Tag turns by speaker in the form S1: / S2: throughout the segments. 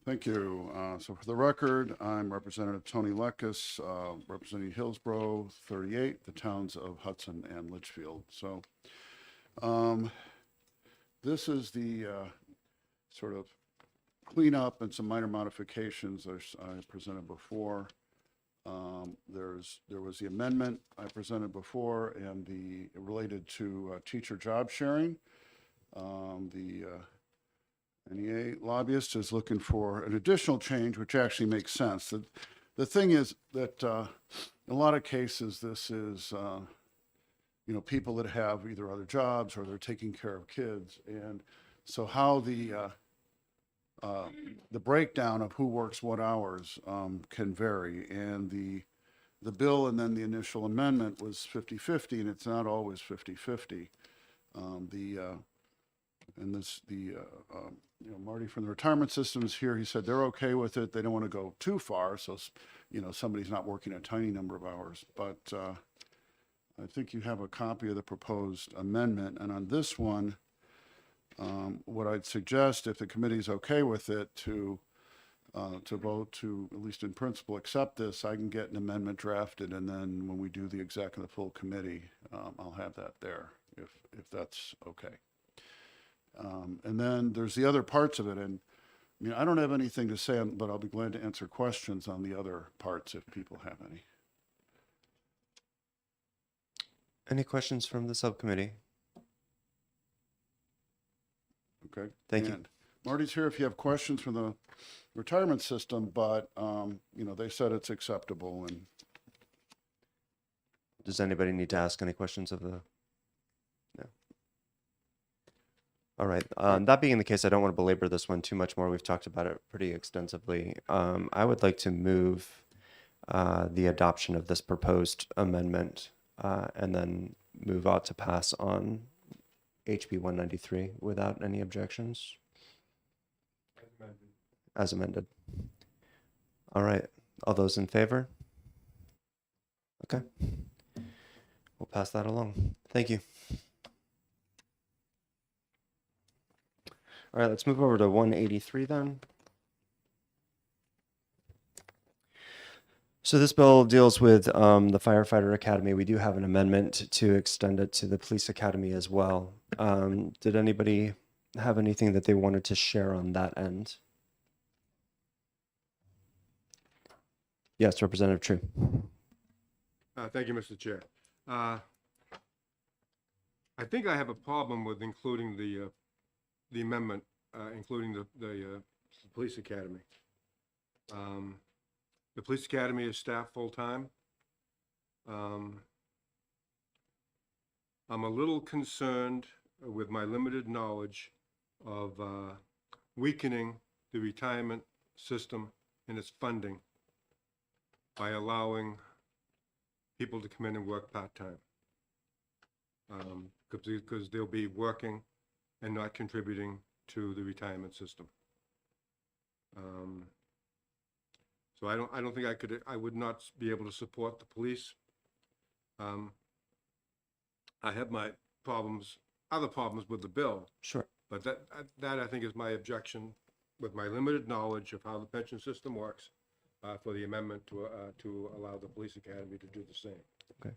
S1: Thank you. So for the record, I'm Representative Tony Lekis, representing Hillsborough 38, the towns of Hudson and Litchfield. So this is the sort of cleanup and some minor modifications as I presented before. There was the amendment I presented before and the related to teacher job sharing. The NEA lobbyist is looking for an additional change, which actually makes sense. The thing is that in a lot of cases, this is, people that have either other jobs or they're taking care of kids. And so how the breakdown of who works what hours can vary. And the bill and then the initial amendment was 50-50, and it's not always 50-50. Marty from the retirement system is here. He said they're okay with it. They don't want to go too far. So, somebody's not working a tiny number of hours. But I think you have a copy of the proposed amendment. And on this one, what I'd suggest, if the committee's okay with it, to vote to, at least in principle, accept this. I can get an amendment drafted, and then when we do the exec and the full committee, I'll have that there, if that's okay. And then there's the other parts of it. And I don't have anything to say, but I'll be glad to answer questions on the other parts if people have any.
S2: Any questions from the subcommittee?
S1: Okay.
S2: Thank you.
S1: Marty's here if you have questions from the retirement system, but, they said it's acceptable. And
S2: Does anybody need to ask any questions of the? No. All right. That being the case, I don't want to belabor this one too much more. We've talked about it pretty extensively. I would like to move the adoption of this proposed amendment and then move out to pass on HB 193 without any objections. As amended. All right. All those in favor? Okay. We'll pass that along. Thank you. All right, let's move over to 183 then. So this bill deals with the Firefighter Academy. We do have an amendment to extend it to the Police Academy as well. Did anybody have anything that they wanted to share on that end? Yes, Representative True.
S3: Thank you, Mr. Chair. I think I have a problem with including the amendment, including the police academy. The police academy is staffed full-time. I'm a little concerned with my limited knowledge of weakening the retirement system and its funding by allowing people to come in and work part-time. Because they'll be working and not contributing to the retirement system. So I don't think I would not be able to support the police. I have my other problems with the bill.
S2: Sure.
S3: But that I think is my objection with my limited knowledge of how the pension system works for the amendment to allow the police academy to do the same.
S2: Okay.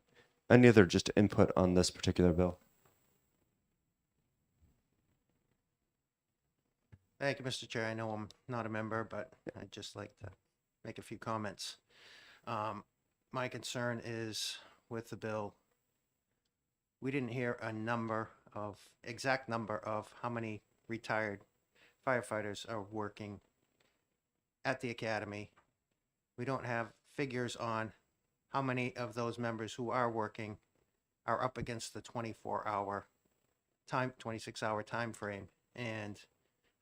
S2: Any other just input on this particular bill?
S4: Thank you, Mr. Chair. I know I'm not a member, but I'd just like to make a few comments. My concern is with the bill, we didn't hear exact number of how many retired firefighters are working at the academy. We don't have figures on how many of those members who are working are up against the 26-hour time frame. And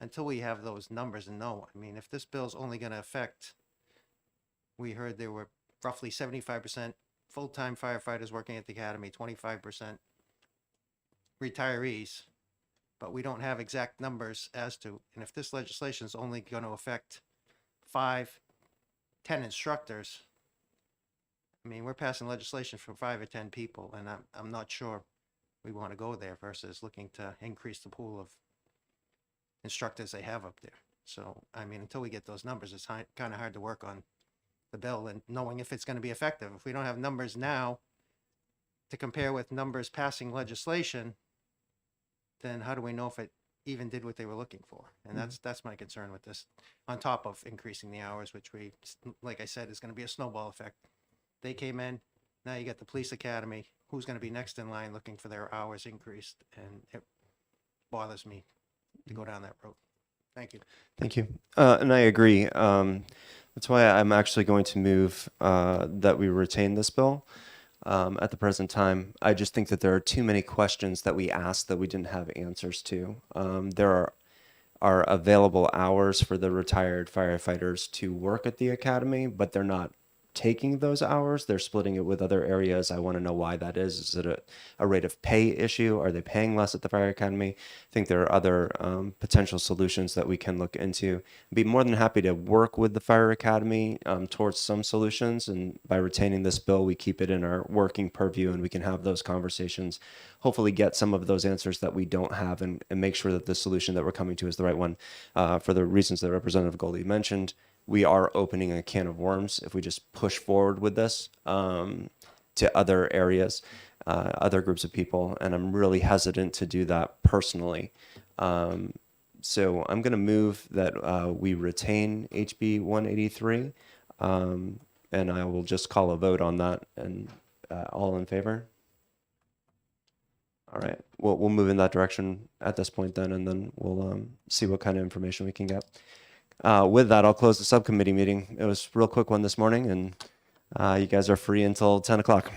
S4: until we have those numbers and know, if this bill's only going to affect, we heard there were roughly 75% full-time firefighters working at the academy, 25% retirees, but we don't have exact numbers as to, and if this legislation is only going to affect 5, 10 instructors, we're passing legislation for 5 or 10 people, and I'm not sure we want to go there versus looking to increase the pool of instructors they have up there. So, I mean, until we get those numbers, it's kind of hard to work on the bill and knowing if it's going to be effective. If we don't have numbers now to compare with numbers passing legislation, then how do we know if it even did what they were looking for? And that's my concern with this, on top of increasing the hours, which like I said, is going to be a snowball effect. They came in, now you got the police academy. Who's going to be next in line looking for their hours increased? And it bothers me to go down that road. Thank you.
S2: Thank you. And I agree. That's why I'm actually going to move that we retain this bill at the present time. I just think that there are too many questions that we asked that we didn't have answers to. There are available hours for the retired firefighters to work at the academy, but they're not taking those hours. They're splitting it with other areas. I want to know why that is. Is it a rate of pay issue? Are they paying less at the fire academy? I think there are other potential solutions that we can look into. I'd be more than happy to work with the fire academy towards some solutions. And by retaining this bill, we keep it in our working purview and we can have those conversations, hopefully get some of those answers that we don't have and make sure that the solution that we're coming to is the right one. For the reasons that Representative Goldie mentioned, we are opening a can of worms if we just push forward with this to other areas, other groups of people, and I'm really hesitant to do that personally. So I'm going to move that we retain HB 183, and I will just call a vote on that. And all in favor? All right, we'll move in that direction at this point then, and then we'll see what kind of information we can get. With that, I'll close the subcommittee meeting. It was a real quick one this morning, and you guys are free until 10 o'clock.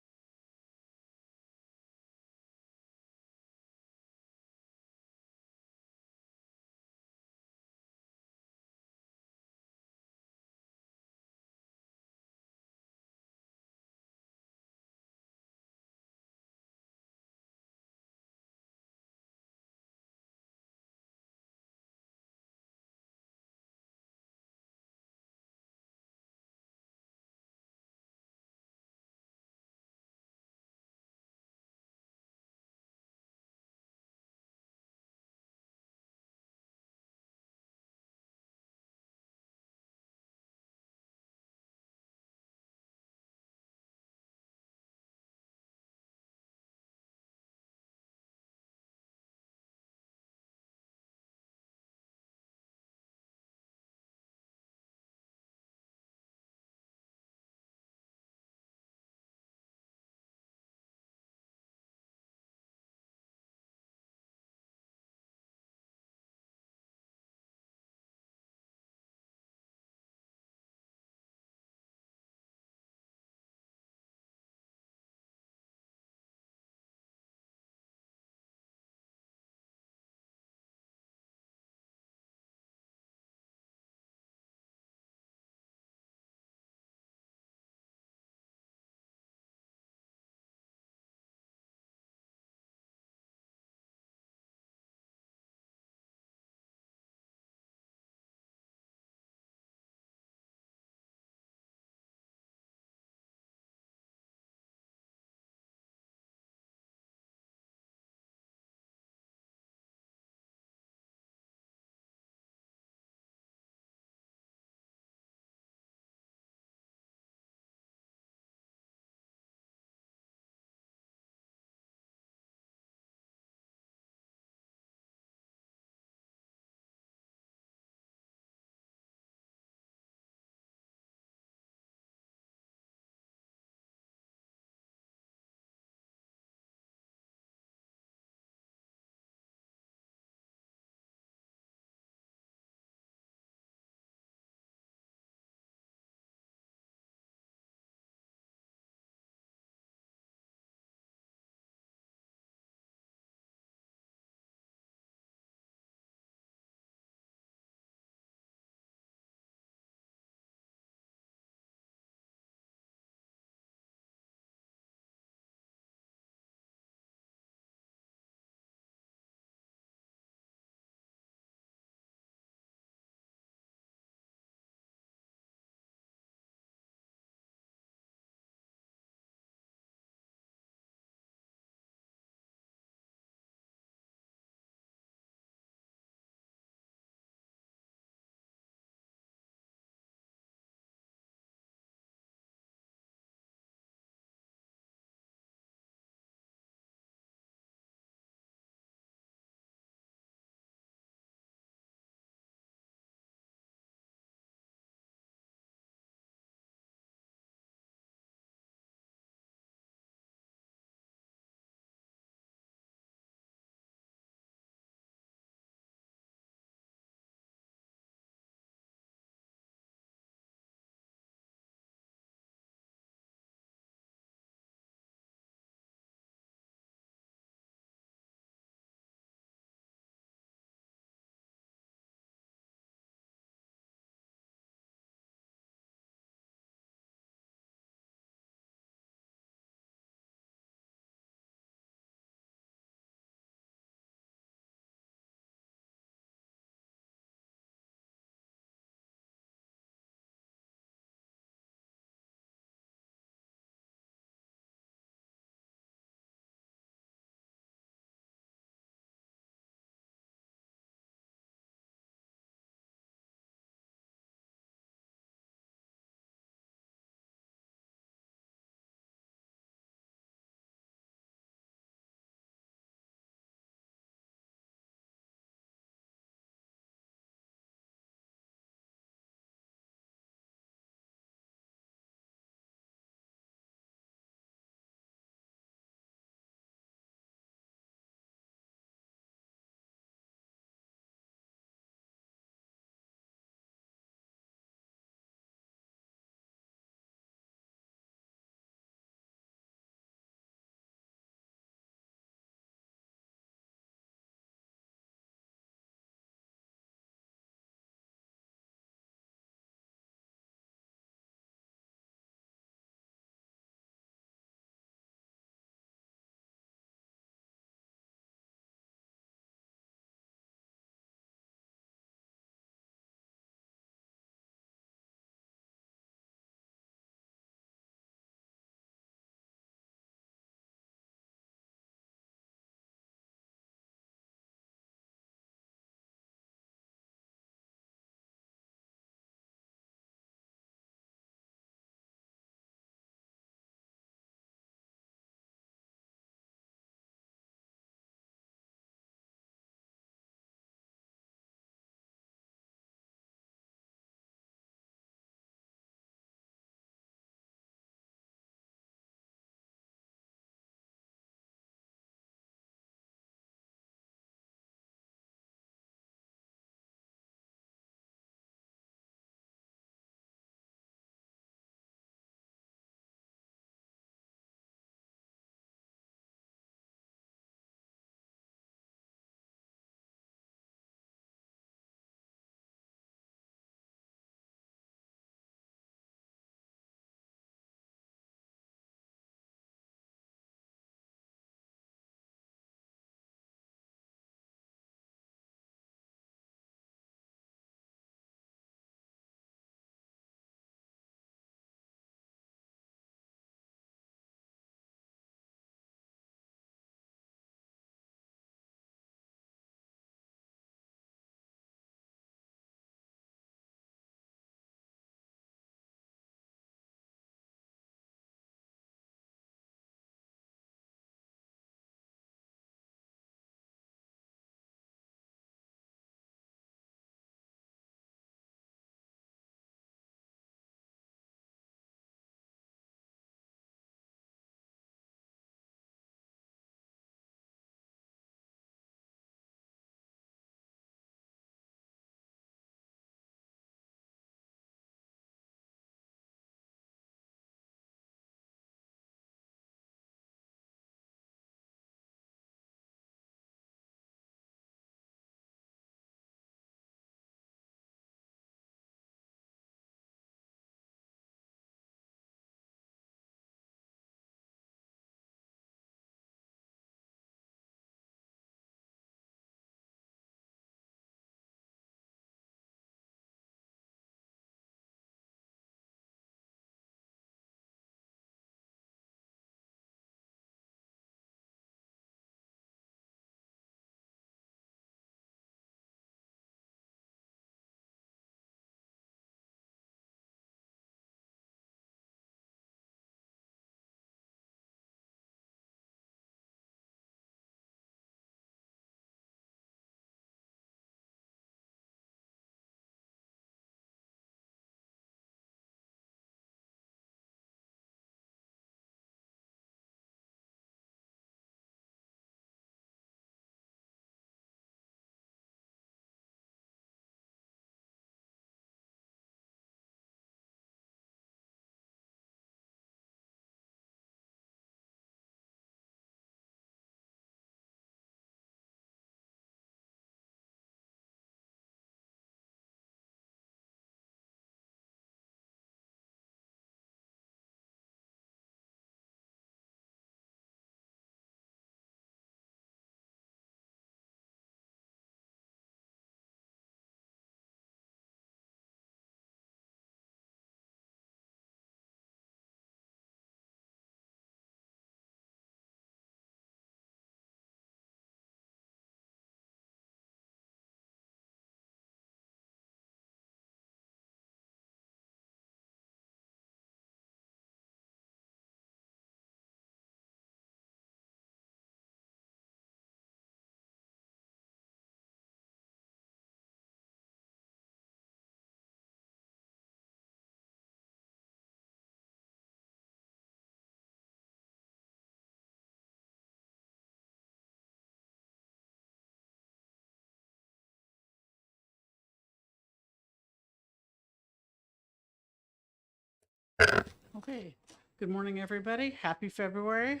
S5: Okay, good morning, everybody. Happy February.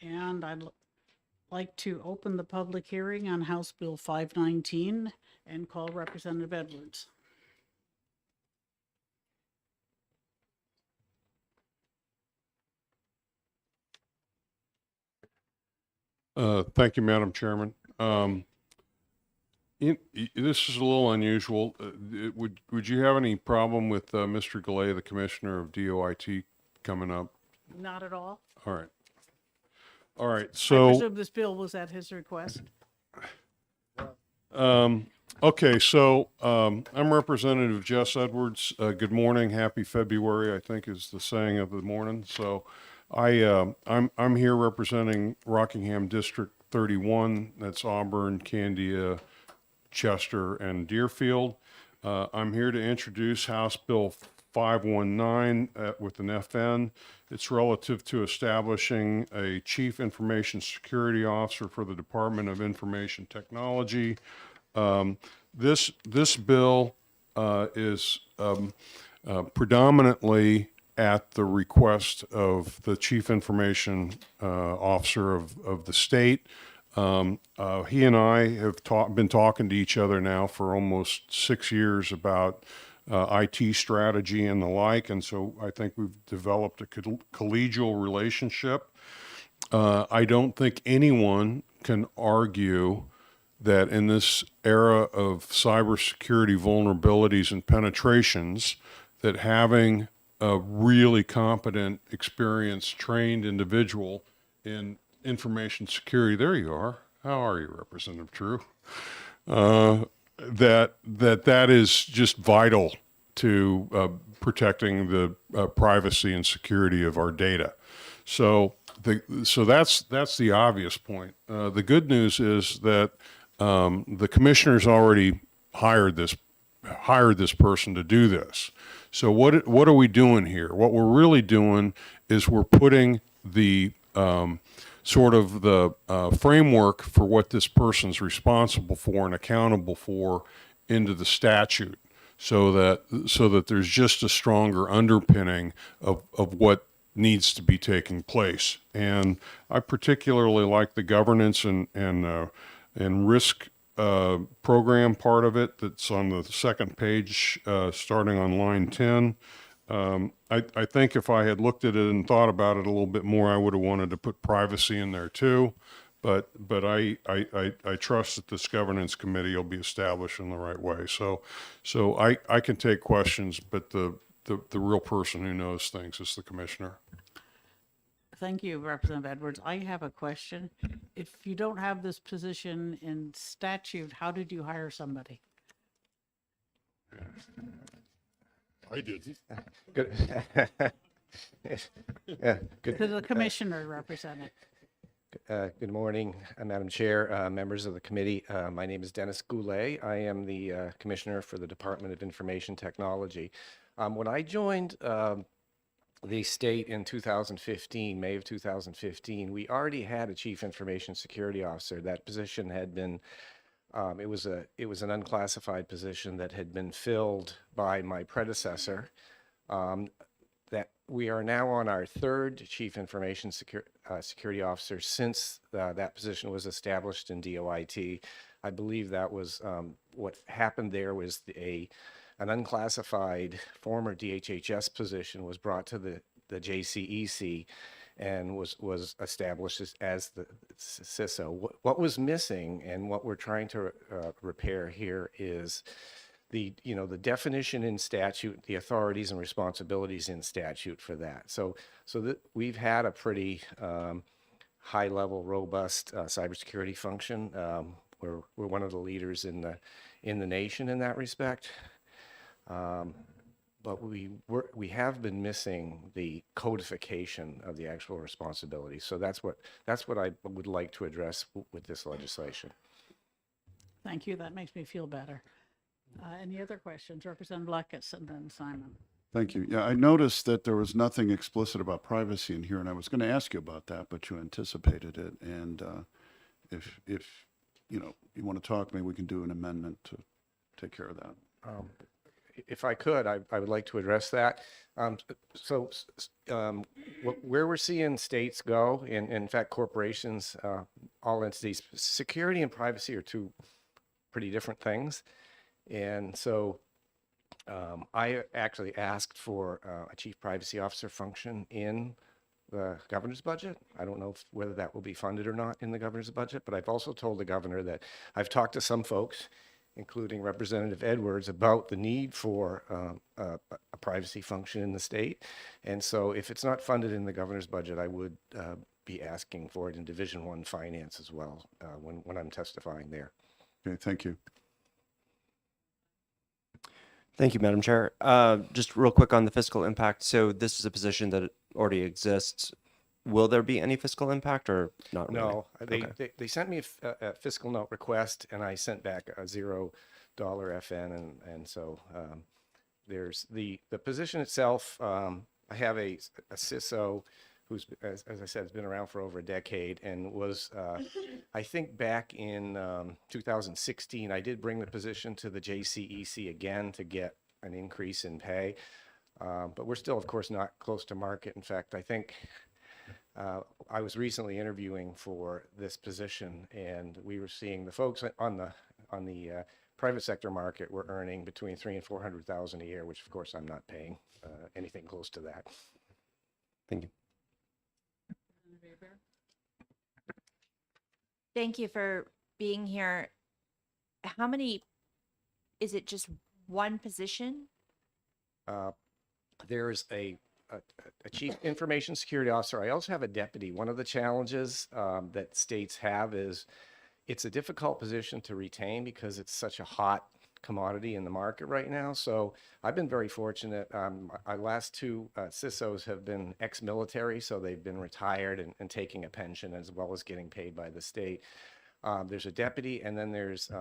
S5: And like to open the public hearing on House Bill 519 and call Representative Edwards.
S6: Thank you, Madam Chairman. This is a little unusual. Would you have any problem with Mr. Galay, the Commissioner of DOIT, coming up?
S5: Not at all.
S6: All right. All right.
S5: I
S6: So,
S5: presume this bill was at his request.
S6: okay. So, I'm Representative Jess Edwards. Good morning. Happy February, I think is the saying of the morning. So, I'm here representing Rockingham District 31. That's Auburn, Candia, Chester, and Deerfield. I'm here to introduce House Bill 519 with an FN. It's relative to establishing a Chief Information Security Officer for the Department of Information Technology. This bill is predominantly at the request of the Chief Information Officer of the state. He and I have been talking to each other now for almost 6 years about IT strategy and the like, and so I think we've developed a collegial relationship. I don't think anyone can argue that in this era of cybersecurity vulnerabilities and penetrations, that having a really competent, experienced, trained individual in information security, there you are. How are you, Representative True? That is just vital to protecting the privacy and security of our data. So that's the obvious point. The good news is that the commissioner's already hired this person to do this. So what are we doing here? What we're really doing is we're putting the sort of the framework for what this person's responsible for and accountable for into the statute, so that there's just a stronger underpinning of what needs to be taking place. And I particularly like the governance and risk program part of it that's on the second page, starting on line 10. I think if I had looked at it and thought about it a little bit more, I would have wanted to put privacy in there too. But I trust that this governance committee will be established in the right way. So I can take questions, but the real person who knows things is the commissioner.
S5: Thank you, Representative Edwards. I have a question. If you don't have this position in statute, how did you hire somebody?
S6: I didn't.
S7: Good. Yeah, good.
S5: To the commissioner represented.
S7: Good morning, Madam Chair, members of the committee. My name is Dennis Goulet. I am the Commissioner for the Department of Information Technology. When I joined the state in 2015, May of 2015, we already had a Chief Information Security Officer. That position had been, it was an unclassified position that had been filled by my predecessor. That we are now on our third Chief Information Security Officer since that position was established in DOIT. I believe that was what happened there was an unclassified former DHHS position was brought to the JCEC and was established as the CISO. What was missing and what we're trying to repair here is the definition in statute, the authorities and responsibilities in statute for that. So that we've had a pretty high level, robust cybersecurity function. We're one of the leaders in the nation in that respect. But we have been missing the codification of the actual responsibility. So that's what I would like to address with this legislation.
S5: Thank you. That makes me feel better. Any other questions? Representative Blackus and then Simon.
S1: Thank you. Yeah, I noticed that there was nothing explicit about privacy in here, and I was going to ask you about that, but you anticipated it. And if you want to talk, maybe we can do an amendment to take care of that.
S7: if I could, I would like to address that. Where we're seeing states go, and in fact, corporations, all entities, security and privacy are two pretty different things. And so I actually asked for a chief privacy officer function in the governor's budget. I don't know whether that will be funded or not in the governor's budget, but I've also told the governor that I've talked to some folks, including Representative Edwards, about the need for a privacy function in the state. And so if it's not funded in the governor's budget, I would be asking for it in Division I finance as well when I'm testifying there.
S1: Okay, thank you.
S2: Thank you, Madam Chair. Just real quick on the fiscal impact. So this is a position that already exists. Will there be any fiscal impact or not really?
S7: No,
S2: Okay.
S7: they sent me a fiscal note request, and I sent back a $0 FN, and so there's the position itself. I have a CISO who's, as I said, has been around for over a decade, and was I think back in 2016, I did bring the position to the JCEC again to get an increase in pay, but we're still, of course, not close to market. In fact, I think. I was recently interviewing for this position, and we were seeing the folks on the private sector market were earning between $300,000 and $400,000 a year, which of course I'm not paying anything close to that.
S2: Thank you.
S8: Thank you for being here. How many, is it just one position?
S7: There's a chief information security officer. I also have a deputy. One of the challenges that states have is it's a difficult position to retain because it's such a hot commodity in the market right now. So I've been very fortunate. Our last two CISOs have been ex-military, so they've been retired and taking a pension as well as getting paid by the state. There's a deputy, and then there's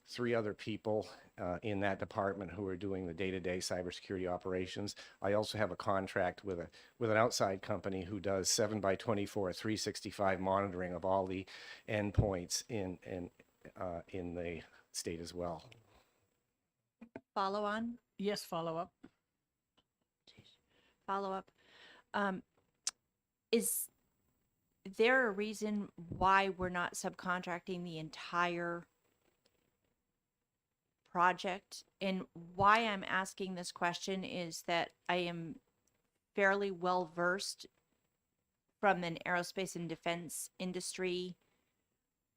S7: 3 other people in that department who are doing the day-to-day cybersecurity operations. I also have a contract with an outside company who does 7x24, 365 monitoring of all the endpoints in the state as well.
S8: Follow on?
S5: Yes, follow up.
S8: Follow up. Is there a reason why we're not subcontracting the entire project? And why I'm asking this question is that I am fairly well versed from an aerospace and defense industry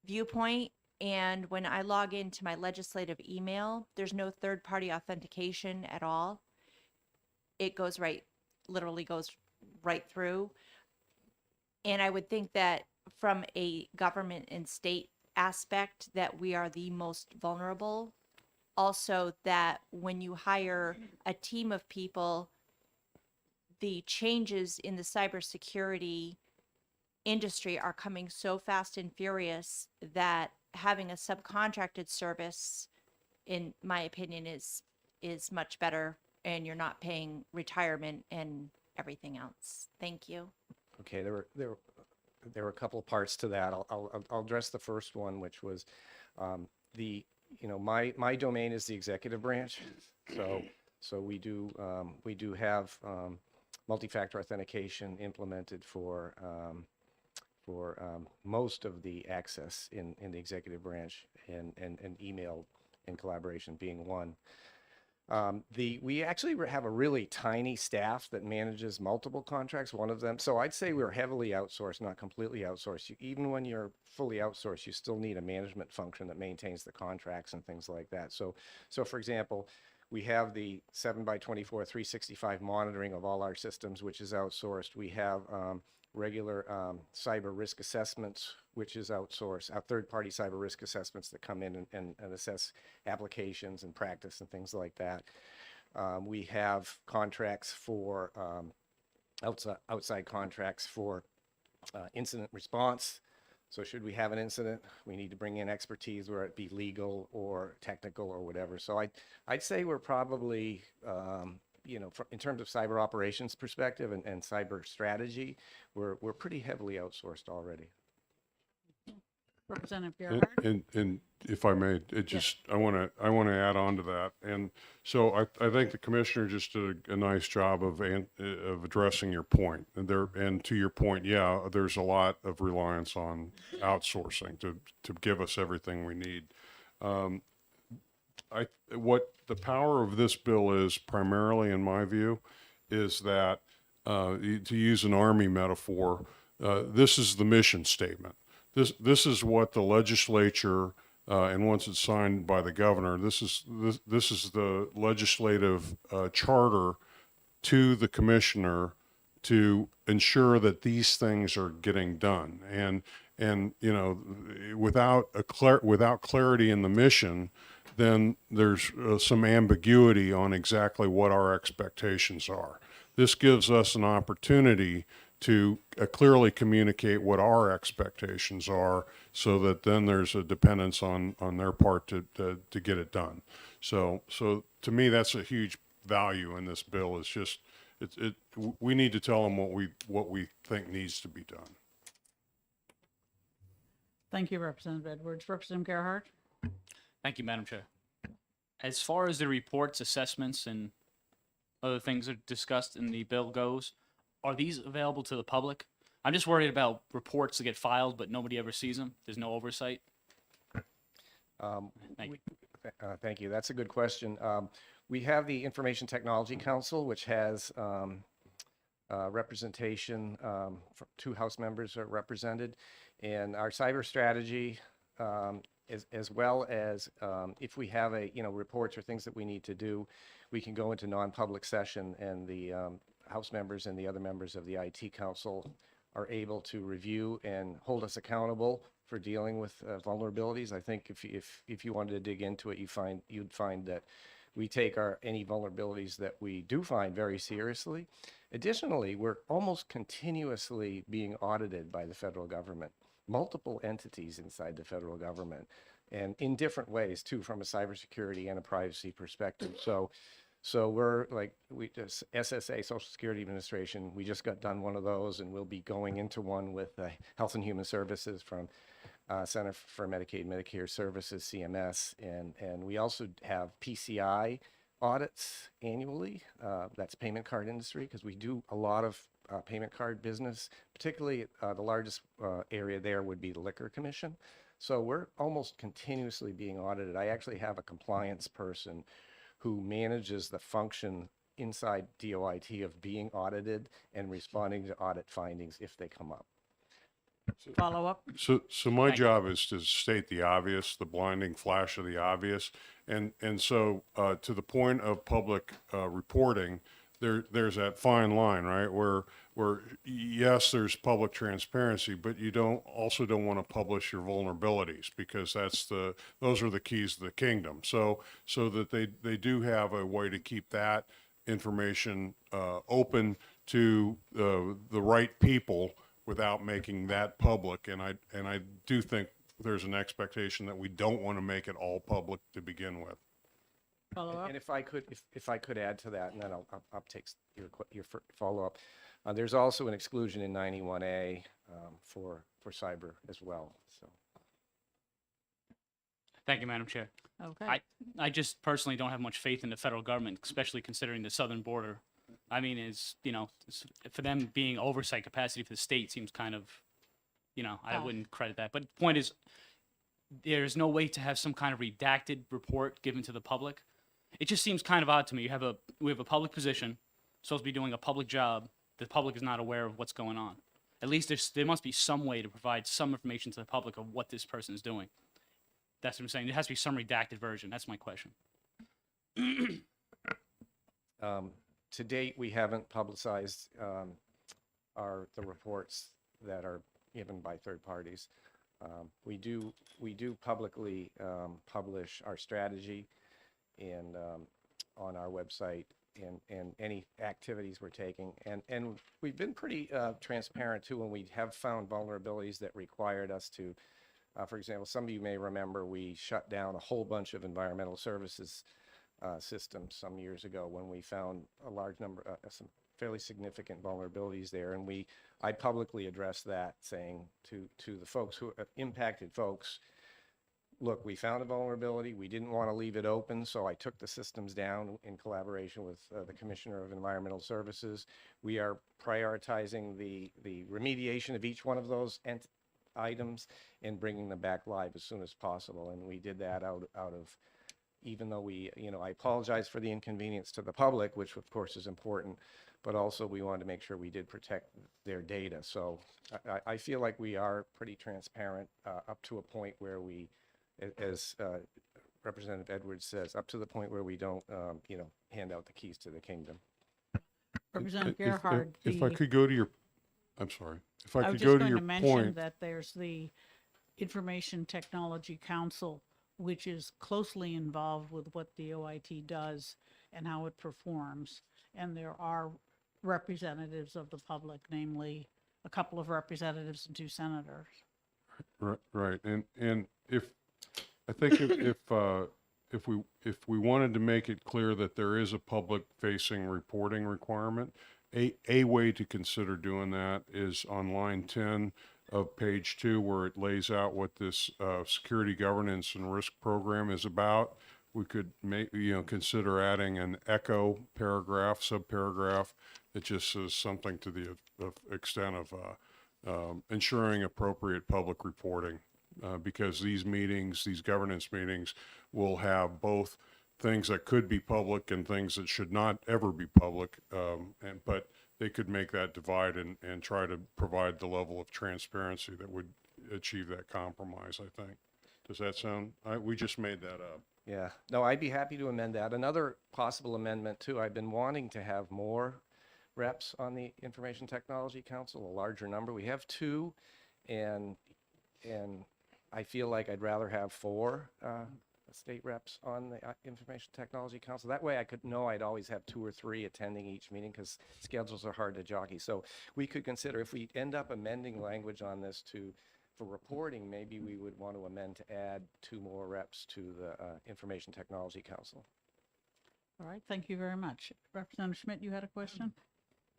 S8: viewpoint. And when I log into my legislative email, there's no third-party authentication at all. It goes literally goes right through. And I would think that from a government and state aspect that we are the most vulnerable. Also, that when you hire a team of people, the changes in the cybersecurity industry are coming so fast and furious that having a subcontracted service, in my opinion, is much better, and you're not paying retirement and everything else. Thank you.
S7: Okay, there were a couple of parts to that. I'll address the first one, which was my domain is the executive branch, so we do have multi-factor authentication implemented for most of the access in the executive branch, and email and collaboration being one. We actually have a really tiny staff that manages multiple contracts, one of them. So I'd say we're heavily outsourced, not completely outsourced. Even when you're fully outsourced, you still need a management function that maintains the contracts and things like that. So for example, we have the 7x24, 365 monitoring of all our systems, which is outsourced. We have regular cyber risk assessments, which is outsourced, our third-party cyber risk assessments that come in and assess applications and practice and things like that. We have contracts for outside contracts for incident response. So should we have an incident, we need to bring in expertise, whether it be legal or technical or whatever. So I'd say we're probably in terms of cyber operations perspective and cyber strategy, we're pretty heavily outsourced already.
S5: Representative
S6: And,
S5: Gerhard?
S6: and if I may, it just, I want to add on to that. And so I think the commissioner just did a nice job of addressing your point. And to your point, yeah, there's a lot of reliance on outsourcing to give us everything we need. What the power of this bill is primarily, in my view, is that, to use an Army metaphor, this is the mission statement. This is what the legislature, and once it's signed by the governor, this is the legislative charter to the commissioner to ensure that these things are getting done. And you know, without clarity in the mission, then there's some ambiguity on exactly what our expectations are. This gives us an opportunity to clearly communicate what our expectations are, so that then there's a dependence on their part to get it done. So to me, that's a huge value in this bill. It's just we need to tell them what we think needs to be done.
S5: Thank you, Representative Edwards. Representative Gerhard?
S9: Thank you, Madam Chair. As far as the reports, assessments, and other things that are discussed in the bill goes, are these available to the public? I'm just worried about reports that get filed, but nobody ever sees them. There's no oversight. Thank you.
S7: Thank you. That's a good question. We have the Information Technology Council, which has representation. Two House members are represented, and our cyber strategy, as well as if we have reports or things that we need to do, we can go into non-public session, and the House members and the other members of the IT Council are able to review and hold us accountable for dealing with vulnerabilities. I think if you wanted to dig into it, you'd find that we take any vulnerabilities that we do find very seriously. Additionally, we're almost continuously being audited by the federal government, multiple entities inside the federal government, and in different ways too, from a cybersecurity and a privacy perspective. So we're like, SSA, Social Security Administration, we just got done one of those, and we'll be going into one with Health and Human Services from Center for Medicaid and Medicare Services, CMS, and we also have PCI audits annually. That's payment card industry, because we do a lot of payment card business, particularly the largest area there would be the Liquor Commission. So we're almost continuously being audited. I actually have a compliance person who manages the function inside DOIT of being audited and responding to audit findings if they come up.
S5: Follow up?
S6: So my
S9: Thank you.
S6: job is to state the obvious, the blinding flash of the obvious. And so to the point of public reporting, there's that fine line, right? Where yes, there's public transparency, but you don't want to publish your vulnerabilities, because those are the keys to the kingdom. So that they do have a way to keep that information open to the right people without making that public. And I do think there's an expectation that we don't want to make it all public to begin with.
S5: Follow up?
S7: And if I could add to that, and then I'll take your follow up. There's also an exclusion in 91A for cyber as well. So
S9: Thank you, Madam Chair.
S5: Okay.
S9: I just personally don't have much faith in the federal government, especially considering the southern border. I mean, for them being oversight capacity for the state seems kind of, I wouldn't credit that. But the point is, there's no way to have some kind of redacted report given to the public. It just seems kind of odd to me. We have a public position, supposed to be doing a public job. The public is not aware of what's going on. At least there must be some way to provide some information to the public of what this person is doing. That's what I'm saying. There has to be some redacted version. That's my question.
S7: to date, we haven't publicized the reports that are given by third parties. We do publicly publish our strategy and on our website and any activities we're taking. And we've been pretty transparent too when we have found vulnerabilities that required us to, for example, some of you may remember we shut down a whole bunch of environmental services systems some years ago when we found a large number, some fairly significant vulnerabilities there. And I publicly addressed that, saying to the folks who impacted folks, look, we found a vulnerability. We didn't want to leave it open, so I took the systems down in collaboration with the Commissioner of Environmental Services. We are prioritizing the remediation of each one of those items and bringing them back live as soon as possible. And we did that out of, even though I apologize for the inconvenience to the public, which of course is important, but also we wanted to make sure we did protect their data. So I feel like we are pretty transparent up to a point where we, as Representative Edwards says, up to the point where we don't, hand out the keys to the kingdom.
S5: Representative
S6: If-
S5: Gerhard,
S6: If I could go to your, I'm sorry, if I
S5: I was
S6: could
S5: just
S6: go to
S5: going
S6: your
S5: to mention
S6: point.
S5: that there's the Information Technology Council, which is closely involved with what the OIT does and how it performs. And there are representatives of the public, namely a couple of representatives and 2 senators.
S6: Right, and I think if we wanted to make it clear that there is a public-facing reporting requirement, a way to consider doing that is on line 10 of page 2, where it lays out what this security governance and risk program is about. We could consider adding an echo paragraph, subparagraph that just says something to the extent of ensuring appropriate public reporting, because these meetings, these governance meetings, will have both things that could be public and things that should not ever be public, but they could make that divide and try to provide the level of transparency that would achieve that compromise, I think. Does that sound, we just made that up.
S7: Yeah, no, I'd be happy to amend that. Another possible amendment too, I've been wanting to have more reps on the Information Technology Council, a larger number. We have 2, and I feel like I'd rather have 4 state reps on the Information Technology Council. That way I could know I'd always have 2 or 3 attending each meeting, because schedules are hard to jockey. So we could consider, if we end up amending language on this for reporting, maybe we would want to amend to add 2 more reps to the Information Technology Council.
S5: All right, thank you very much. Representative Schmidt, you had a question?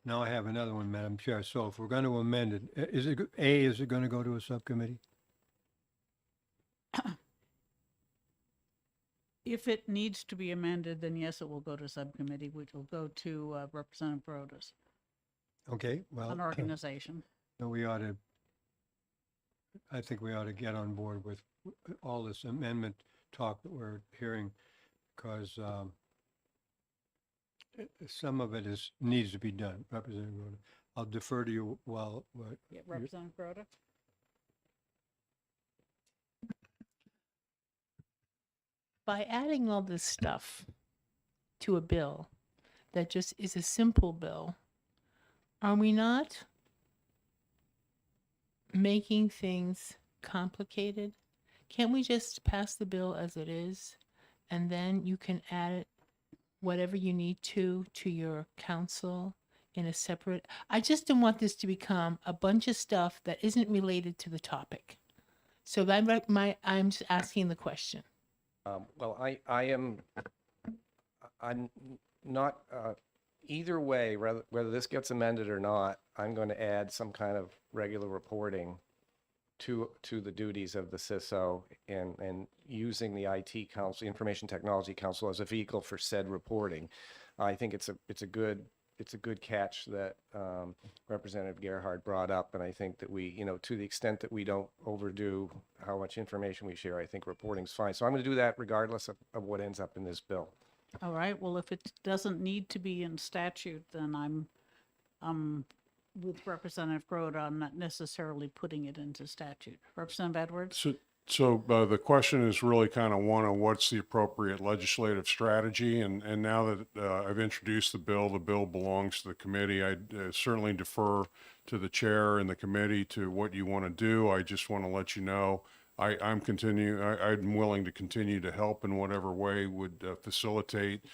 S3: Now I have another one, Madam Chair. So if we're going to amend it, is it going to go to a subcommittee?
S5: If it needs to be amended, then yes, it will go to subcommittee, which will go to Representative Broadus
S3: Okay, well,
S5: on organization.
S3: no, I think we ought to get on board with all this amendment talk that we're hearing, because some of it needs to be done. Representative Rhoda, I'll defer to you while,
S5: Yeah, Representative Broda?
S10: By adding all this stuff to a bill that just is a simple bill, are we not making things complicated? Can't we just pass the bill as it is, and then you can add whatever you need to your council in a separate? I just don't want this to become a bunch of stuff that isn't related to the topic. So I'm just asking the question.
S7: Well, I'm not, either way, whether this gets amended or not, I'm going to add some kind of regular reporting to the duties of the CISO and using the IT Council, Information Technology Council, as a vehicle for said reporting. I think it's a good catch that Representative Gerhard brought up, and I think that we, to the extent that we don't overdo how much information we share, I think reporting's fine. So I'm going to do that regardless of what ends up in this bill.
S5: All right, well, if it doesn't need to be in statute, then I'm with Representative Grote on not necessarily putting it into statute. Representative Edwards?
S6: So the question is really kind of one of what's the appropriate legislative strategy, and now that I've introduced the bill belongs to the committee. I certainly defer to the chair and the committee to what you want to do. I just want to let you know I'm willing to continue to help in whatever way would facilitate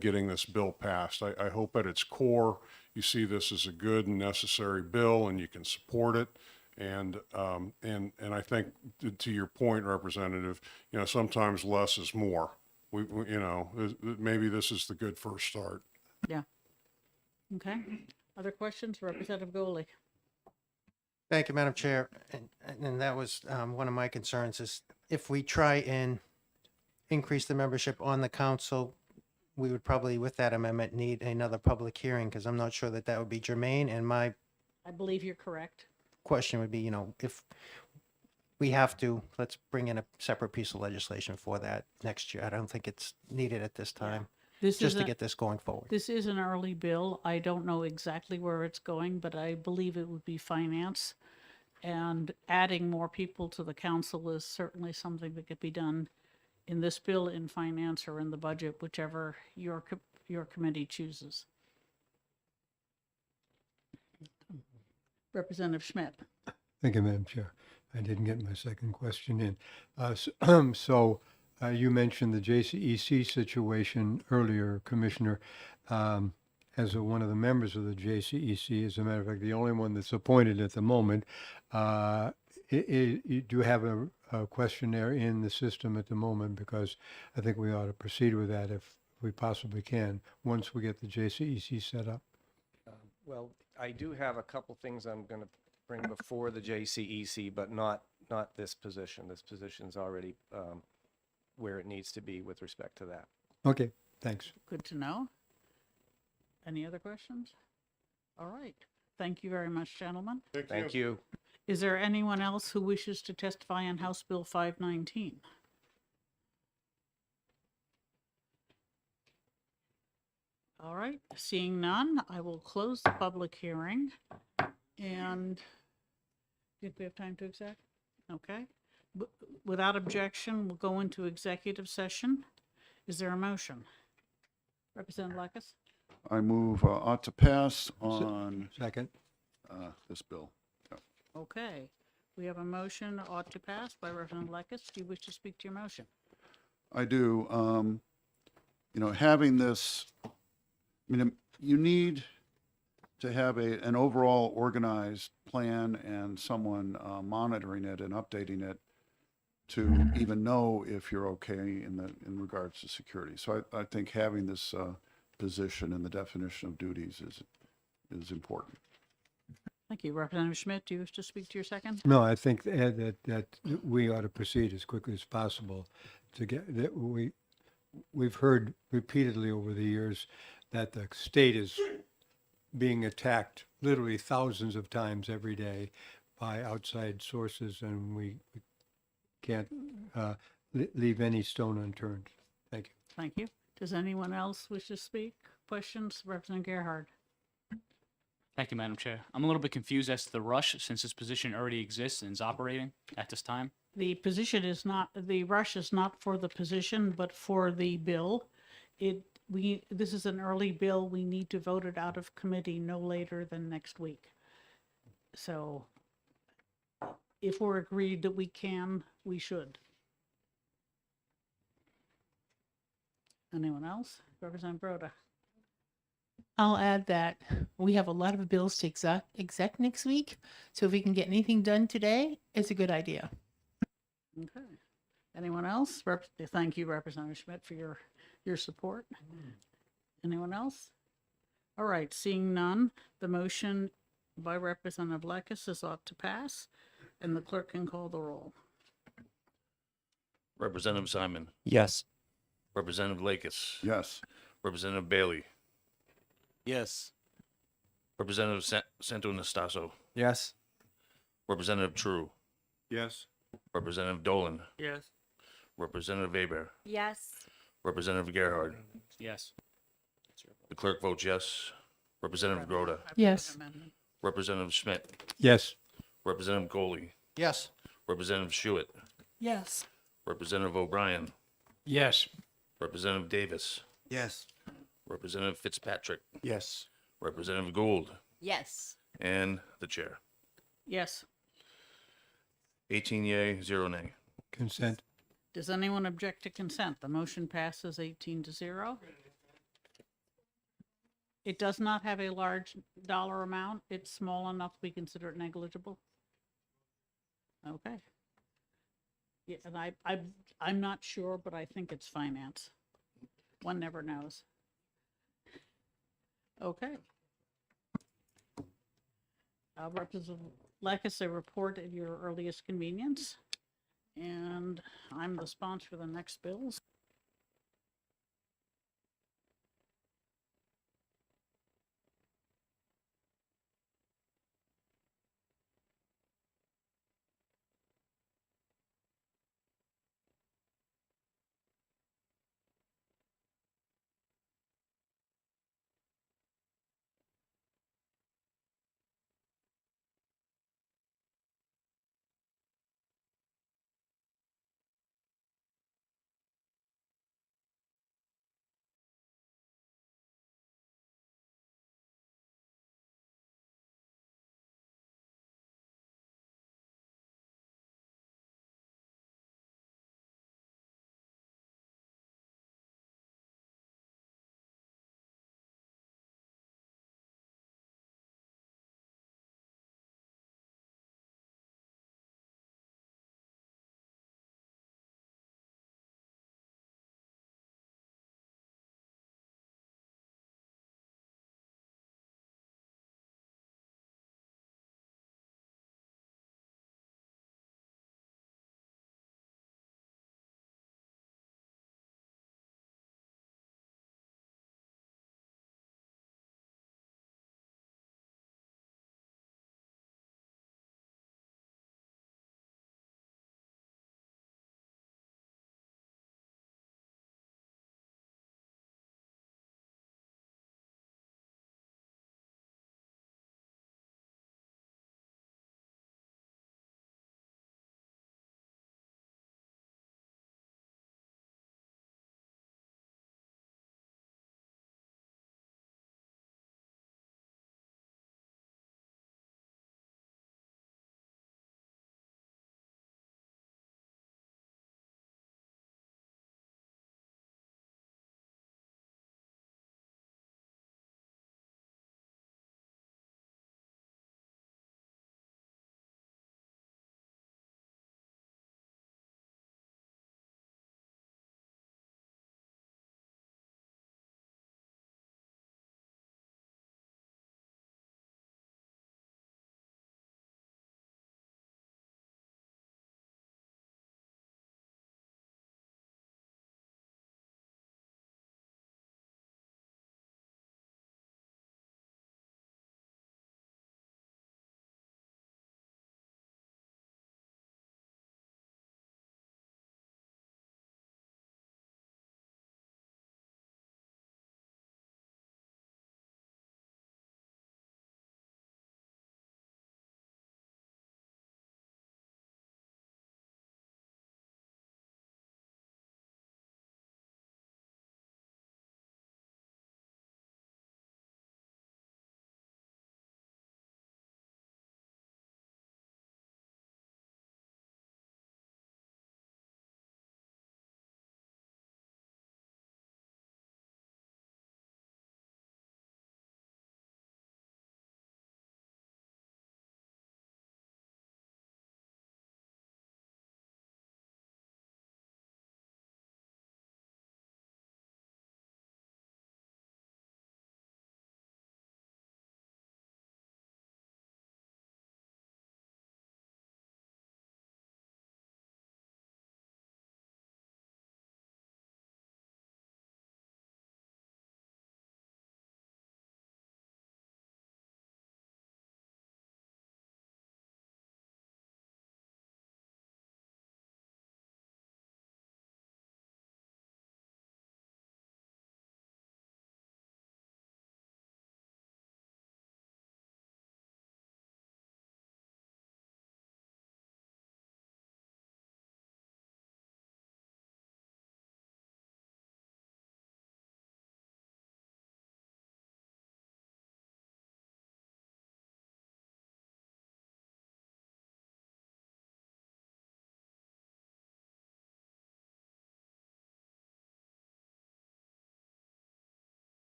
S6: getting this bill passed. I hope at its core you see this as a good and necessary bill and you can support it. And I think to your point, Representative, sometimes less is more. Maybe this is the good first start.
S5: Yeah. Okay. Other questions? Representative Goley?
S4: Thank you, Madam Chair. And that was one of my concerns is if we try and increase the membership on the council, we would probably, with that amendment, need another public hearing because I'm not sure that that would be germane. And my
S5: I believe you're correct.
S4: question would be, you know, if we have to, let's bring in a separate piece of legislation for that next year. I don't think it's needed at this time,
S5: This
S4: just
S5: is
S4: to
S5: a-
S4: get this going forward.
S5: This is an early bill. I don't know exactly where it's going, but I believe it would be finance. And adding more people to the council is certainly something that could be done in this bill, in finance, or in the budget, whichever your committee chooses. Representative Schmidt.
S11: Thank you, Madam Chair. I didn't get my second question in. You mentioned the JCEC situation earlier, Commissioner. As one of the members of the JCEC, as a matter of fact, the only one that's appointed at the moment, you do have a questionnaire in the system at the moment, because I think we ought to proceed with that if we possibly can, once we get the JCEC set up.
S7: Well, I do have a couple things I'm going to bring before the JCEC, but not this position. This position's already where it needs to be with respect to that.
S11: Okay, thanks.
S5: Good to know. Any other questions? All right. Thank you very much, gentlemen.
S7: Thank you.
S5: Is there anyone else who wishes to testify on House Bill 519? All right, seeing none, I will close the public hearing. And did we have time to exec? Okay. Without objection, we'll go into executive session. Is there a motion? Representative Lakis?
S1: I move ought to pass on
S11: Second?
S1: this bill. Yeah.
S5: Okay. We have a motion ought to pass by Representative Lakis. Do you wish to speak to your motion?
S1: I do. You know, having this, I mean, you need to have an overall organized plan and someone monitoring it and updating it to even know if you're okay in regards to security. So I think having this position and the definition of duties is important.
S5: Thank you. Representative Schmidt, do you wish to speak to your second?
S11: No, I think that we ought to proceed as quickly as possible to get that. We've heard repeatedly over the years that the state is being attacked literally thousands of times every day by outside sources, and we can't leave any stone unturned. Thank you.
S5: Thank you. Does anyone else wish to speak? Questions? Representative Gerhard.
S9: Thank you, Madam Chair. I'm a little bit confused as to the rush since this position already exists and is operating at this time.
S5: The position is not, the rush is not for the position, but for the bill. This is an early bill. We need to vote it out of committee no later than next week. So if we're agreed that we can, we should. Anyone else? Representative Broda.
S10: I'll add that we have a lot of bills to exec next week. So if we can get anything done today, it's a good idea.
S5: Okay. Anyone else? Thank you, Representative Schmidt, for your support. Anyone else? All right, seeing none, the motion by Representative Lakis is ought to pass, and the clerk can call the roll.
S12: Representative Simon,
S2: Yes.
S12: Representative Lakis,
S1: Yes.
S12: Representative Bailey,
S2: Yes.
S12: Representative Santo Anastaso,
S2: Yes.
S12: Representative True,
S3: Yes.
S12: Representative Dolan,
S9: Yes.
S12: Representative Weber,
S8: Yes.
S12: Representative Gerhard.
S9: Yes.
S12: The clerk votes yes. Representative Groda,
S10: Yes.
S5: Amendment.
S12: Representative Schmidt,
S11: Yes.
S12: Representative Goley,
S4: Yes.
S12: Representative Schuett,
S10: Yes.
S12: Representative O'Brien,
S11: Yes.
S12: Representative Davis,
S4: Yes.
S12: Representative Fitzpatrick,
S11: Yes.
S12: Representative Gould,
S8: Yes.
S12: and the chair.
S5: Yes.
S12: 18 yea, 0 nay.
S11: Consent.
S5: Does anyone object to consent? The motion passes 18-0. It does not have a large dollar amount. It's small enough we consider it negligible. Okay. Yeah, and I'm not sure, but I think it's finance. One never knows. Okay. Representative Lekis, a report at your earliest convenience. And I'm the sponsor for the next bills.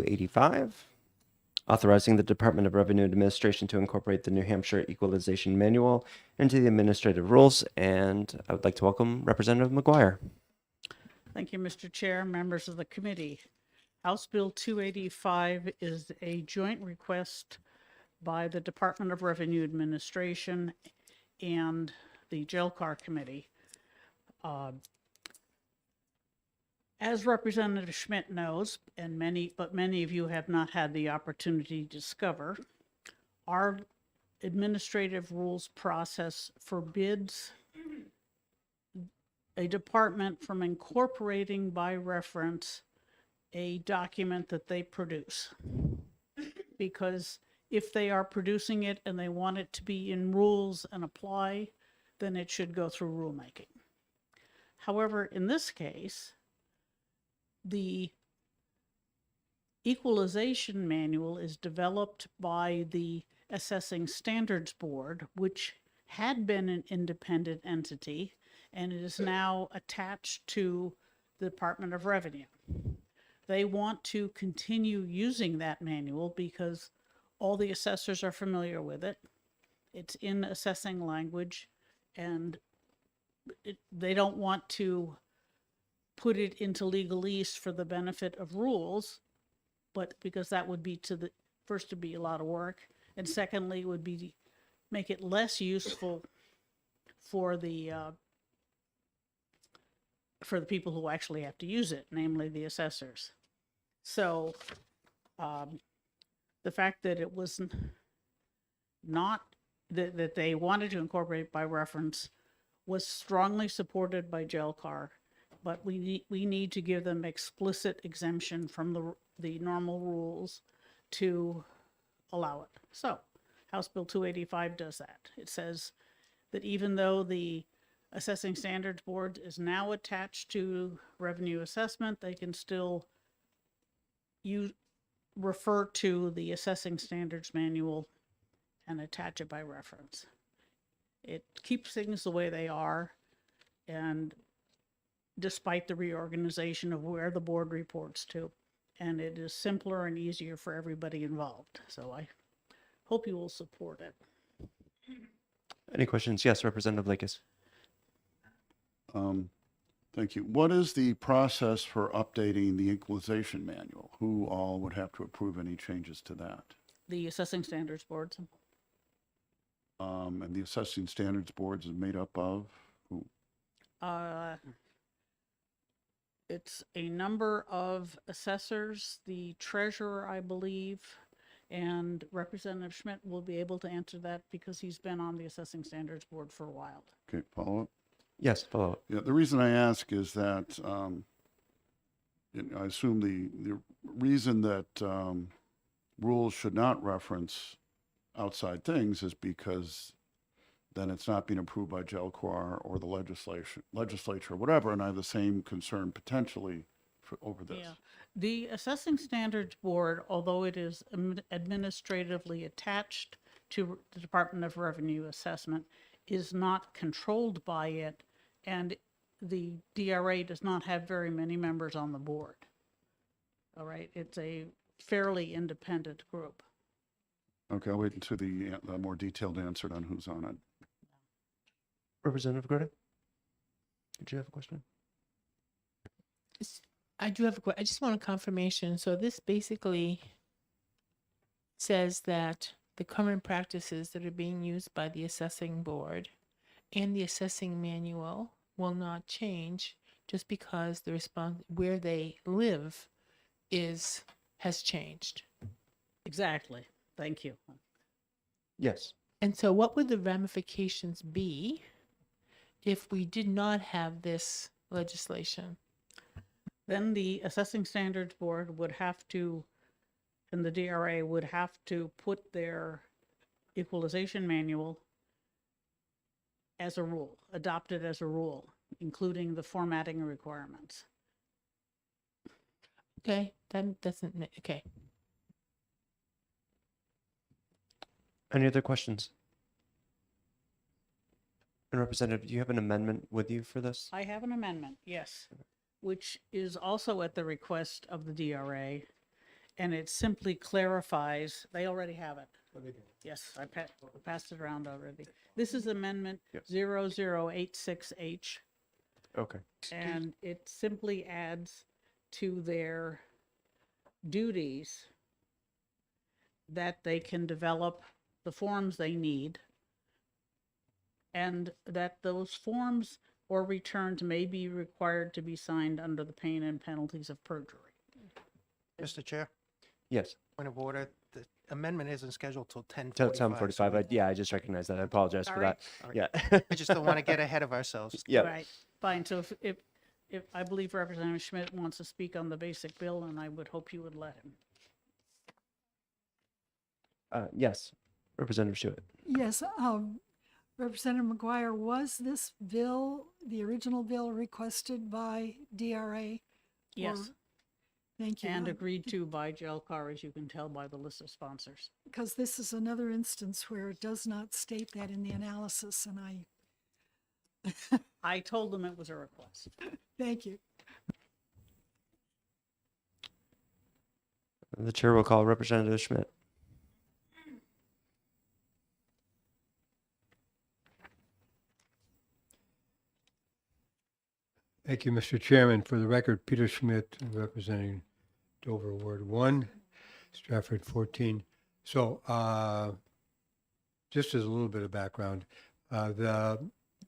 S2: 285, authorizing the Department of Revenue Administration to incorporate the New Hampshire Equalization Manual into the administrative rules. And I would like to welcome Representative McGuire.
S5: Thank you, Mr. Chair, members of the committee. House Bill 285 is a joint request by the Department of Revenue Administration and the Jail Car Committee. As Representative Schmidt knows, and many of you have not had the opportunity to discover, our administrative rules process forbids a department from incorporating by reference a document that they produce. Because if they are producing it and they want it to be in rules and apply, then it should go through rulemaking. However, in this case, the equalization manual is developed by the Assessing Standards Board, which had been an independent entity and it is now attached to the Department of Revenue. They want to continue using that manual because all the assessors are familiar with it. It's in assessing language, and they don't want to put it into legalese for the benefit of rules, but because that would be first to be a lot of work, and secondly would be make it less useful for the people who actually have to use it, namely the assessors. So the fact that it was not that they wanted to incorporate by reference was strongly supported by JELCAR, but we need to give them explicit exemption from the normal rules to allow it. So House Bill 285 does that. It says that even though the Assessing Standards Board is now attached to revenue assessment, they can still refer to the Assessing Standards Manual and attach it by reference. It keeps things the way they are, and despite the reorganization of where the board reports to, and it is simpler and easier for everybody involved. So I hope you will support it.
S2: Any questions? Yes, Representative Lakis.
S1: Thank you. What is the process for updating the equalization manual? Who all would have to approve any changes to that?
S5: The Assessing Standards Boards.
S1: And the Assessing Standards Boards is made up of who?
S5: It's a number of assessors, the treasurer, I believe, and Representative Schmidt will be able to answer that because he's been on the Assessing Standards Board for a while.
S1: Okay, follow up.
S2: Yes, follow up.
S1: Yeah, the reason I ask is that I assume the reason that rules should not reference outside things is because then it's not being approved by JELCOR or the legislature or whatever, and I have the same concern potentially over this.
S5: Yeah. The Assessing Standards Board, although it is administratively attached to the Department of Revenue Assessment, is not controlled by it, and the DRA does not have very many members on the board. All right, it's a fairly independent group.
S1: Okay, I'll wait until the more detailed answer on who's on it.
S2: Representative Groden, did you have a question?
S10: I do have a question. I just want a confirmation. So this basically says that the current practices that are being used by the assessing board and the assessing manual will not change just because the where they live has changed.
S5: Exactly. Thank you.
S2: Yes.
S10: And so what would the ramifications be if we did not have this legislation?
S5: Then the Assessing Standards Board would have to, and the DRA would have to put their equalization manual as a rule, adopt it as a rule, including the formatting requirements.
S10: Okay, that doesn't, okay.
S2: Any other questions? And Representative, do you have an amendment with you for this?
S5: I have an amendment, yes, which is also at the request of the DRA. And it simply clarifies, they already have it. Yes, I passed it around already. This is Amendment
S2: Yes.
S5: 0086H,
S2: Okay.
S5: and it simply adds to their duties that they can develop the forms they need, and that those forms or returns may be required to be signed under the pain and penalties of perjury.
S4: Mr. Chair,
S2: Yes.
S4: point of order, the amendment isn't scheduled till 10:45.
S2: 10:45. Yeah, I just recognize that. I apologize for
S5: Sorry.
S2: that.
S4: All right.
S2: Yeah.
S4: I just don't want to get ahead of ourselves.
S2: Yeah.
S5: Right, fine, so if I believe Representative Schmidt wants to speak on the basic bill, and I would hope you would let him.
S2: Yes. Representative Schuett.
S13: Yes, Representative McGuire, was this bill, the original bill, requested by DRA?
S5: Yes,
S13: Thank you.
S5: and agreed to by Jelcar, as you can tell by the list of sponsors.
S13: Because this is another instance where it does not state that in the analysis, and
S5: I told them it was a request.
S13: thank you.
S2: The chair will call Representative Schmidt.
S11: Thank you, Mr. Chairman. For the record, Peter Schmidt, representing Dover Ward 1, Stratford 14. So just as a little bit of background, there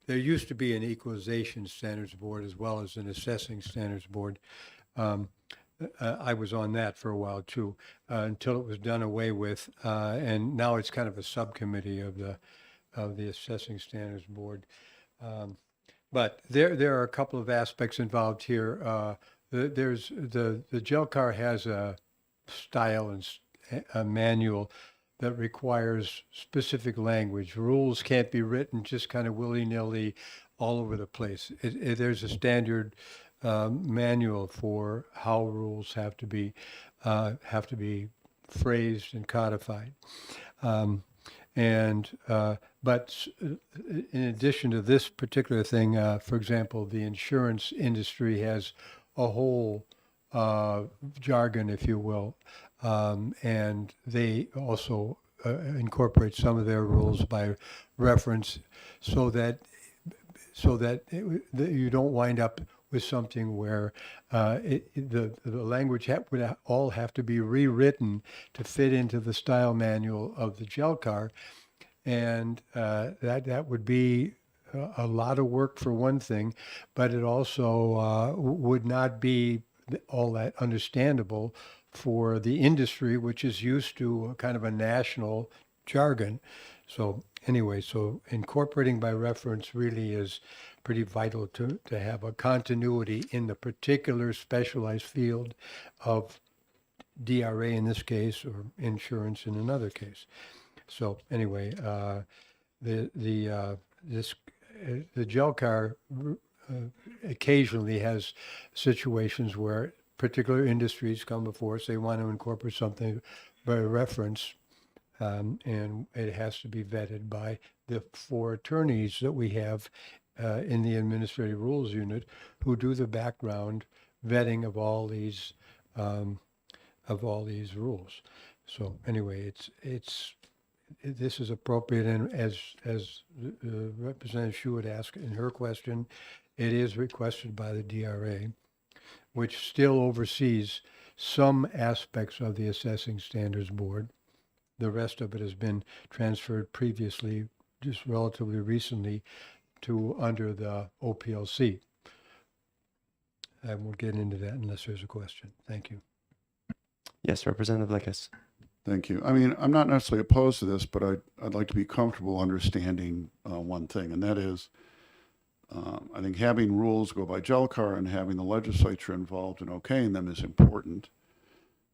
S11: used to be an equalization standards board as well as an assessing standards board. I was on that for a while too, until it was done away with, and now it's kind of a subcommittee of the assessing standards board. But there are a couple of aspects involved here. There's the GELCAR has a style and a manual that requires specific language. Rules can't be written just kind of willy-nilly all over the place. There's a standard manual for how rules have to be phrased and codified. But in addition to this particular thing, for example, the insurance industry has a whole jargon, if you will, and they also incorporate some of their rules by reference, so that you don't wind up with something where the language would all have to be rewritten to fit into the style manual of the GELCAR. And that would be a lot of work for one thing, but it also would not be all that understandable for the industry, which is used to a kind of a national jargon. So anyway, so incorporating by reference really is pretty vital to have a continuity in the particular specialized field of DRA in this case, or insurance in another case. So anyway, the GELCAR occasionally has situations where particular industries come before us, they want to incorporate something by reference, and it has to be vetted by the 4 attorneys that we have in the Administrative Rules Unit who do the background vetting of all these rules. So anyway, this is appropriate, and as Representative Schuett asked in her question, it is requested by the DRA, which still oversees some aspects of the Assessing Standards Board. The rest of it has been transferred previously, just relatively recently, to under the OPLC. I won't get into that unless there's a question. Thank you.
S2: Yes, Representative Lickis.
S1: Thank you. I mean, I'm not necessarily opposed to this, but I'd like to be comfortable understanding one thing, and that is, I think having rules go by GELCAR and having the legislature involved in okaying them is important.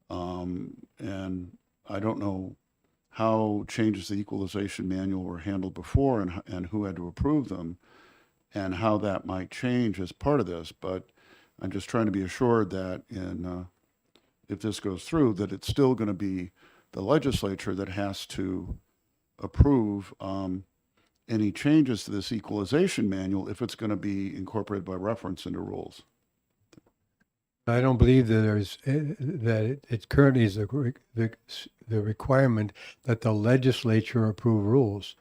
S1: And I don't know how changes to the equalization manual were handled before and who had to approve them and how that might change as part of this. But I'm just trying to be assured that if this goes through, that it's still going to be the legislature that has to approve any changes to this equalization manual if it's going to be incorporated by reference into rules.
S11: I don't believe that it currently is the requirement that the legislature approve rules.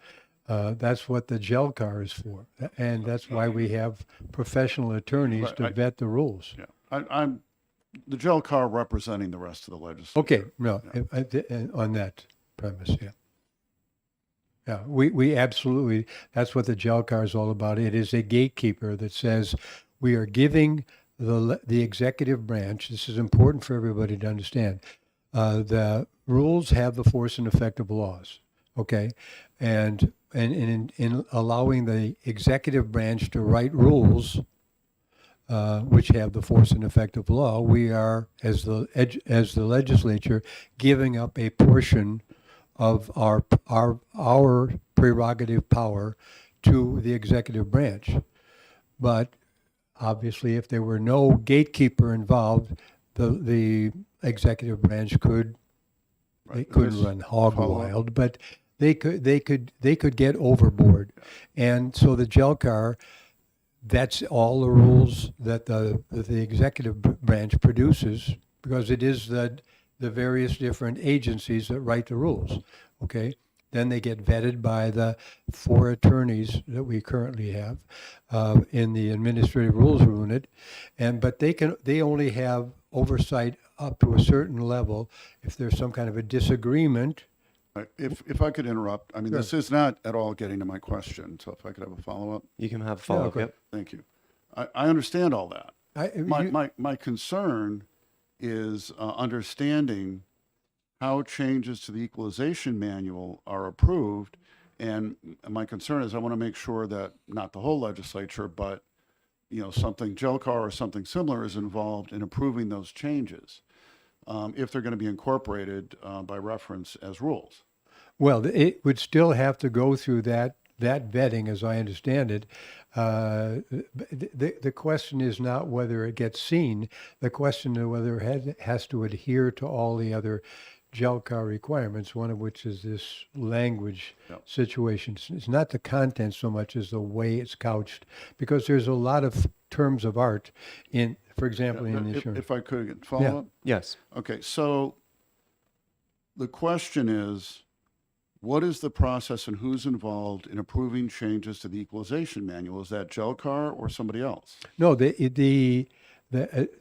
S11: That's what the GELCAR is for, and that's why we have professional attorneys
S1: Right,
S11: to vet the rules.
S1: Yeah, I'm the gel car representing the rest of the legislature.
S11: Okay, no, on that premise, yeah. Yeah, we absolutely, that's what the GELCAR is all about. It is a gatekeeper that says we are giving the executive branch, this is important for everybody to understand, the rules have the force and effect of laws, okay? And in allowing the executive branch to write rules, which have the force and effect of law, we are, as the legislature, giving up a portion of our prerogative power to the executive branch. But obviously, if there were no gatekeeper involved, the executive branch could they
S1: Right,
S11: couldn't
S1: this-
S11: run hog
S1: follow up.
S11: wild, but they could get overboard. And so the GELCAR, that's all the rules that the executive branch produces, because it is the various different agencies that write the rules. Okay, then they get vetted by the 4 attorneys that we currently have in the administrative rules unit, but they only have oversight up to a certain level. If there's some kind of a disagreement,
S1: Right, if I could interrupt, I mean, this is not at all getting to my question, so if I could have a follow-up.
S2: You can have a follow-up.
S11: okay.
S2: Yep.
S1: Thank you. I understand all that. My,
S11: you-
S1: my concern is understanding how changes to the equalization manual are approved. And my concern is I want to make sure that not the whole legislature, but, something GELCAR or something similar is involved in approving those changes, if they're going to be incorporated by reference as rules.
S11: Well, it would still have to go through that vetting, as I understand it. The question is not whether it gets seen. The question is whether it has to adhere to all the other GELCAR requirements, one of which is this language
S1: Yep.
S11: situation. It's not the content so much as the way it's couched, because there's a lot of terms of art in, for example, in the insurance.
S1: If I could follow up?
S2: Yes.
S1: Okay, so the question is, what is the process and who's involved in approving changes to the equalization manual? Is that GELCAR or somebody else?
S11: No, the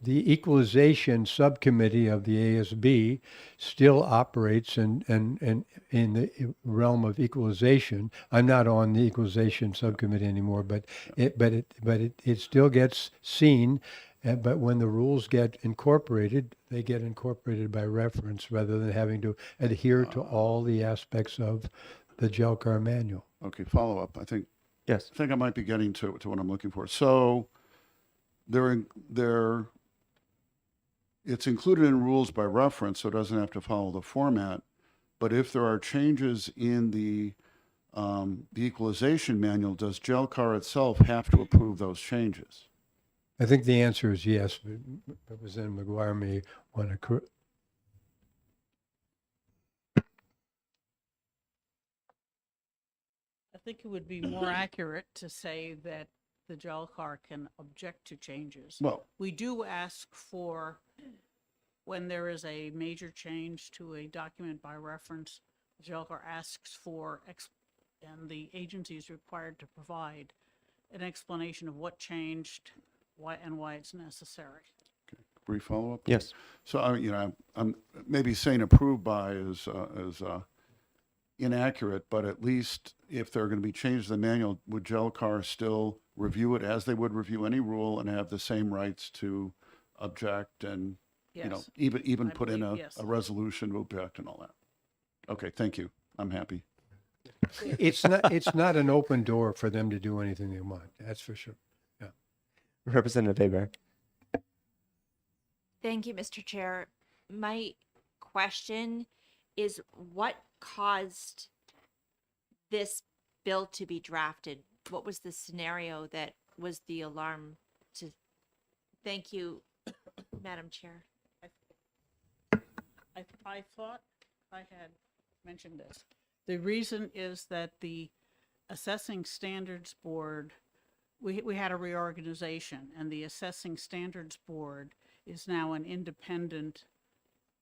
S11: equalization subcommittee of the ASB still operates in the realm of equalization. I'm not on the equalization subcommittee anymore, but it still gets seen. But when the rules get incorporated, they get incorporated by reference rather than having to adhere to all the aspects of the GELCAR manual.
S1: Okay, follow up. I think
S2: Yes.
S1: I might be getting to what I'm looking for. So it's included in rules by reference, so it doesn't have to follow the format. But if there are changes in the equalization manual, does GELCAR itself have to approve those changes?
S11: I think the answer is yes, but Representative McGuire may want to.
S5: I think it would be more accurate to say that the GELCAR can object to changes.
S1: Well,
S5: We do ask for, when there is a major change to a document by reference, the GELCAR asks for, and the agency is required to provide an explanation of what changed, why it's necessary.
S1: brief follow-up?
S2: Yes.
S1: So, I'm maybe saying approved by is inaccurate, but at least if there are going to be changes to the manual, would GELCAR still review it as they would review any rule and have the same rights to object and,
S5: Yes.
S1: even
S5: I
S1: put in
S5: believe, yes.
S1: a resolution to object and all that? Okay, thank you. I'm happy.
S11: It's not an open door for them to do anything they want. That's for sure.
S2: Representative Hebert.
S8: Thank you, Mr. Chair. My question is what caused this bill to be drafted? What was the scenario that was the alarm to? Thank you, Madam Chair.
S5: I thought I had mentioned this. The reason is that the Assessing Standards Board, we had a reorganization, and the Assessing Standards Board is now an independent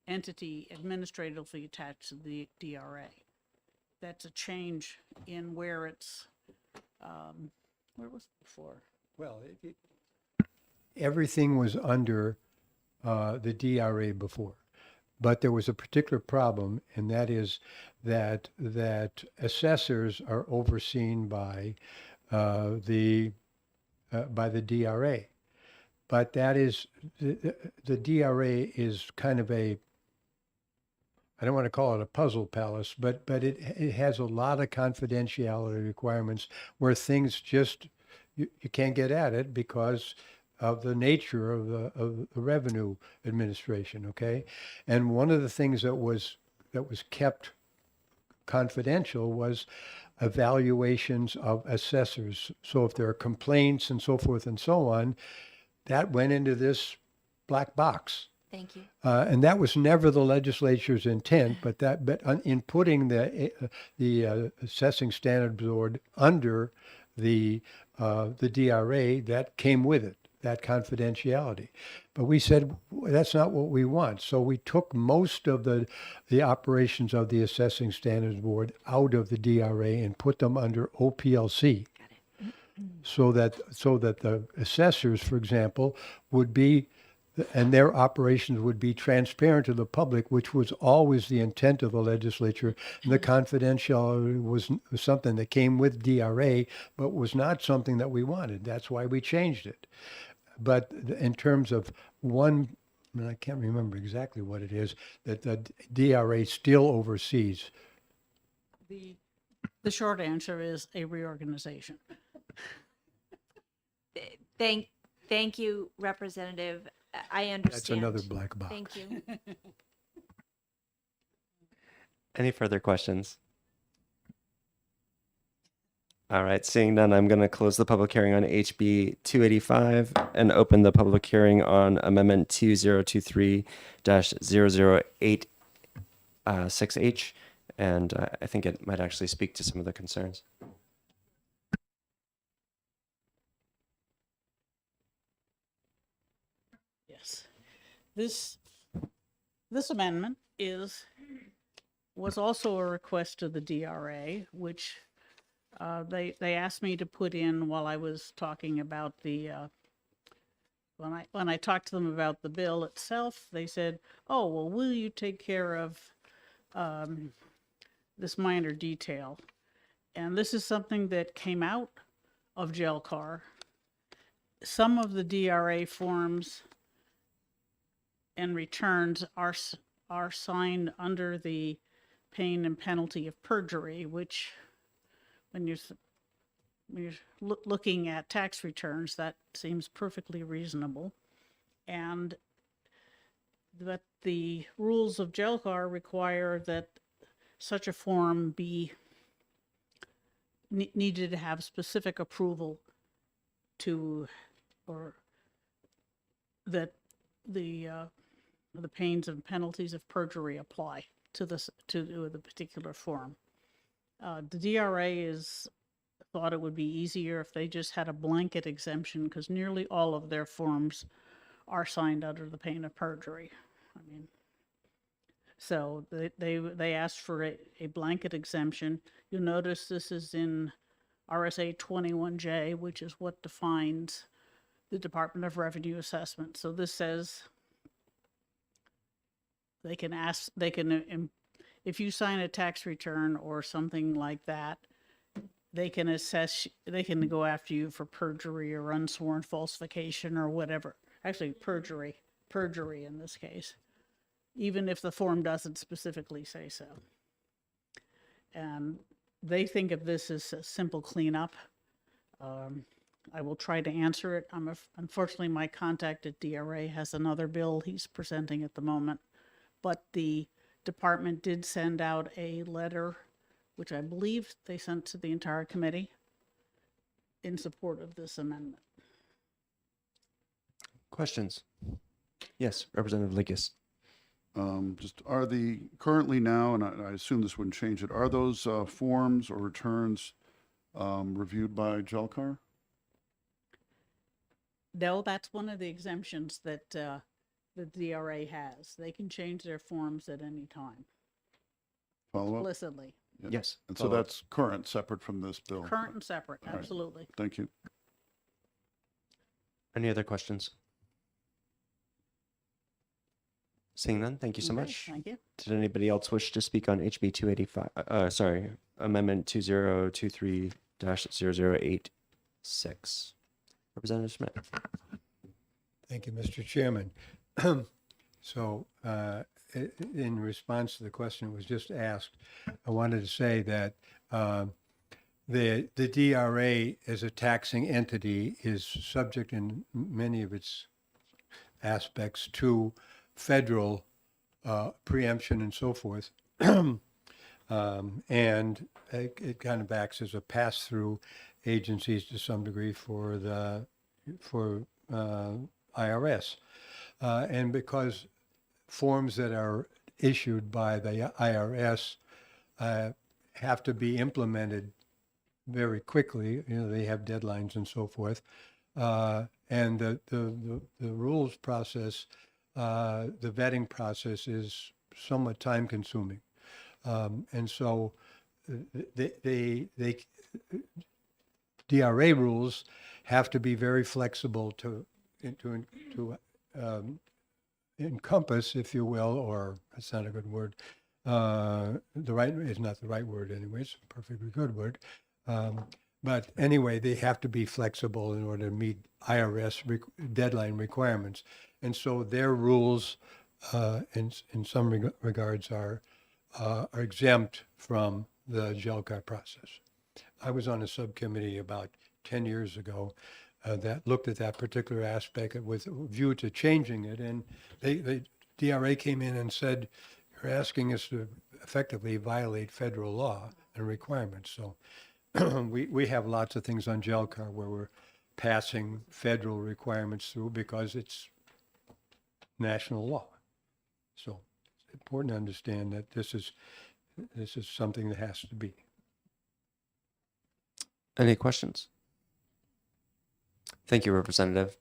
S5: entity administratively attached to the DRA. That's a change in where it's, where was it before?
S11: Well, everything was under the DRA before, but there was a particular problem, and that is that assessors are overseen by the DRA. But that is the DRA is kind of a, I don't want to call it a puzzle palace, but it has a lot of confidentiality requirements where things just you can't get at it because of the nature of the revenue administration. Okay, and one of the things that was kept confidential was evaluations of assessors. So if there are complaints and so forth and so on, that went into this black box.
S8: Thank you.
S11: And that was never the legislature's intent, but in putting the assessing standards board under the DRA, that came with it, that confidentiality. But we said that's not what we want, so we took most of the operations of the assessing standards board out of the DRA and put them under OPLC. So that the assessors, for example, would be, and their operations would be transparent to the public, which was always the intent of the legislature. And the confidentiality was something that came with DRA, but was not something that we wanted. That's why we changed it. But in terms of one, and I can't remember exactly what it is, that the DRA still oversees.
S5: The short answer is a reorganization.
S8: Thank you, Representative. I understand.
S11: That's another black box.
S8: Thank you.
S2: Any further questions? All right, seeing none, I'm going to close the public hearing on HB 285 and open the public hearing on Amendment 2023-0086H. And I think it might actually speak to some of the concerns.
S5: Yes. This amendment was also a request to the DRA, which they asked me to put in while I was talking about when I talked to them about the bill itself. They said, "Oh, well, will you take care of this minor detail?" And this is something that came out of JELCAR. Some of the DRA forms and returns are signed under the pain and penalty of perjury, which when you're looking at tax returns, that seems perfectly reasonable. And but the rules of JELCAR require that such a form be needed to have specific approval or that the pains and penalties of perjury apply to the particular form. The DRA thought it would be easier if they just had a blanket exemption, because nearly all of their forms are signed under the pain of perjury. I mean, so they asked for a blanket exemption. You'll notice this is in RSA 21J, which is what defines the Department of Revenue Assessment. So this says if you sign a tax return or something like that, they can go after you for perjury or unsworn falsification or whatever. Actually, perjury in this case, even if the form doesn't specifically say so. And they think of this as a simple cleanup. I will try to answer it. Unfortunately, my contact at DRA has another bill he's presenting at the moment, but the department did send out a letter, which I believe they sent to the entire committee, in support of this amendment.
S2: Questions? Yes, Representative Likas.
S1: Are currently now, and I assume this wouldn't change it, are those forms or returns reviewed by JELCAR?
S5: No, that's one of the exemptions that the DRA has. They can change their forms at any time,
S1: Follow up?
S5: explicitly.
S1: Yeah.
S2: Yes.
S1: And so
S2: follow up.
S1: that's current, separate from this bill.
S5: Current and separate,
S1: All right.
S5: absolutely.
S1: Thank you.
S2: Any other questions? Seeing none, thank you so
S5: Okay,
S2: much.
S5: Thank you.
S2: Did anybody else wish to speak on HB 285, Amendment 2023-0086? Representative Schmidt.
S11: Thank you, Mr. Chairman. So, in response to the question that was just asked, I wanted to say that the DRA as a taxing entity is subject in many of its aspects to federal preemption and so forth. And it kind of acts as a pass-through agencies to some degree for IRS. And because forms that are issued by the IRS have to be implemented very quickly, they have deadlines and so forth. And the rules process, the vetting process is somewhat time consuming. And so they DRA rules have to be very flexible to encompass, if you will, or that's not a good word. It's not the right word anyway. It's a perfectly good word. But anyway, they have to be flexible in order to meet IRS deadline requirements. And so their rules, in some regards, are exempt from the GELCAR process. I was on a subcommittee about 10 years ago that looked at that particular aspect with a view to changing it. And the DRA came in and said, you're asking us to effectively violate federal law and requirements. So we have lots of things on GELCAR where we're passing federal requirements through because it's national law. So it's important to understand that this is something that has to be.
S2: Any questions? Thank you, Representative.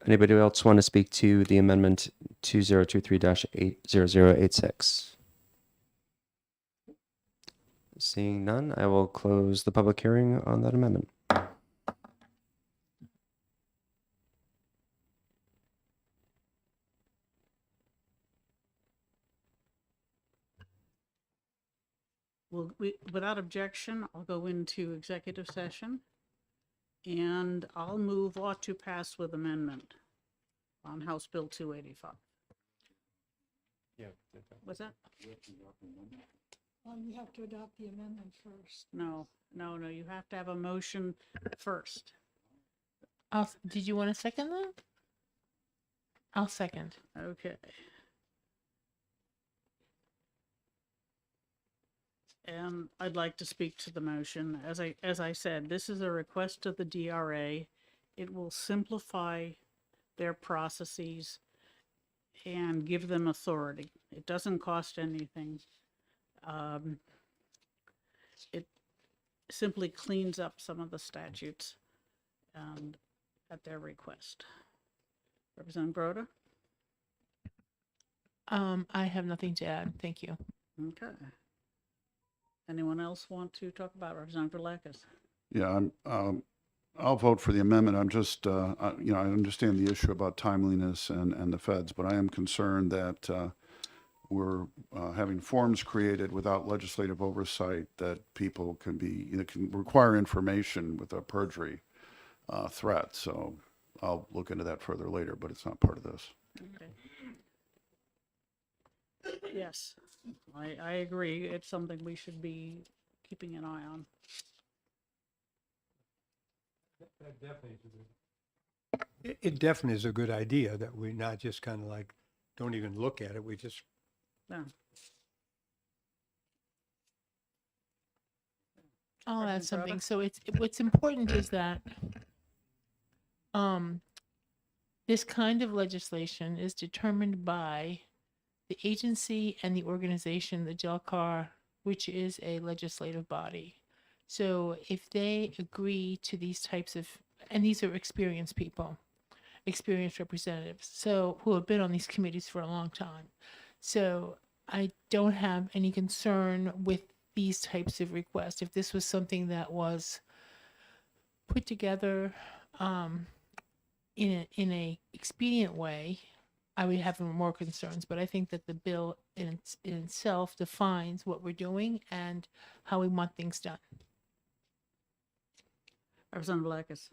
S2: Anybody else want to speak to the amendment 2023-80086? Seeing none, I will close the public hearing on that amendment.
S5: Well, without objection, I'll go into executive session. And I'll move ought to pass with amendment on House Bill 285. What's that?
S13: You have to adopt the amendment first.
S5: No, you have to have a motion first.
S10: Did you want to second that? I'll second.
S5: Okay. And I'd like to speak to the motion. As I said, this is a request of the DRA. It will simplify their processes and give them authority. It doesn't cost anything. It simply cleans up some of the statutes and at their request. Representative Grota?
S10: I have nothing to add. Thank you.
S5: Okay. Anyone else want to talk about Representative Velakis?
S1: Yeah, I'll vote for the amendment. I'm just, I understand the issue about timeliness and the feds, but I am concerned that we're having forms created without legislative oversight that people can require information with a perjury threat. So I'll look into that further later, but it's not part of this.
S5: Okay. Yes, I agree. It's something we should be keeping an eye on.
S11: It definitely is a good idea that we not just kind of like, don't even look at it. We just,
S5: Yeah.
S10: I'll add
S5: Representative
S10: something.
S5: Grota?
S10: So what's important is that this kind of legislation is determined by the agency and the organization, the GELCAR, which is a legislative body. So if they agree to these types of, and these are experienced people, experienced representatives, so who have been on these committees for a long time. So I don't have any concern with these types of requests. If this was something that was put together in a expedient way, I would have more concerns. But I think that the bill in itself defines what we're doing and how we want things done.
S5: Representative Blackus.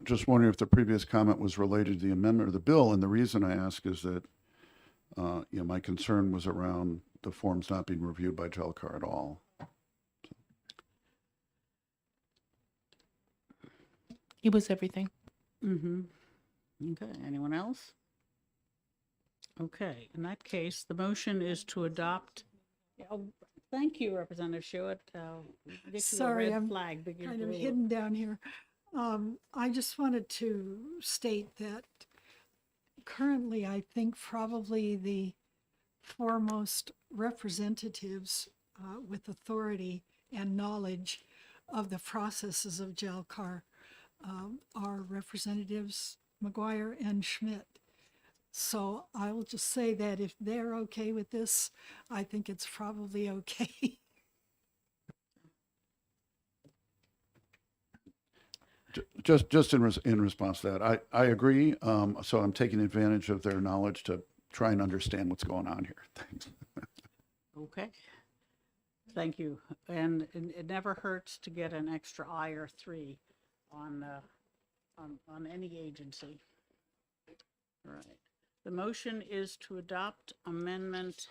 S1: Just wondering if the previous comment was related to the amendment or the bill, and the reason I ask is that, my concern was around the forms not being reviewed by Jelcar at all.
S10: It was everything.
S5: Mm-hmm. Okay, anyone else? Okay, in that case, the motion is to adopt. Oh, thank you, Representative Schuett. Get you a
S13: Sorry,
S5: red
S13: I'm
S5: flag, big as
S13: kind of
S5: blue.
S13: hidden down here. I just wanted to state that currently, I think probably the foremost representatives with authority and knowledge of the processes of JALCAR are Representatives McGuire and Schmidt. So I will just say that if they're okay with this, I think it's probably okay.
S1: Just in response to that, I agree. So I'm taking advantage of their knowledge to try and understand what's going on here. Thanks.
S5: Okay. Thank you. And it never hurts to get an extra I or 3 on any agency. All right. The motion is to adopt Amendment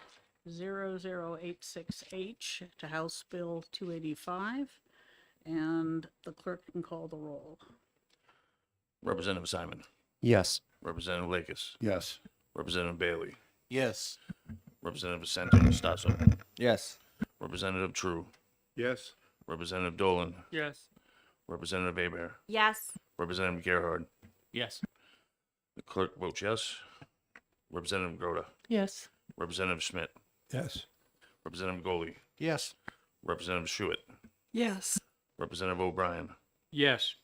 S5: 0086H to House Bill 285, and the clerk can call the roll.
S12: Representative Simon,
S2: Yes.
S12: Representative Lakis,
S1: Yes.
S12: Representative Bailey,
S7: Yes.
S12: Representative Santon Stasso,
S7: Yes.
S12: Representative True,
S3: Yes.
S12: Representative Dolan,
S9: Yes.
S12: Representative Aber,
S8: Yes.
S12: Representative Gerhard.
S9: Yes.
S12: The clerk votes yes. Representative Groda,
S10: Yes.
S12: Representative Schmidt,
S11: Yes.
S12: Representative Goley,
S7: Yes.
S12: Representative Schuett,
S13: Yes.
S12: Representative O'Brien,
S9: Yes.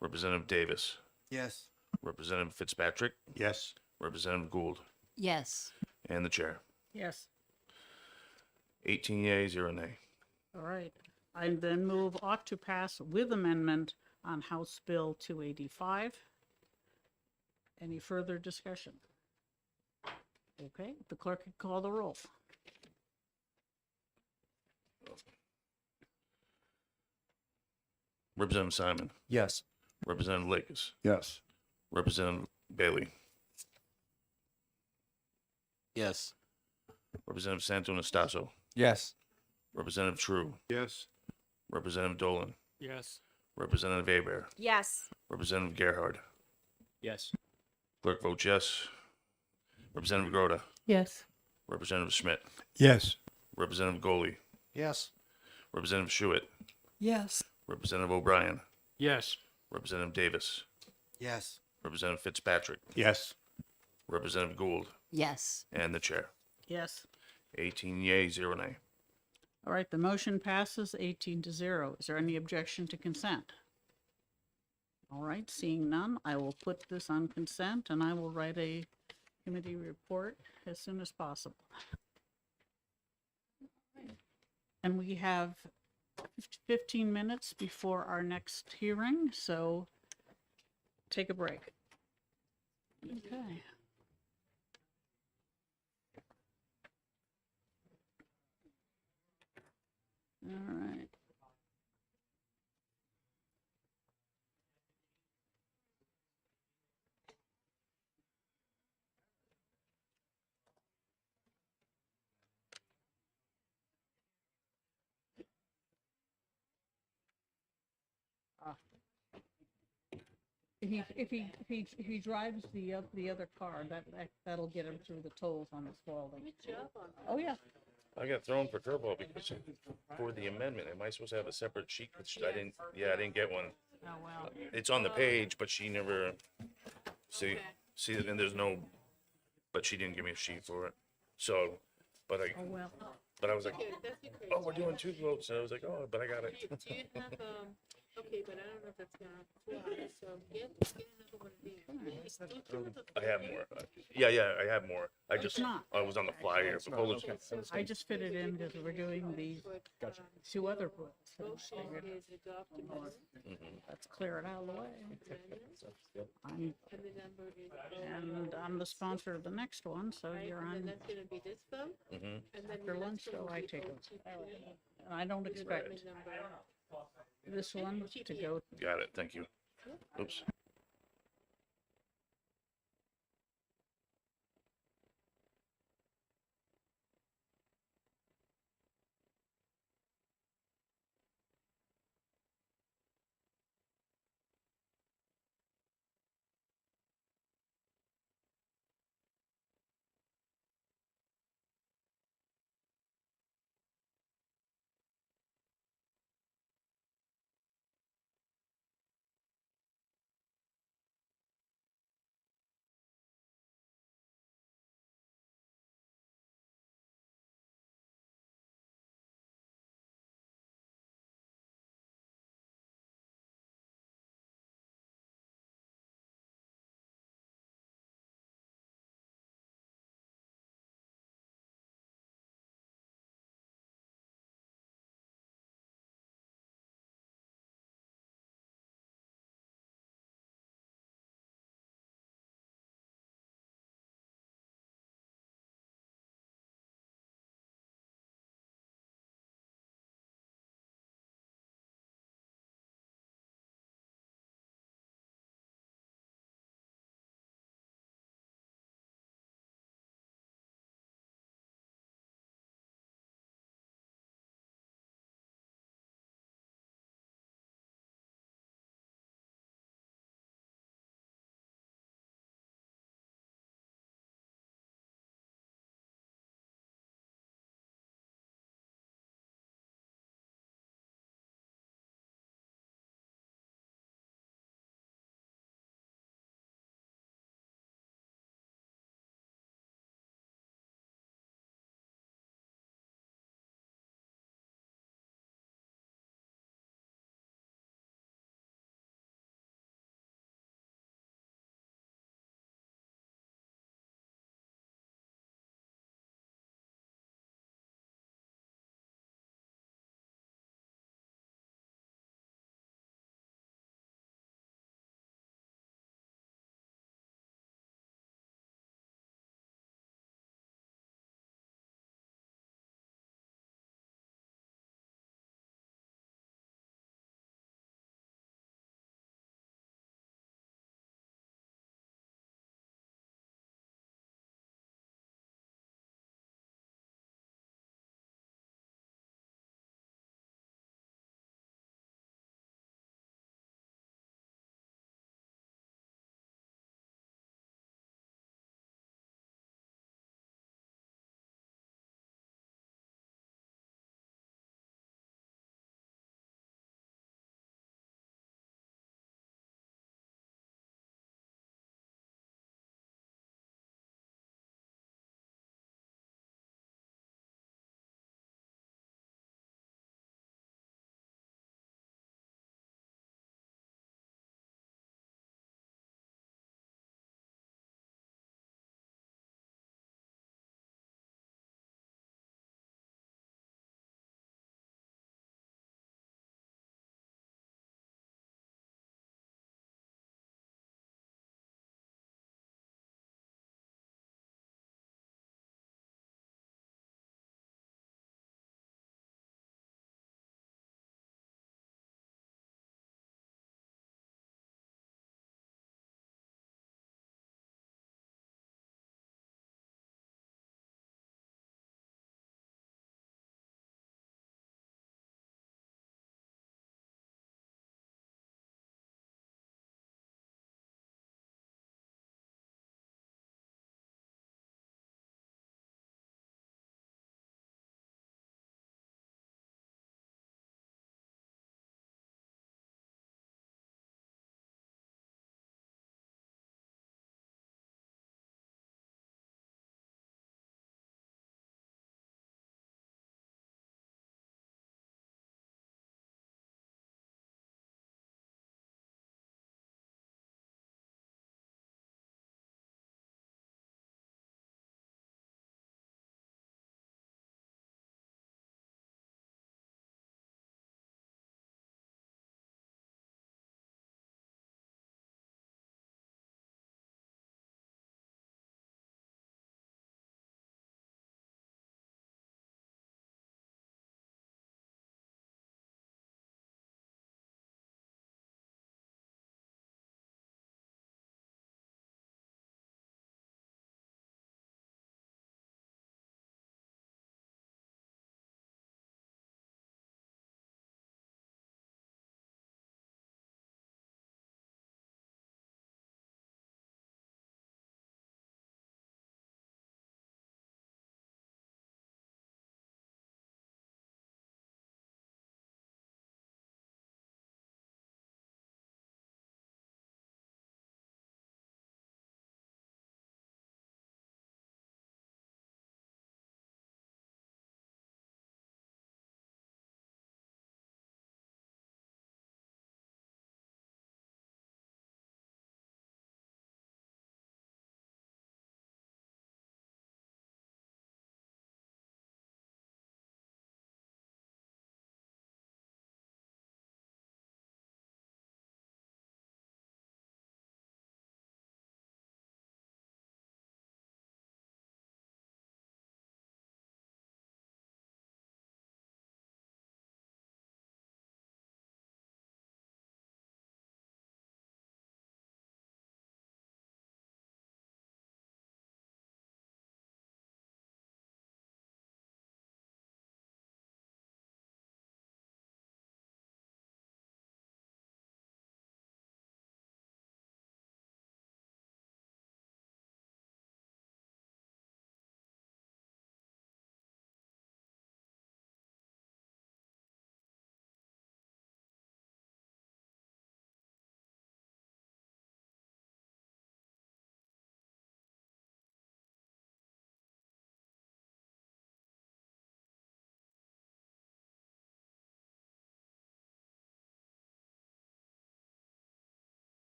S12: Representative Davis,
S7: Yes.
S12: Representative Fitzpatrick,
S3: Yes.
S12: Representative Gould,
S8: Yes.
S12: and the chair.
S5: Yes.
S12: 18 yea, 0 nay.
S5: All right. I then move ought to pass with amendment on House Bill 285. Any further discussion? Okay, the clerk can call the roll.
S12: Representative Simon,
S2: Yes.
S12: Representative Lakis,
S1: Yes.
S12: Representative Bailey,
S7: Yes.
S12: Representative Santon Stasso,
S7: Yes.
S12: Representative True,
S3: Yes.
S12: Representative Dolan,
S9: Yes.
S12: Representative Aber,
S8: Yes.
S12: Representative Gerhard.
S9: Yes.
S12: Clerk votes yes. Representative Groda,
S10: Yes.
S12: Representative Schmidt,
S11: Yes.
S12: Representative Goley,
S7: Yes.
S12: Representative Schuett,
S13: Yes.
S12: Representative O'Brien,
S9: Yes.
S12: Representative Davis,
S7: Yes.
S12: Representative Fitzpatrick,
S3: Yes.
S12: Representative Gould,
S8: Yes.
S12: and the chair.
S5: Yes.
S12: 18 yea, 0 nay.
S5: All right, the motion passes 18-0. Is there any objection to consent? All right, seeing none, I will put this on consent and I will write a committee report as soon as possible. And we have 15 minutes before our next hearing, so take a break. Okay. All right. If he drives the other car, that'll get him through the tolls on the Spalding. Oh, yeah.
S12: I got thrown for curveball because for the amendment, am I supposed to have a separate sheet? Which I didn't, I didn't get one.
S5: Oh, well.
S12: It's on the page, but she never, see, and there's no, but she didn't give me a sheet for it. So, but
S5: Oh, well.
S12: I was like, oh, we're doing 2 votes. And I was like, oh, but I got it.
S10: Do you have Okay, but I don't know if that's gonna fly, so get another one of these. Please, don't you have a
S12: I have more. Yeah, I have more. I just,
S5: not.
S12: I was on the fly here. Proposals.
S5: I just fit it in because we're doing these two other rules. So I
S10: motion
S5: figured
S10: is adopt amendment,
S5: let's clear it out of the way. I'm-
S10: and the number is.
S5: And I'm the sponsor of the next one, so
S10: Right,
S5: you're
S10: and then
S5: on.
S10: that's gonna be this vote,
S12: Mm-hmm.
S10: and then
S5: After
S10: the
S5: lunch,
S10: next one
S5: though,
S10: will
S5: I
S10: be
S5: take
S10: OTP,
S5: And I don't expect
S10: development number.
S5: this one to go
S12: Got it. Thank you. Oops.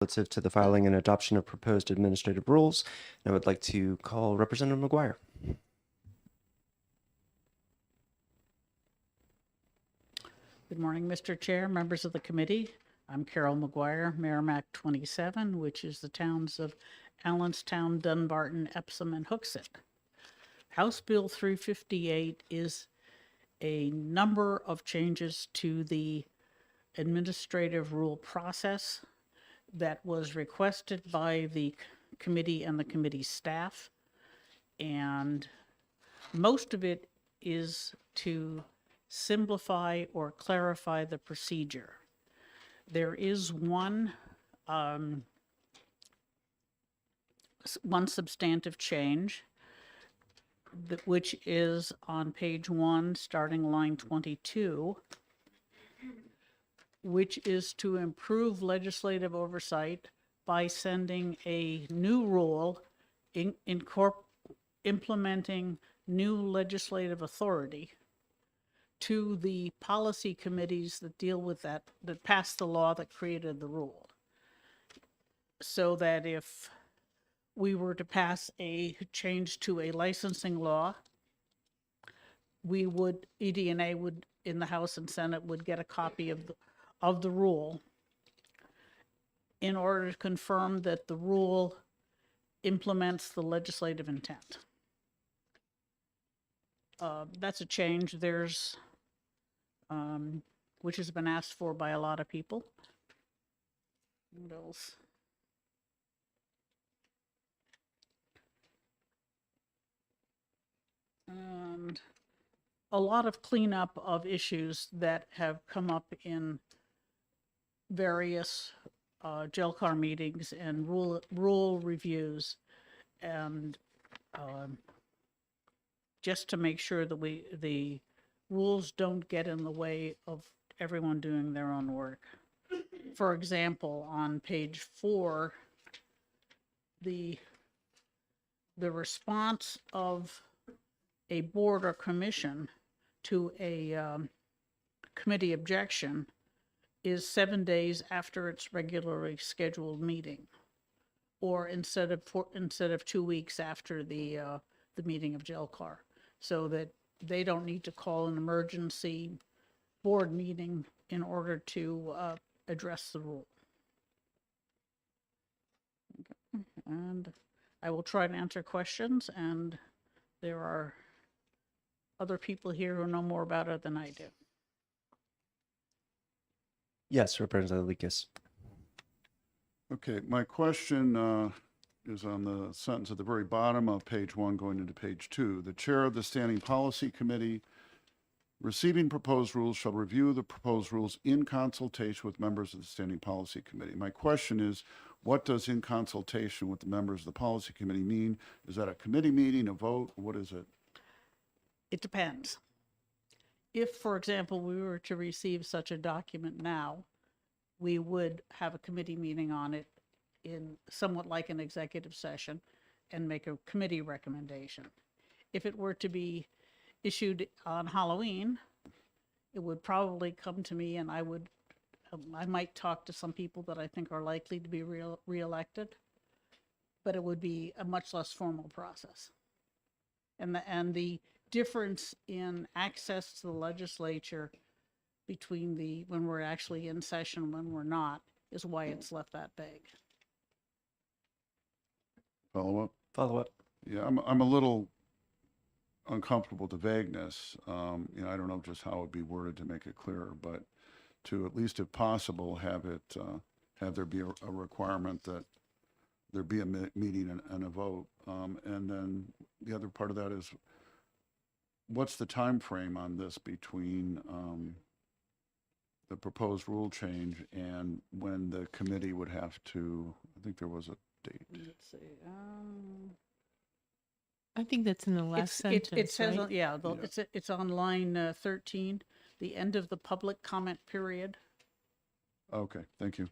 S2: relative to the filing and adoption of proposed administrative rules. And I would like to call Representative McGuire.
S5: Good morning, Mr. Chair, members of the committee. I'm Carol McGuire, Merrimack 27, which is the towns of Allenstown, Dunbarton, Epsom, and Hooksett. House Bill 358 is a number of changes to the administrative rule process that was requested by the committee and the committee staff. And most of it is to simplify or clarify the procedure. There is one substantive change, which is on page 1, starting line 22, which is to improve legislative oversight by sending a new rule implementing new legislative authority to the policy committees that deal with that passed the law that created the rule. So that if we were to pass a change to a licensing law, we would, EDNA would, in the House and Senate, would get a copy of the rule in order to confirm that the rule implements the legislative intent. That's a change. There's which has been asked for by a lot of people. What else? And a lot of cleanup of issues that have come up in various GELCAR meetings and rule reviews, and just to make sure that the rules don't get in the way of everyone doing their own work. For example, on page 4, the response of a board or commission to a committee objection is 7 days after its regularly scheduled meeting, or instead of 2 weeks after the meeting of GELCAR, so that they don't need to call an emergency board meeting in order to address the rule. Okay. And I will try to answer questions, and there are other people here who know more about it than I do.
S2: Yes, Representative Leakis.
S1: Okay, my question is on the sentence at the very bottom of page 1 going into page 2. The chair of the Standing Policy Committee receiving proposed rules shall review the proposed rules in consultation with members of the Standing Policy Committee. My question is, what does in consultation with the members of the Policy Committee mean? Is that a committee meeting, a vote? What is it?
S5: It depends. If, for example, we were to receive such a document now, we would have a committee meeting on it in somewhat like an executive session and make a committee recommendation. If it were to be issued on Halloween, it would probably come to me, and I might talk to some people that I think are likely to be reelected, but it would be a much less formal process. And the difference in access to the legislature between when we're actually in session and when we're not is why it's left that vague.
S1: Follow up?
S2: Follow up.
S1: Yeah, I'm a little uncomfortable with the vagueness. I don't know just how it would be worded to make it clearer, but to at least, if possible, have there be a requirement that there be a meeting and a vote. And then the other part of that is, what's the time frame on this between the proposed rule change and when the committee would have to, I think there was a date.
S5: Let's see.
S10: I think that's in the last sentence,
S5: It says,
S10: right?
S5: yeah, it's on line 13, the end of the public comment period.
S1: Okay, thank you.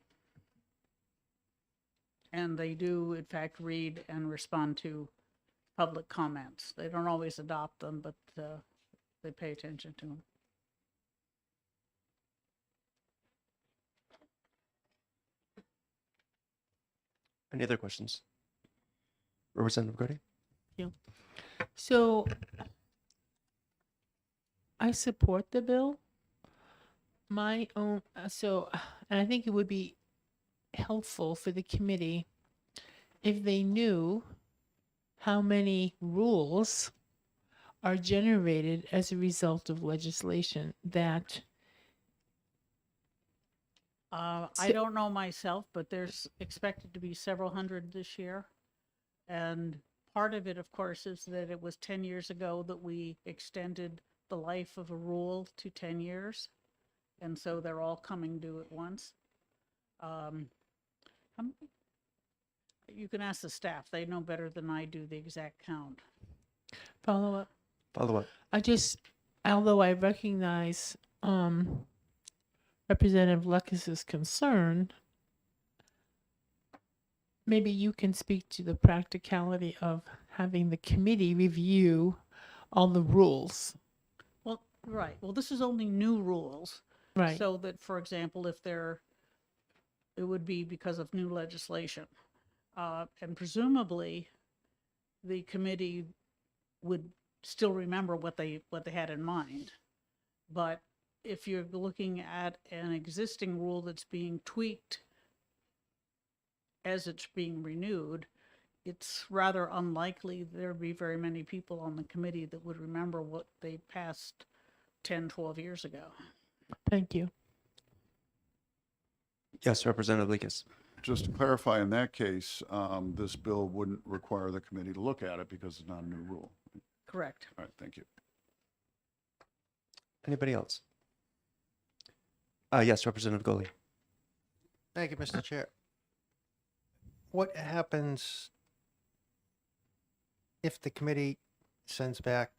S5: And they do, in fact, read and respond to public comments. They don't always adopt them, but they pay attention to them.
S2: Any other questions? Representative Grady?
S10: So I support the bill. My own, and I think it would be helpful for the committee if they knew how many rules are generated as a result of legislation that
S5: I don't know myself, but there's expected to be several hundred this year. And part of it, of course, is that it was 10 years ago that we extended the life of a rule to 10 years. And so they're all coming due at once. You can ask the staff. They know better than I do the exact count.
S10: follow up.
S2: Follow up.
S10: Although I recognize Representative Lucas's concern, maybe you can speak to the practicality of having the committee review all the rules.
S5: Well, right. Well, this is only new rules.
S10: Right.
S5: So that, for example, it would be because of new legislation. And presumably, the committee would still remember what they had in mind. But if you're looking at an existing rule that's being tweaked as it's being renewed, it's rather unlikely there'd be very many people on the committee that would remember what they passed 10, 12 years ago.
S10: Thank you.
S2: Yes, Representative Leakes.
S1: Just to clarify, in that case, this bill wouldn't require the committee to look at it because it's not a new rule.
S5: Correct.
S1: All right, thank you.
S2: Anybody else? Yes, Representative Goley.
S4: Thank you, Mr. Chair. What happens if the committee sends back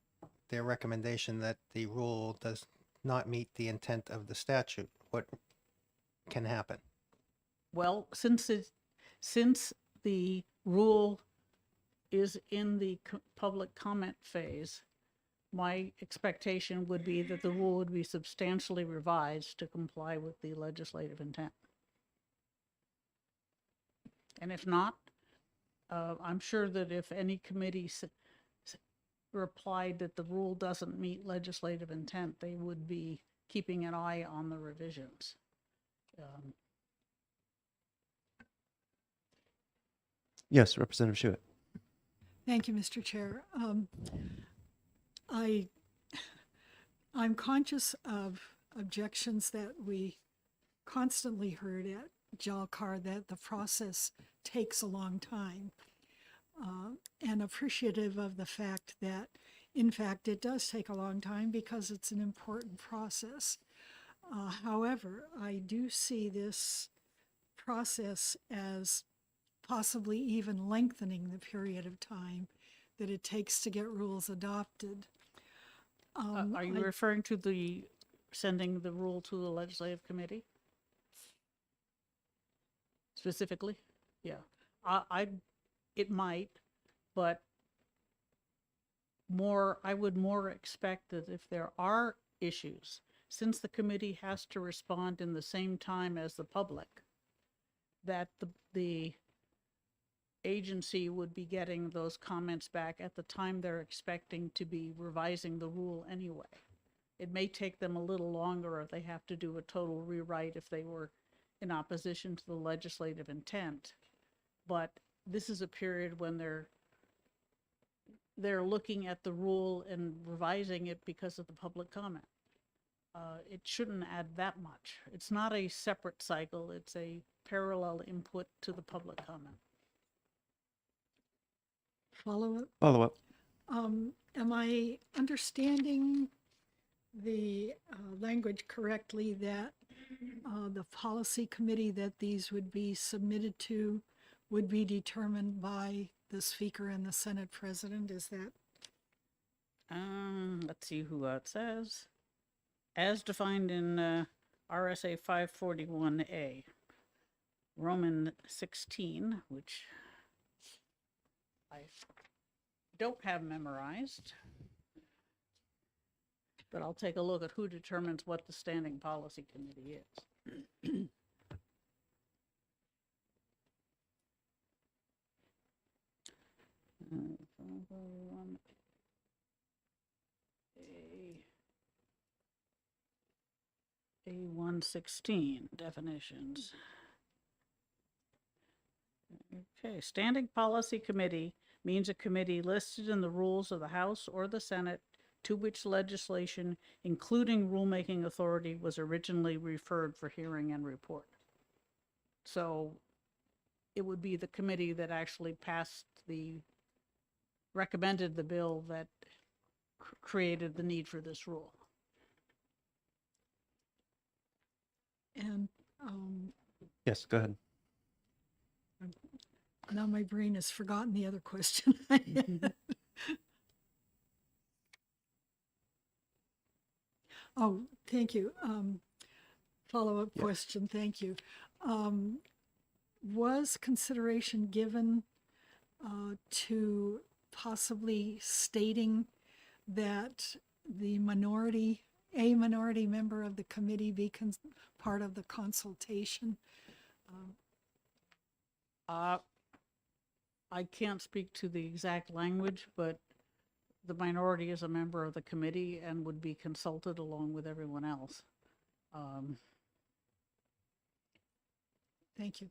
S4: their recommendation that the rule does not meet the intent of the statute? What can happen?
S5: Well, since the rule is in the public comment phase, my expectation would be that the rule would be substantially revised to comply with the legislative intent. And if not, I'm sure that if any committee replied that the rule doesn't meet legislative intent, they would be keeping an eye on the revisions.
S2: Yes, Representative Schuett.
S13: Thank you, Mr. Chair. I'm conscious of objections that we constantly heard at JALCAR that the process takes a long time, and appreciative of the fact that, in fact, it does take a long time because it's an important process. However, I do see this process as possibly even lengthening the period of time that it takes to get rules adopted.
S5: Are you referring to the sending the rule to the legislative committee? Specifically? Yeah. It might, but I would more expect that if there are issues, since the committee has to respond in the same time as the public, that the agency would be getting those comments back at the time they're expecting to be revising the rule anyway. It may take them a little longer if they have to do a total rewrite if they were in opposition to the legislative intent. But this is a period when they're looking at the rule and revising it because of the public comment. It shouldn't add that much. It's not a separate cycle. It's a parallel input to the public comment.
S13: Follow-up?
S2: Follow up.
S13: Am I understanding the language correctly that the policy committee that these would be submitted to would be determined by the Speaker and the Senate President? Is that?
S5: Let's see who it says. As defined in RSA 541A, Roman 16, which I don't have memorized, but I'll take a look at who determines what the Standing Policy Committee is. 1, A116 definitions. Okay, Standing Policy Committee means a committee listed in the rules of the House or the Senate to which legislation, including rulemaking authority, was originally referred for hearing and report. So it would be the committee that actually recommended the bill that created the need for this rule.
S13: And
S2: Yes, go ahead.
S13: now my brain has forgotten the other question I had. Oh, thank you. Follow-up
S2: Yeah.
S13: question, thank you. Was consideration given to possibly stating that a minority member of the committee be part of the consultation?
S5: I can't speak to the exact language, but the minority is a member of the committee and would be consulted along with everyone else.
S13: Thank you.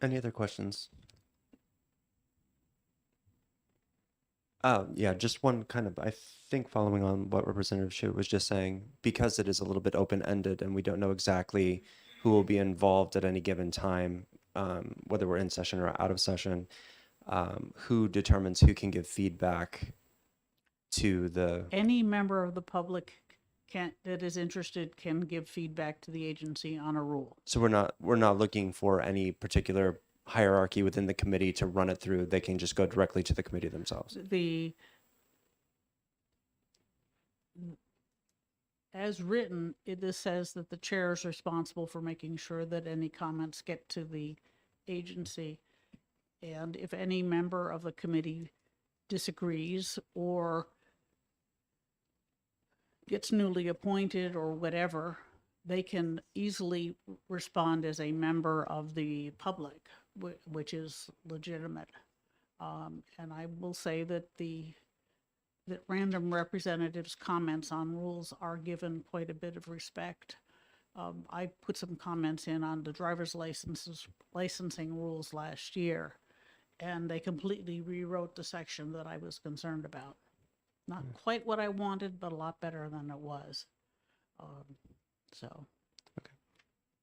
S2: Any other questions? Yeah, just one kind of, I think following on what Representative Shu was just saying, because it is a little bit open-ended and we don't know exactly who will be involved at any given time, whether we're in session or out of session, who determines who can give feedback to the,
S5: Any member of the public that is interested can give feedback to the agency on a rule.
S2: so we're not looking for any particular hierarchy within the committee to run it through. They can just go directly to the committee themselves.
S5: As written, this says that the chair is responsible for making sure that any comments get to the agency. And if any member of the committee disagrees or gets newly appointed or whatever, they can easily respond as a member of the public, which is legitimate. And I will say that that random representatives' comments on rules are given quite a bit of respect. I put some comments in on the driver's licensing rules last year, and they completely rewrote the section that I was concerned about. Not quite what I wanted, but a lot better than it was.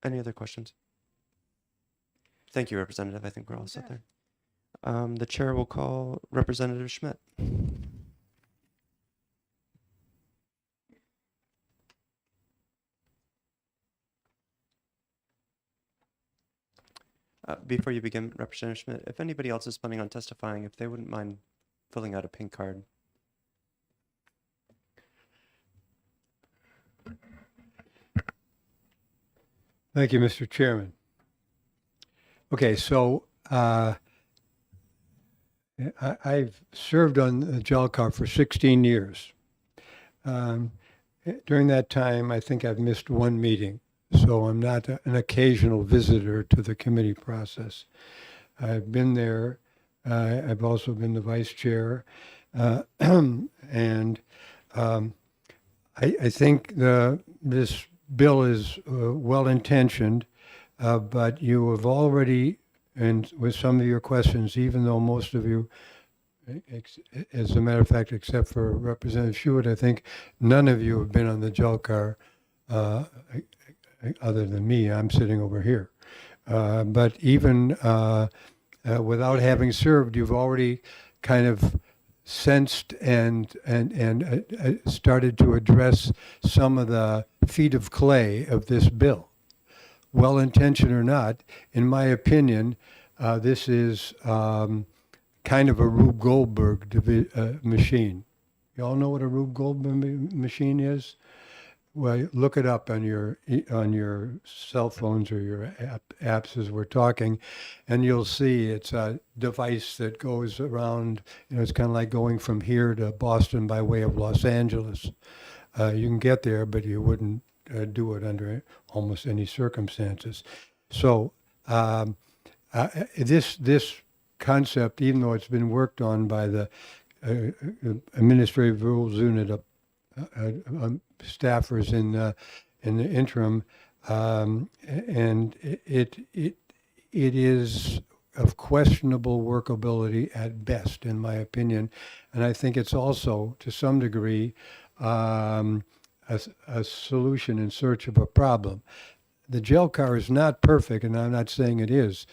S2: Any other questions? Thank you, Representative. I think we're all set there. The chair will call Representative Schmidt. Before you begin, Representative Schmidt, if anybody else is planning on testifying, if they wouldn't mind filling out a pink card.
S11: Thank you, Mr. Chairman. Okay, so I've served on the JALCAR for 16 years. During that time, I think I've missed one meeting, so I'm not an occasional visitor to the committee process. I've been there. I've also been the vice chair. And I think this bill is well-intentioned, but you have already, and with some of your questions, even though most of you, as a matter of fact, except for Representative Schuett, I think none of you have been on the JALCAR other than me. I'm sitting over here. But even without having served, you've already kind of sensed and started to address some of the feet of clay of this bill. Well-intentioned or not, in my opinion, this is kind of a Rube Goldberg machine. You all know what a Rube Goldberg machine is? Well, look it up on your cell phones or your apps as we're talking, and you'll see it's a device that goes around. It's kind of like going from here to Boston by way of Los Angeles. You can get there, but you wouldn't do it under almost any circumstances. So this concept, even though it's been worked on by the Administrative Rules Unit staffers in the interim, and it is of questionable workability at best, in my opinion. And I think it's also, to some degree, a solution in search of a problem. The jail car is not perfect, and I'm not saying it is,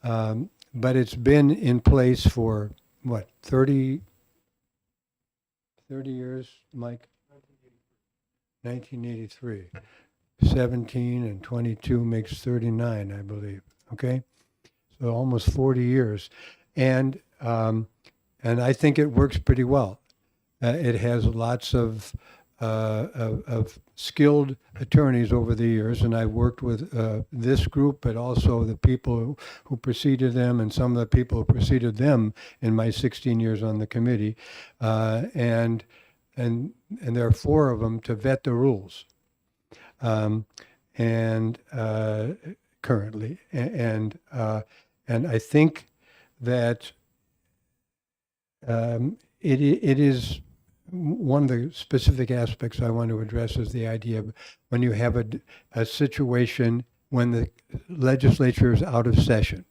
S11: but it's been in place for, what, 30 years, Mike? 1983. 17 and 22 makes 39, I believe. Okay? So almost 40 years. And I think it works pretty well. It has lots of skilled attorneys over the years, and I've worked with this group, but also the people who preceded them and some of the people who preceded them in my 16 years on the committee. And there are 4 of them to vet the rules. Currently, and I think that it is one of the specific aspects I want to address is the idea of when you have a situation when the legislature is out of session.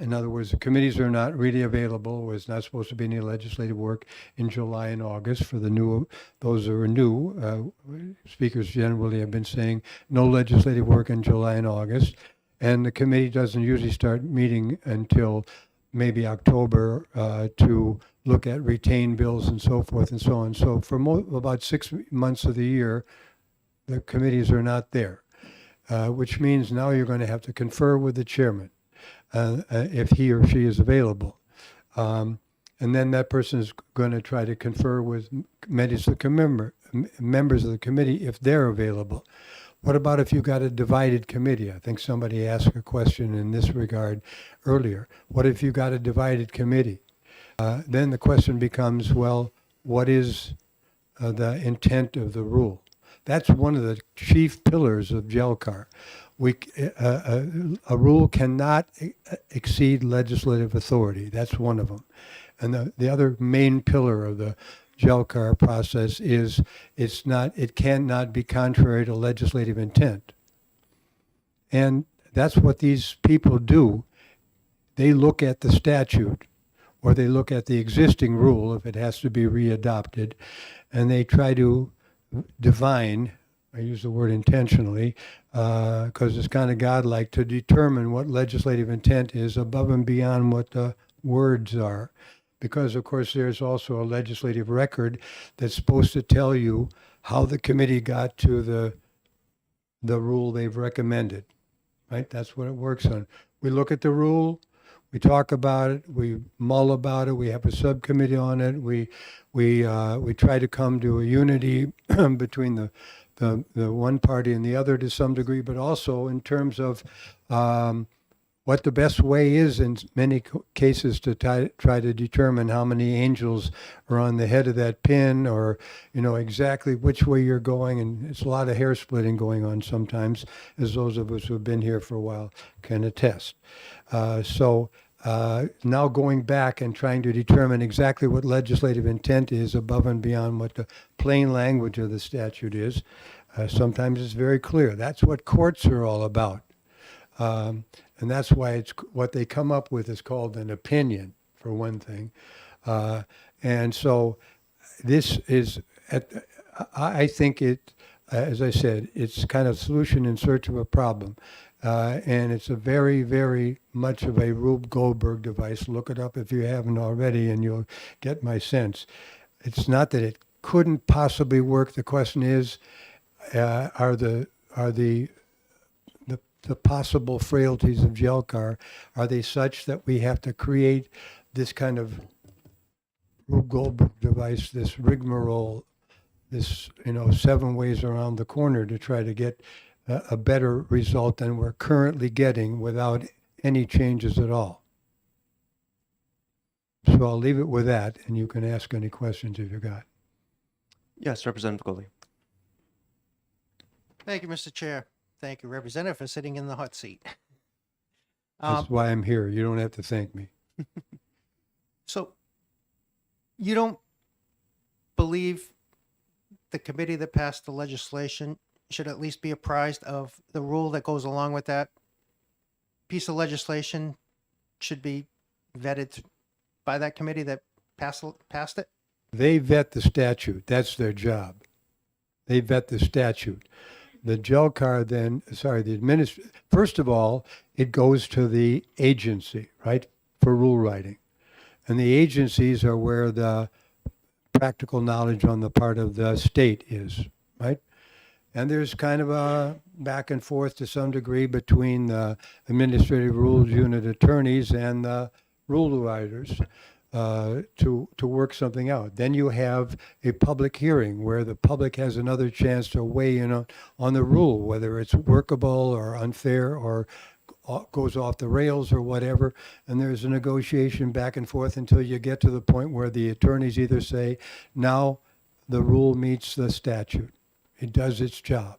S11: In other words, the committees are not really available. There's not supposed to be any legislative work in July and August for those who are new. Speakers generally have been saying no legislative work in July and August. And the committee doesn't usually start meeting until maybe October to look at retained bills and so forth and so on. So for about 6 months of the year, the committees are not there, which means now you're going to have to confer with the chairman. If he or she is available. And then that person is going to try to confer with members of the committee if they're available. What about if you've got a divided committee? I think somebody asked a question in this regard earlier. What if you've got a divided committee? Then the question becomes, well, what is the intent of the rule? That's one of the chief pillars of JELCAR. A rule cannot exceed legislative authority. That's one of them. And the other main pillar of the JELCAR process is it cannot be contrary to legislative intent. And that's what these people do. They look at the statute or they look at the existing rule if it has to be readopted, and they try to divine, I use the word intentionally, because it's kind of godlike, to determine what legislative intent is above and beyond what the words are. Because, of course, there's also a legislative record that's supposed to tell you how the committee got to the rule they've recommended, right? That's what it works on. We look at the rule, we talk about it, we mull about it, we have a subcommittee on it, we try to come to a unity between the one party and the other to some degree, but also in terms of what the best way is in many cases to try to determine how many angels are on the head of that pin, or exactly which way you're going. And it's a lot of hair splitting going on sometimes, as those of us who have been here for a while can attest. So now going back and trying to determine exactly what legislative intent is above and beyond what the plain language of the statute is, sometimes it's very clear. That's what courts are all about. And that's why it's what they come up with is called an opinion, for one thing. And so this is, I think it, as I said, it's kind of solution in search of a problem. And it's a very, very much of a Rube Goldberg device. Look it up if you haven't already, and you'll get my sense. It's not that it couldn't possibly work. The question is, are the possible frailties of JELCAR, are they such that we have to create this kind of Rube Goldberg device, this rigmarole, this 7 ways around the corner to try to get a better result than we're currently getting without any changes at all? So I'll leave it with that, and you can ask any questions if you got.
S2: Yes, Representative Goley.
S4: Thank you, Mr. Chair. Thank you, Representative, for sitting in the hot seat.
S11: That's why I'm here. You don't have to thank me.
S4: So you don't believe the committee that passed the legislation should at least be apprised of the rule that goes along with that piece of legislation should be vetted by that committee that passed it?
S11: They vet the statute. That's their job. They vet the statute. The JELCAR then, first of all, it goes to the agency, right, for rule writing. And the agencies are where the practical knowledge on the part of the state is, right? And there's kind of a back and forth to some degree between the administrative rules unit attorneys and the rule writers to work something out. Then you have a public hearing where the public has another chance to weigh in on the rule, whether it's workable or unfair or goes off the rails or whatever. And there's a negotiation back and forth until you get to the point where the attorneys either say, now the rule meets the statute. It does its job.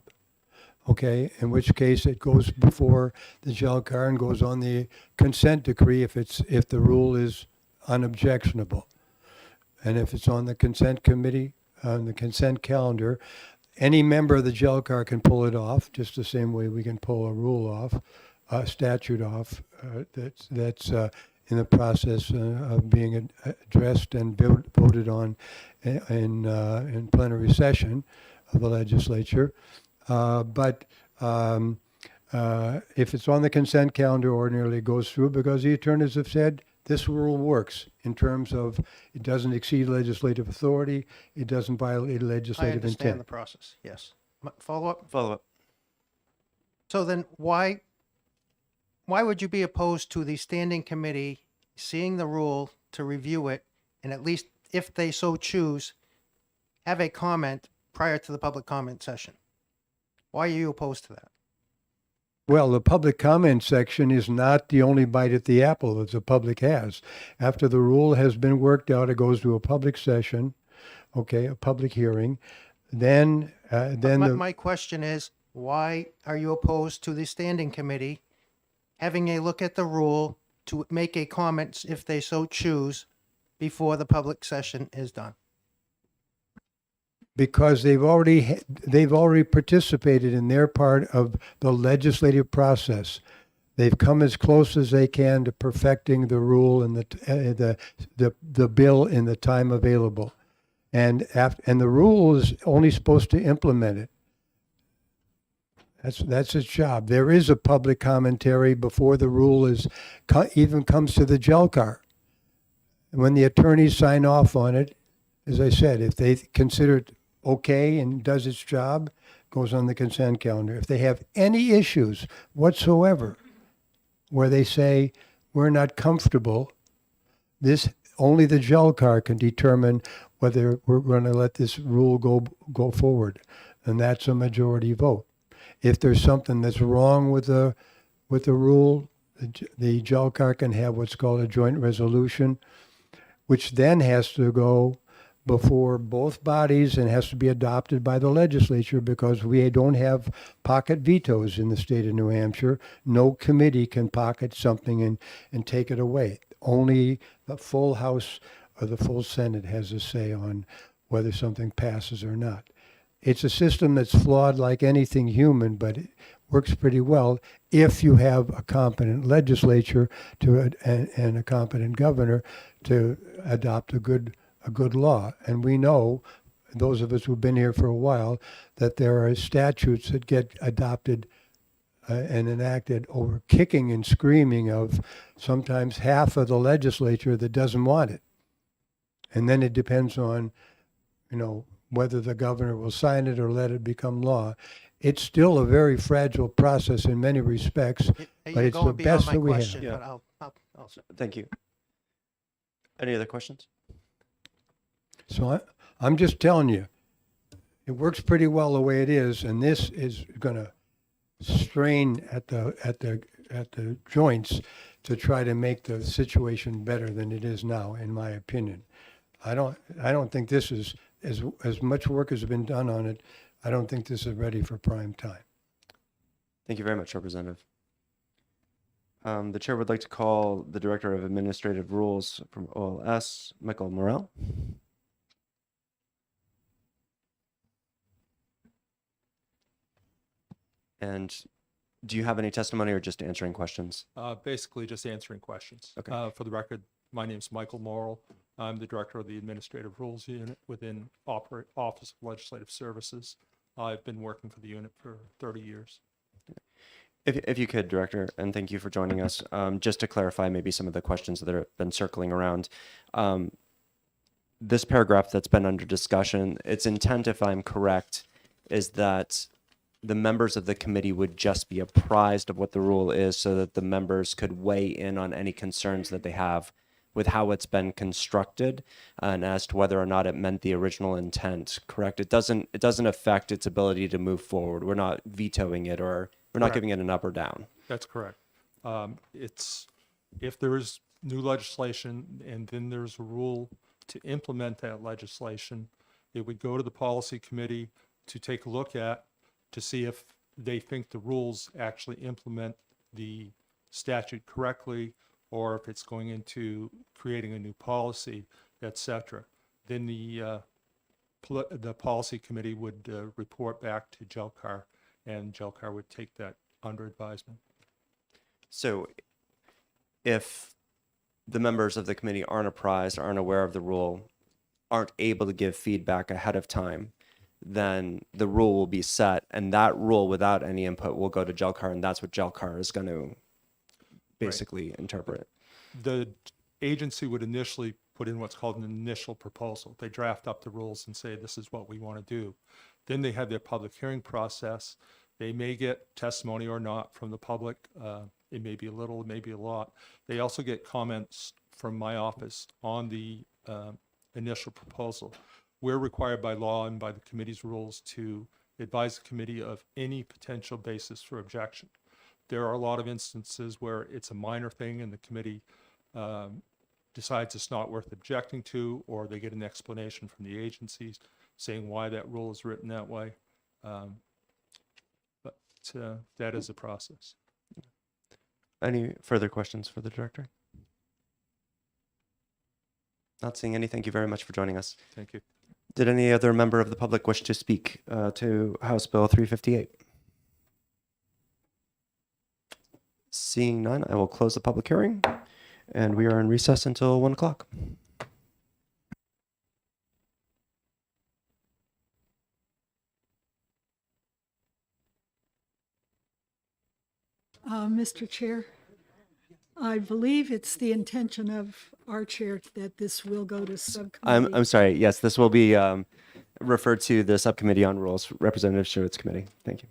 S11: Okay, in which case it goes before the JELCAR and goes on the consent decree if the rule is unobjectionable. And if it's on the consent committee, on the consent calendar, any member of the JELCAR can pull it off, just the same way we can pull a rule off, a statute off that's in the process of being addressed and voted on in plenary session of the legislature. But if it's on the consent calendar, ordinarily it goes through because the attorneys have said this rule works in terms of it doesn't exceed legislative authority, it doesn't violate
S4: I
S11: legislative
S4: understand
S11: intent.
S4: the process, yes. Follow up?
S2: Follow up.
S4: So then why would you be opposed to the standing committee seeing the rule to review it and at least, if they so choose, have a comment prior to the public comment session? Why are you opposed to that?
S11: Well, the public comment section is not the only bite at the apple that the public has. After the rule has been worked out, it goes to a public session, okay, a public hearing. Then
S4: My question is, why are you opposed to the standing committee having a look at the rule to make a comment if they so choose before the public session is done?
S11: because they've already participated in their part of the legislative process. They've come as close as they can to perfecting the rule and the bill in the time available, and the rule is only supposed to implement it. That's its job. There is a public commentary before the rule even comes to the JELCAR. When the attorneys sign off on it, as I said, if they consider it okay and does its job, goes on the consent calendar. If they have any issues whatsoever where they say we're not comfortable, only the JELCAR can determine whether we're going to let this rule go forward, and that's a majority vote. If there's something that's wrong with the rule, the JELCAR can have what's called a joint resolution, which then has to go before both bodies and has to be adopted by the legislature, because we don't have pocket vetoes in the state of New Hampshire. No committee can pocket something and take it away. Only the full House or the full Senate has a say on whether something passes or not. It's a system that's flawed like anything human, but it works pretty well if you have a competent legislature and a competent governor to adopt a good law. And we know, those of us who've been here for a while, that there are statutes that get adopted and enacted over kicking and screaming of sometimes half of the legislature that doesn't want it. And then it depends on, whether the governor will sign it or let it become law. It's still a very fragile process in many respects, but it's the best that we have.
S2: Yeah.
S4: But I'll
S2: Thank you. Any other questions?
S11: So I'm just telling you, it works pretty well the way it is, and this is going to strain at the joints to try to make the situation better than it is now, in my opinion. I don't think this is as much work has been done on it. I don't think this is ready for prime time.
S2: Thank you very much, Representative. The chair would like to call the Director of Administrative Rules from OLS, Michael Morrell. And do you have any testimony or just answering questions?
S14: Basically just answering questions.
S2: Okay.
S14: For the record, my name's Michael Morrell. I'm the Director of the Administrative Rules Unit within Office of Legislative Services. I've been working for the unit for 30 years.
S2: If you could, Director, and thank you for joining us, just to clarify maybe some of the questions that have been circling around. This paragraph that's been under discussion, its intent, if I'm correct, is that the members of the committee would just be apprised of what the rule is so that the members could weigh in on any concerns that they have with how it's been constructed and as to whether or not it meant the original intent, correct? It doesn't affect its ability to move forward. We're not vetoing it or we're not
S14: Correct.
S2: giving it an up or down.
S14: That's correct. It's, if there is new legislation and then there's a rule to implement that legislation, it would go to the policy committee to take a look at to see if they think the rules actually implement the statute correctly or if it's going into creating a new policy, et cetera. Then the policy committee would report back to JELCAR, and JELCAR would take that under advisement.
S2: So if the members of the committee aren't apprised, aren't aware of the rule, aren't able to give feedback ahead of time, then the rule will be set, and that rule without any input will go to JELCAR, and that's what JELCAR is going to basically interpret.
S14: The agency would initially put in what's called an initial proposal. They draft up the rules and say, this is what we want to do. Then they have their public hearing process. They may get testimony or not from the public. It may be a little, it may be a lot. They also get comments from my office on the initial proposal. We're required by law and by the committee's rules to advise the committee of any potential basis for objection. There are a lot of instances where it's a minor thing and the committee decides it's not worth objecting to, or they get an explanation from the agencies saying why that rule is written that way. But that is a process.
S2: Any further questions for the director? Not seeing any. Thank you very much for joining us.
S14: Thank you.
S2: Did any other member of the public wish to speak to House Bill 358? Seeing none, I will close the public hearing, and we are in recess until 1 o'clock.
S13: Mr. Chair, I believe it's the intention of our chair that this will go to subcommittee.
S2: I'm sorry. Yes, this will be referred to the subcommittee on rules, Representative Sherwood's committee. Thank you.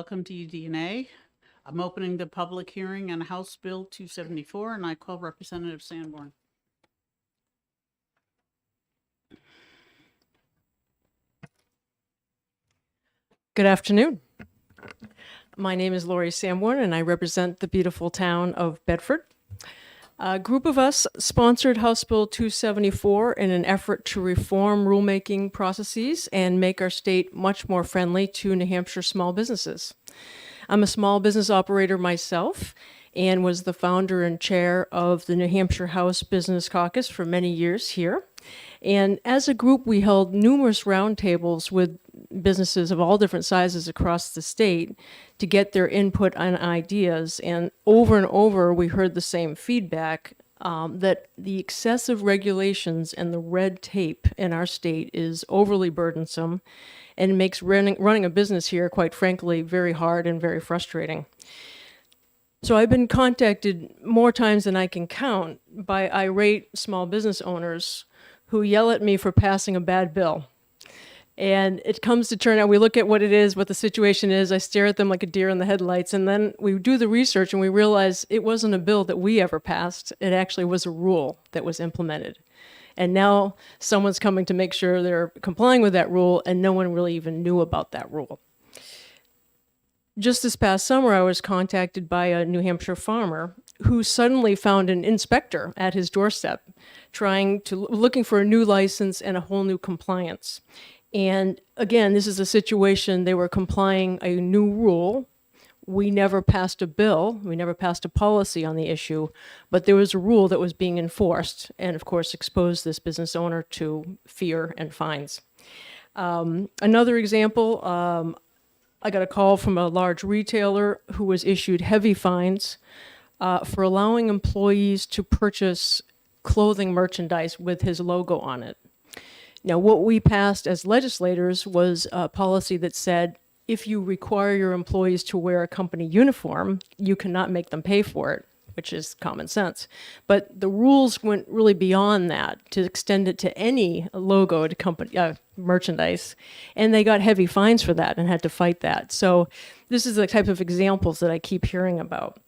S5: welcome to UDNA. I'm opening the public hearing on House Bill 274, and I call Representative Sanborn.
S15: Good afternoon. My name is Lori Sanborn, and I represent the beautiful town of Bedford. A group of us sponsored House Bill 274 in an effort to reform rulemaking processes and make our state much more friendly to New Hampshire small businesses. I'm a small business operator myself and was the founder and chair of the New Hampshire House Business Caucus for many years here. And as a group, we held numerous roundtables with businesses of all different sizes across the state to get their input on ideas. And over, we heard the same feedback, that the excessive regulations and the red tape in our state is overly burdensome and makes running a business here, quite frankly, very hard and very frustrating. So I've been contacted more times than I can count by irate small business owners who yell at me for passing a bad bill. And it comes to turn out, we look at what it is, what the situation is, I stare at them like a deer in the headlights, and then we do the research and we realize it wasn't a bill that we ever passed, it actually was a rule that was implemented. And now someone's coming to make sure they're complying with that rule, and no one really even knew about that rule. Just this past summer, I was contacted by a New Hampshire farmer who suddenly found an inspector at his doorstep looking for a new license and a whole new compliance. And again, this is a situation, they were complying a new rule. We never passed a bill, we never passed a policy on the issue, but there was a rule that was being enforced and of course exposed this business owner to fear and fines. Another example, I got a call from a large retailer who was issued heavy fines for allowing employees to purchase clothing merchandise with his logo on it. Now, what we passed as legislators was a policy that said, if you require your employees to wear a company uniform, you cannot make them pay for it, which is common sense. But the rules went really beyond that to extend it to any logoed company merchandise, and they got heavy fines for that and had to fight that. So this is the type of examples that I keep hearing about.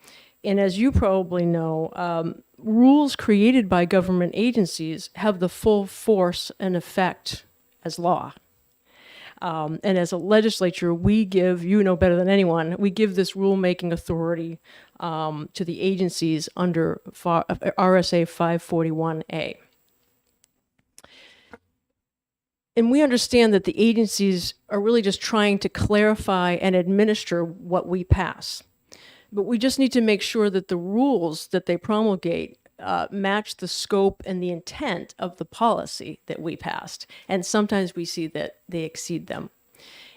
S15: And as you probably know, rules created by government agencies have the full force and effect as law. And as a legislature, we give, you know better than anyone, we give this rulemaking authority to the agencies under RSA 541A. And we understand that the agencies are really just trying to clarify and administer what we pass. But we just need to make sure that the rules that they promulgate match the scope and the intent of the policy that we passed. And sometimes we see that they exceed them.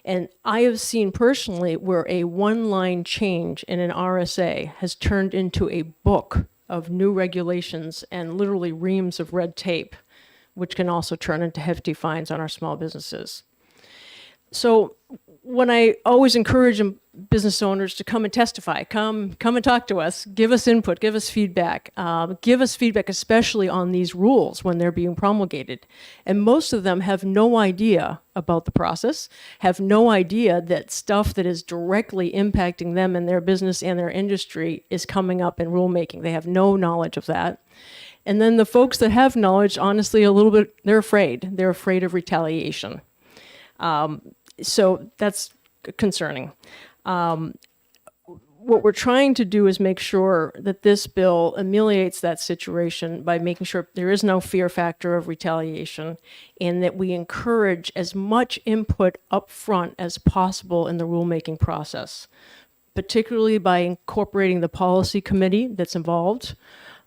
S15: And I have seen personally where a one-line change in an RSA has turned into a book of new regulations and literally reams of red tape, which can also turn into hefty fines on our small businesses. So when I always encourage business owners to come and testify, come and talk to us, give us input, give us feedback, especially on these rules when they're being promulgated. And most of them have no idea about the process, have no idea that stuff that is directly impacting them and their business and their industry is coming up in rulemaking. They have no knowledge of that. And then the folks that have knowledge, honestly, a little bit, they're afraid. They're afraid of retaliation. So that's concerning. What we're trying to do is make sure that this bill ameliorates that situation by making sure there is no fear factor of retaliation and that we encourage as much input up front as possible in the rulemaking process, particularly by incorporating the policy committee that's involved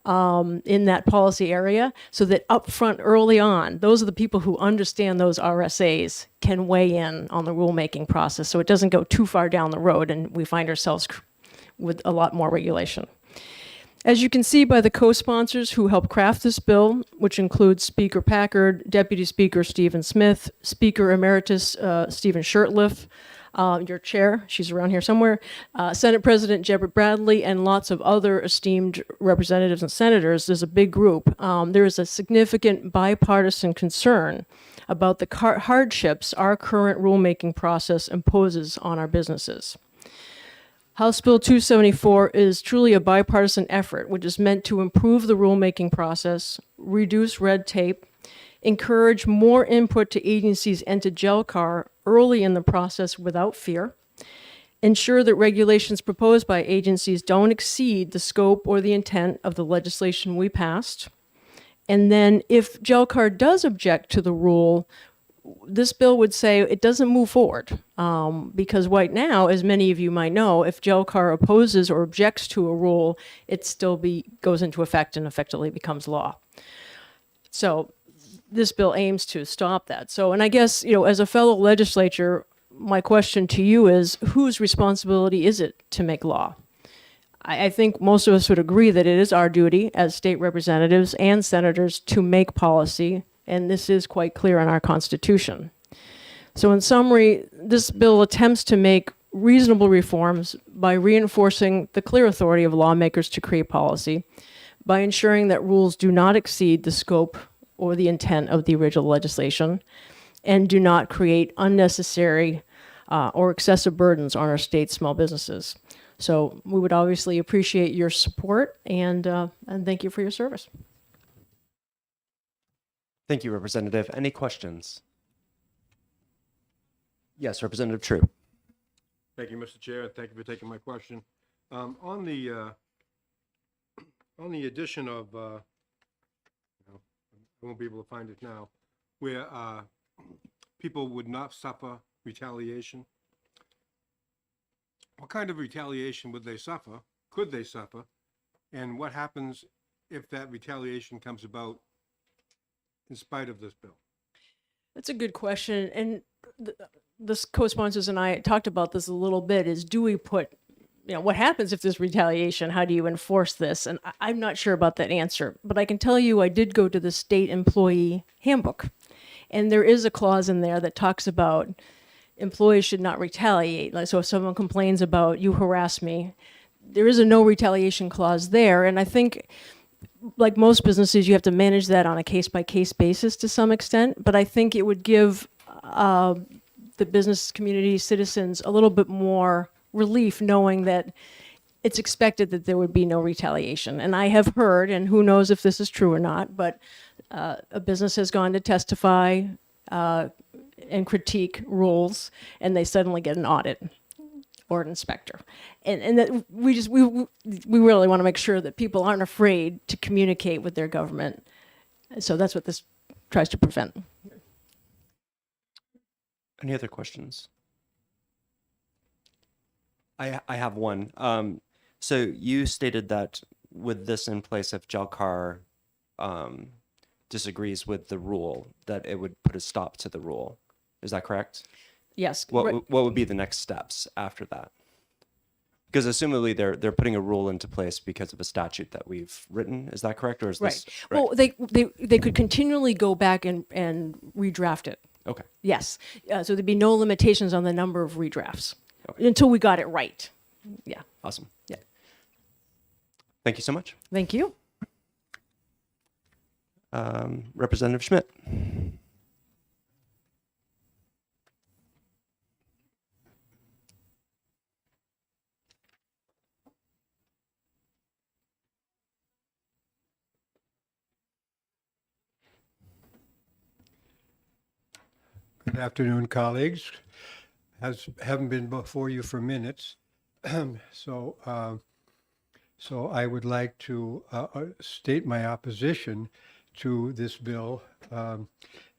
S15: in that policy area, so that up front early on, those are the people who understand those RSAs can weigh in on the rulemaking process so it doesn't go too far down the road and we find ourselves with a lot more regulation. As you can see by the co-sponsors who helped craft this bill, which includes Speaker Packard, Deputy Speaker Stephen Smith, Speaker Emeritus Stephen Shurtleff, your chair, she's around here somewhere, Senate President Deborah Bradley, and lots of other esteemed representatives and senators. There's a big group. There is a significant bipartisan concern about the hardships our current rulemaking process imposes on our businesses. House Bill 274 is truly a bipartisan effort, which is meant to improve the rulemaking process, reduce red tape, encourage more input to agencies and to GELCAR early in the process without fear, ensure that regulations proposed by agencies don't exceed the scope or the intent of the legislation we passed. And then if GELCAR does object to the rule, this bill would say it doesn't move forward. Because right now, as many of you might know, if GELCAR opposes or objects to a rule, it still goes into effect and effectively becomes law. So this bill aims to stop that. So, and I guess, as a fellow legislator, my question to you is, whose responsibility is it to make law? I think most of us would agree that it is our duty as state representatives and senators to make policy, and this is quite clear in our Constitution. So in summary, this bill attempts to make reasonable reforms by reinforcing the clear authority of lawmakers to create policy, by ensuring that rules do not exceed the scope or the intent of the original legislation, and do not create unnecessary or excessive burdens on our state's small businesses. So we would obviously appreciate your support, and thank you for your service.
S2: Thank you, Representative. Any questions? Yes, Representative True.
S3: Thank you, Mr. Chair. Thank you for taking my question. On the addition of, I won't be able to find it now, where people would not suffer retaliation. What kind of retaliation would they suffer? Could they suffer? And what happens if that retaliation comes about in spite of this bill?
S15: That's a good question. And the co-sponsors and I talked about this a little bit, is do we put, what happens if there's retaliation? How do you enforce this? And I'm not sure about that answer, but I can tell you I did go to the state employee handbook, and there is a clause in there that talks about employees should not retaliate. Like, so if someone complains about, you harass me, there is a no retaliation clause there. And I think, like most businesses, you have to manage that on a case-by-case basis to some extent, but I think it would give the business community, citizens, a little bit more relief knowing that it's expected that there would be no retaliation. And I have heard, and who knows if this is true or not, but a business has gone to testify and critique rules, and they suddenly get an audit or an inspector. And that we really want to make sure that people aren't afraid to communicate with their government. So that's what this tries to prevent.
S2: Any other questions? I have one. So you stated that with this in place, if GELCAR disagrees with the rule, that it would put a stop to the rule. Is that correct?
S15: Yes.
S2: What would be the next steps after that? Because assumably they're putting a rule into place because of a statute that we've written. Is that correct, or is this
S15: right? Well, they could continually go back and redraft it.
S2: Okay.
S15: Yes. So there'd be no limitations on the number of redrafts until we got it right. Yeah.
S2: Awesome.
S15: Yeah.
S2: Thank you so much.
S15: Thank you.
S2: Representative Schmidt.
S11: Good afternoon, colleagues. Haven't been before you for minutes, so I would like to state my opposition to this bill.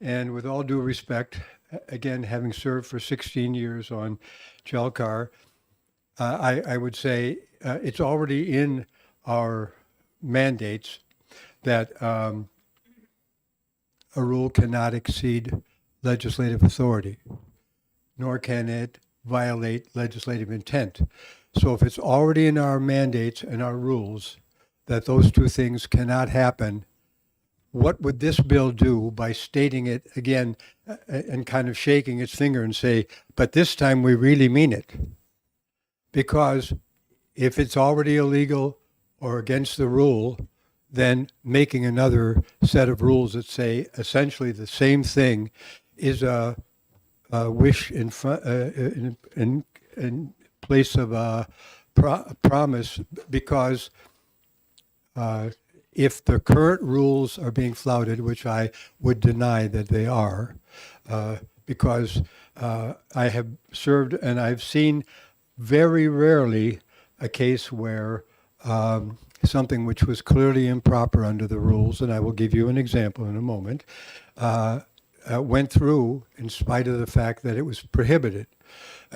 S11: And with all due respect, again, having served for 16 years on GELCAR, I would say it's already in our mandates that a rule cannot exceed legislative authority, nor can it violate legislative intent. So if it's already in our mandates and our rules that those two things cannot happen, what would this bill do by stating it again and kind of shaking its finger and say, but this time we really mean it? Because if it's already illegal or against the rule, then making another set of rules that say essentially the same thing is a wish in place of promise, because if the current rules are being flouted, which I would deny that they are, because I have served and I've seen very rarely a case where something which was clearly improper under the rules, and I will give you an example in a moment, went through in spite of the fact that it was prohibited.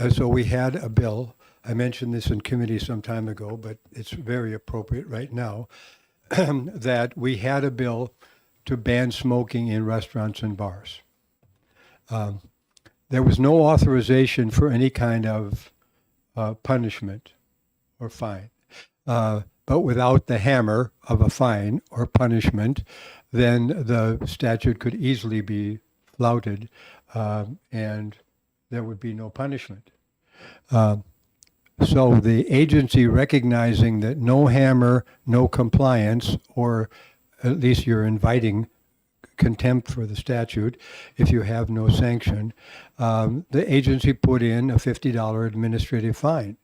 S11: So we had a bill. I mentioned this in committee some time ago, but it's very appropriate right now, that we had a bill to ban smoking in restaurants and bars. There was no authorization for any kind of punishment or fine. But without the hammer of a fine or punishment, then the statute could easily be flouted, and there would be no punishment. So the agency, recognizing that no hammer, no compliance, or at least you're inviting contempt for the statute if you have no sanction, the agency put in a $50 administrative fine.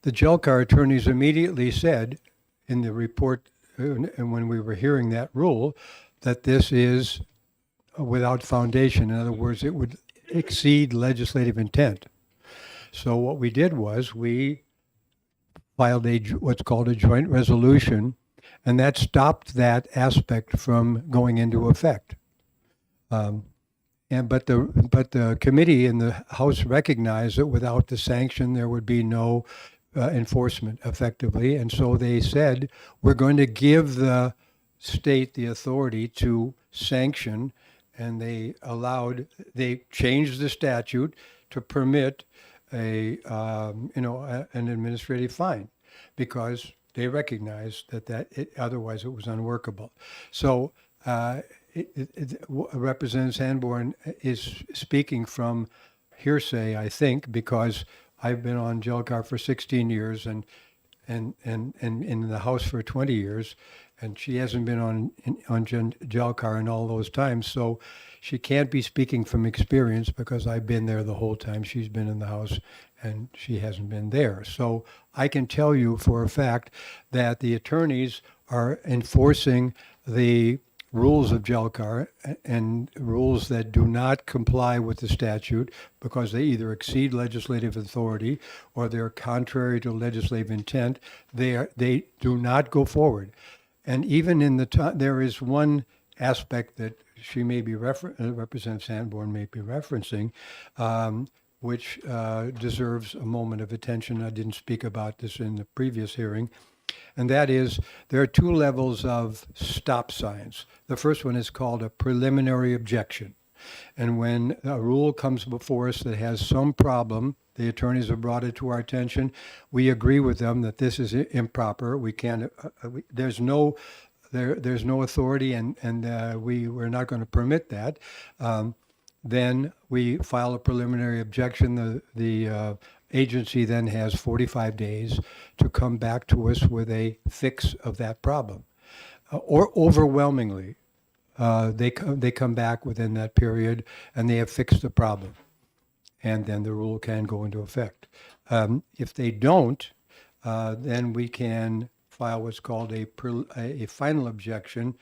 S11: The Jelcar attorneys immediately said in the report, and when we were hearing that rule, that this is without foundation. In other words, it would exceed legislative intent. So what we did was we filed what's called a joint resolution, and that stopped that aspect from going into effect. But the committee in the House recognized that without the sanction there would be no enforcement effectively, and so they said we're going to give the state the authority to sanction, and they changed the statute to permit an administrative fine, because they recognized that otherwise it was unworkable. So Representative Sanborn is speaking from hearsay, I think, because I've been on Jelcar for 16 years and in the House for 20 years, and she hasn't been on Jelcar in all those times. So she can't be speaking from experience, because I've been there the whole time she's been in the House and she hasn't been there. So I can tell you for a fact that the attorneys are enforcing the rules of Jelcar, and rules that do not comply with the statute because they either exceed legislative authority or they're contrary to legislative intent, they do not go forward. And even in there is one aspect that she may be Representative Sanborn may be referencing, which deserves a moment of attention. I didn't speak about this in the previous hearing. And that is, there are two levels of stop signs. The first one is called a preliminary objection. And when a rule comes before us that has some problem, the attorneys have brought it to our attention. We agree with them that this is improper. We can't. There's no authority, and we're not going to permit that. Then we file a preliminary objection. The agency then has 45 days to come back to us with a fix of that problem. Or overwhelmingly, they come back within that period and they have fixed the problem. And then the rule can go into effect. If they don't, then we can file what's called a final objection.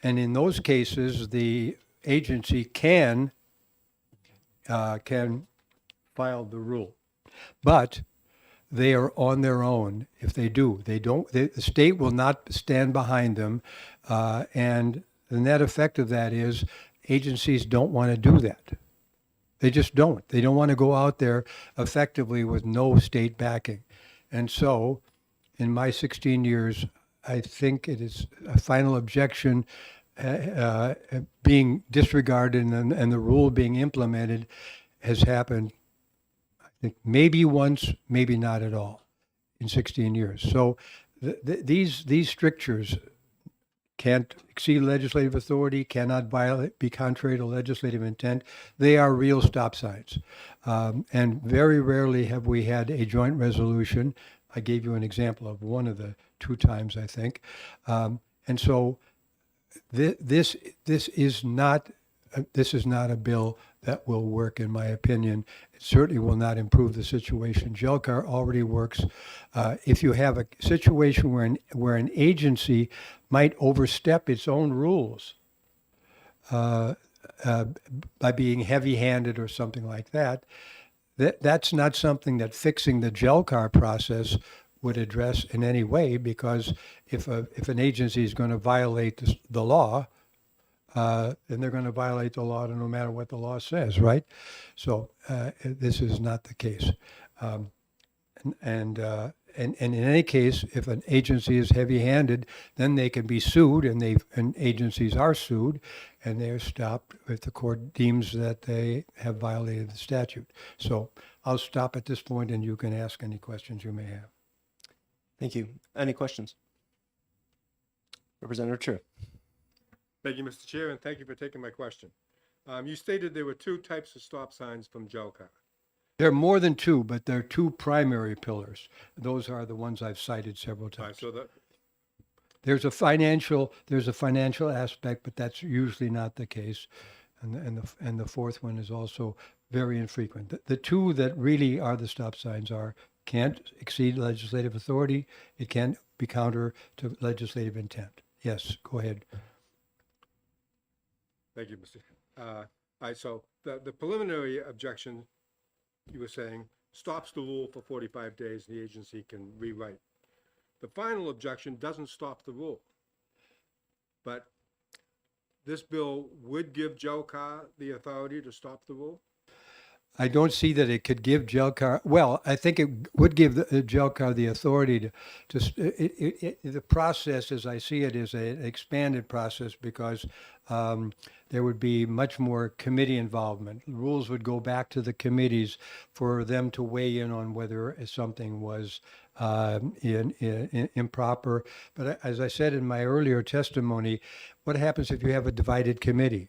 S11: And in those cases, the agency can file the rule. But they are on their own if they do. The state will not stand behind them. And the net effect of that is agencies don't want to do that. They just don't. They don't want to go out there effectively with no state backing. And so in my 16 years, I think it is a final objection being disregarded and the rule being implemented has happened, I think, maybe once, maybe not at all in 16 years. So these strictures can't exceed legislative authority, cannot be contrary to legislative intent. They are real stop signs. And very rarely have we had a joint resolution. I gave you an example of one of the two times, I think. And so this is not this is not a bill that will work, in my opinion. It certainly will not improve the situation. GELCAR already works. If you have a situation where an agency might overstep its own rules by being heavy-handed or something like that, that's not something that fixing the GELCAR process would address in any way, because if an agency is going to violate the law, then they're going to violate the law no matter what the law says, right? So this is not the case. And in any case, if an agency is heavy-handed, then they can be sued, and agencies are sued, and they're stopped if the court deems that they have violated the statute. So I'll stop at this point, and you can ask any questions you may have.
S2: Thank you. Any questions? Representative True.
S3: Thank you, Mr. Chair, and thank you for taking my question. You stated there were two types of stop signs from GELCAR.
S11: There are more than two, but there are two primary pillars. Those are the ones I've cited several
S3: All right,
S11: times.
S3: so that,
S11: There's a financial aspect, but that's usually not the case. And the fourth one is also very infrequent. The two that really are the stop signs are can't exceed legislative authority. It can't be counter to legislative intent. Yes, go ahead.
S3: thank you, Mr. All right, so the preliminary objection, you were saying, stops the rule for 45 days, and the agency can rewrite. The final objection doesn't stop the rule. But this bill would give GELCAR the authority to stop the rule?
S11: I don't see that it could give GELCAR, well, I think it would give GELCAR the authority the process, as I see it, is an expanded process, because there would be much more committee involvement. Rules would go back to the committees for them to weigh in on whether something was improper. But as I said in my earlier testimony, what happens if you have a divided committee?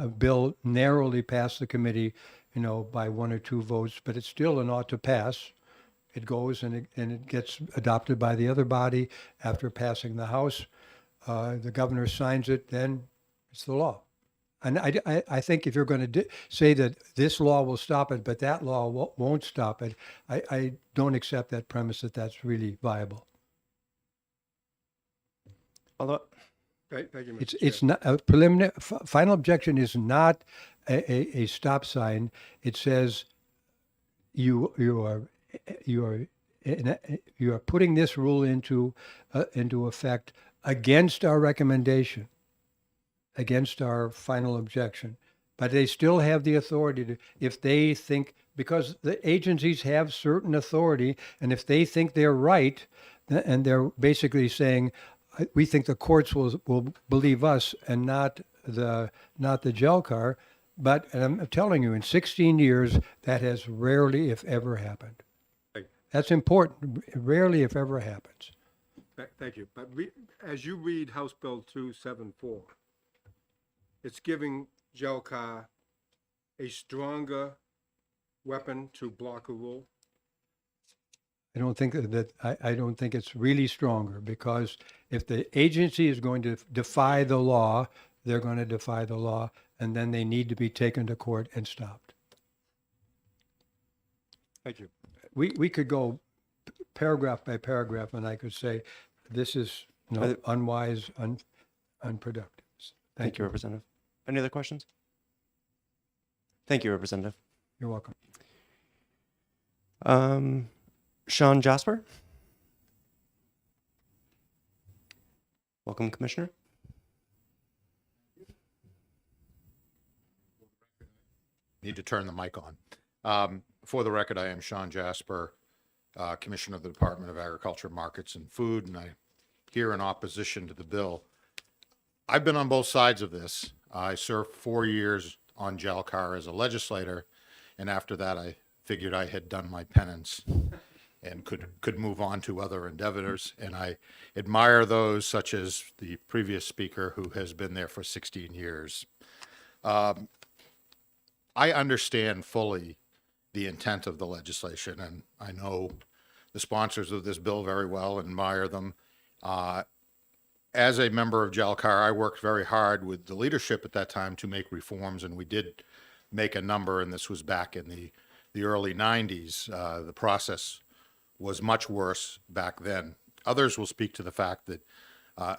S11: A bill narrowly passed the committee, by 1 or 2 votes, but it's still an ought to pass. It goes and it gets adopted by the other body after passing the House. The governor signs it, then it's the law. And I think if you're going to say that this law will stop it, but that law won't stop it, I don't accept that premise that that's really viable.
S2: Although,
S3: Thank you, Mr.
S11: It's
S3: Chair.
S11: not a preliminary. Final objection is not a stop sign. It says you are putting this rule into effect against our recommendation, against our final objection. But they still have the authority to, if they think, because the agencies have certain authority, and if they think they're right, and they're basically saying, we think the courts will believe us and not the GELCAR. But I'm telling you, in 16 years, that has rarely, if ever, happened. That's important. Rarely, if ever, happens.
S3: Thank you. But as you read House Bill 274, it's giving GELCAR a stronger weapon to block a rule.
S11: I don't think I don't think it's really stronger, because if the agency is going to defy the law, they're going to defy the law, and then they need to be taken to court and stopped.
S3: Thank you.
S11: We could go paragraph by paragraph, and I could say this is unwise, unproductive.
S2: thank you, Representative. Any other questions? Thank you, Representative.
S11: You're welcome.
S2: Sean Jasper. Welcome, Commissioner.
S16: Need to turn the mic on. For the record, I am Sean Jasper, Commissioner of the Department of Agriculture, Markets, and Food, and I here in opposition to the bill. I've been on both sides of this. I served 4 years on GELCAR as a legislator, and after that I figured I had done my penance and could move on to other endeavors. And I admire those such as the previous speaker who has been there for 16 years. I understand fully the intent of the legislation, and I know the sponsors of this bill very well, admire them. as a member of Jalcar, I worked very hard with the leadership at that time to make reforms, and we did make a number, and this was back in the early 90s. The process was much worse back then. Others will speak to the fact that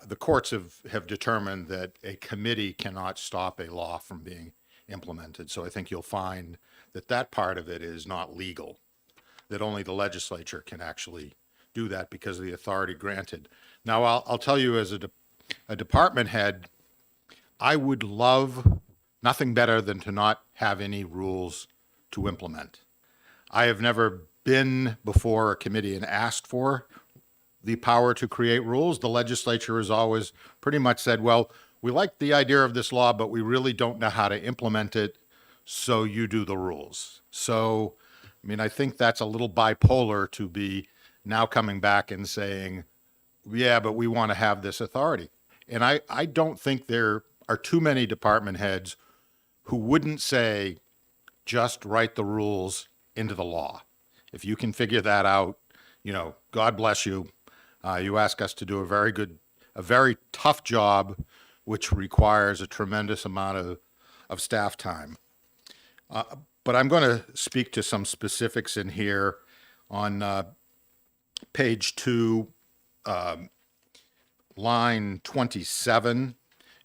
S16: the courts have determined that a committee cannot stop a law from being implemented. So I think you'll find that that part of it is not legal, that only the legislature can actually do that because of the authority granted. Now, I'll tell you as a department head, I would love nothing better than to not have any rules to implement. I have never been before a committee and asked for the power to create rules. The legislature has always pretty much said, well, we like the idea of this law, but we really don't know how to implement it, so you do the rules. So, I mean, I think that's a little bipolar to be now coming back and saying, yeah, but we want to have this authority. And I don't think there are too many department heads who wouldn't say, just write the rules into the law. If you can figure that out, you know, God bless you. You ask us to do a very tough job, which requires a tremendous amount of staff time. But I'm going to speak to some specifics in here on page 2, line 27.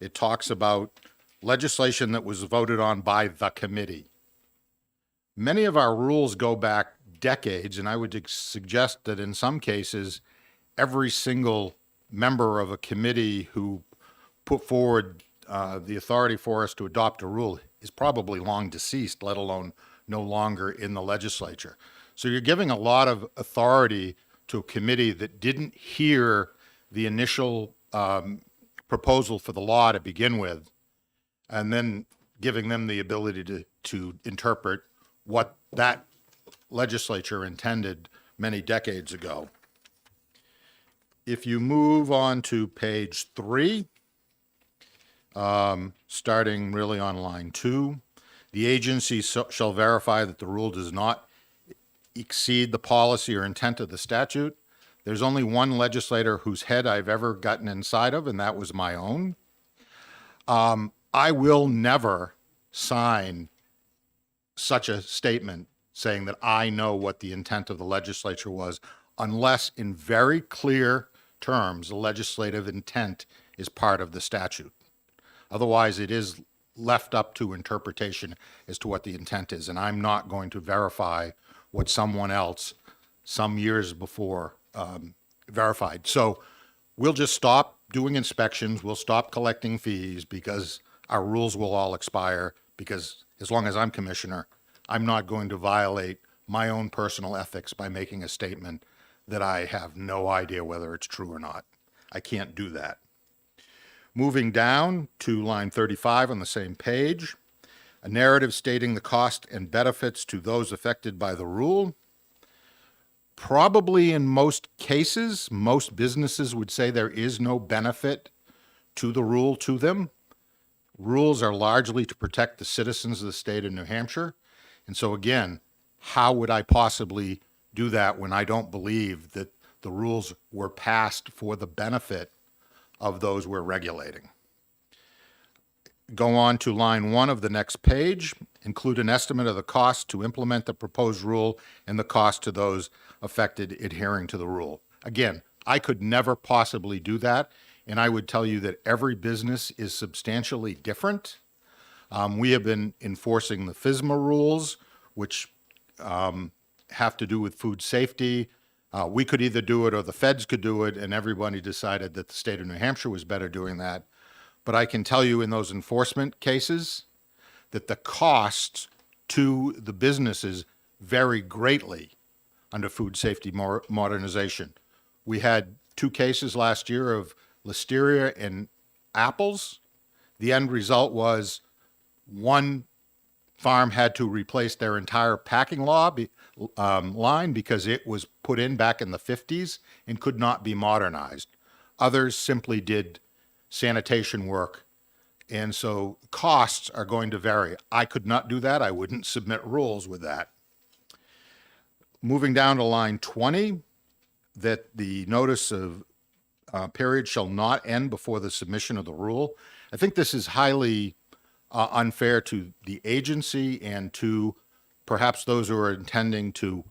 S16: It talks about legislation that was voted on by the committee. Many of our rules go back decades, and I would suggest that in some cases, every single member of a committee who put forward the authority for us to adopt a rule is probably long deceased, let alone no longer in the legislature. So you're giving a lot of authority to a committee that didn't hear the initial proposal for the law to begin with, and then giving them the ability to interpret what that legislature intended many decades ago. If you move on to page 3, starting really on line 2, the agency shall verify that the rule does not exceed the policy or intent of the statute. There's only one legislator whose head I've ever gotten inside of, and that was my own. I will never sign such a statement saying that I know what the intent of the legislature was, unless in very clear terms the legislative intent is part of the statute. Otherwise, it is left up to interpretation as to what the intent is, and I'm not going to verify what someone else some years before verified. So we'll just stop doing inspections, we'll stop collecting fees, because our rules will all expire, because as long as I'm commissioner, I'm not going to violate my own personal ethics by making a statement that I have no idea whether it's true or not. I can't do that. Moving down to line 35 on the same page, a narrative stating the cost and benefits to those affected by the rule. Probably in most cases, most businesses would say there is no benefit to the rule to them. Rules are largely to protect the citizens of the state of New Hampshire. And so again, how would I possibly do that when I don't believe that the rules were passed for the benefit of those we're regulating? Go on to line 1 of the next page. Include an estimate of the cost to implement the proposed rule and the cost to those affected adhering to the rule. Again, I could never possibly do that, and I would tell you that every business is substantially different. We have been enforcing the FSMA rules, which have to do with food safety. We could either do it or the feds could do it, and everybody decided that the state of New Hampshire was better doing that. But I can tell you in those enforcement cases that the costs to the businesses vary greatly under food safety modernization. We had 2 cases last year of listeria in apples. The end result was one farm had to replace their entire packing line because it was put in back in the 50s and could not be modernized. Others simply did sanitation work, and so costs are going to vary. I could not do that. I wouldn't submit rules with that. Moving down to line 20, that the notice of period shall not end before the submission of the rule. I think this is highly unfair to the agency and to perhaps those who are intending to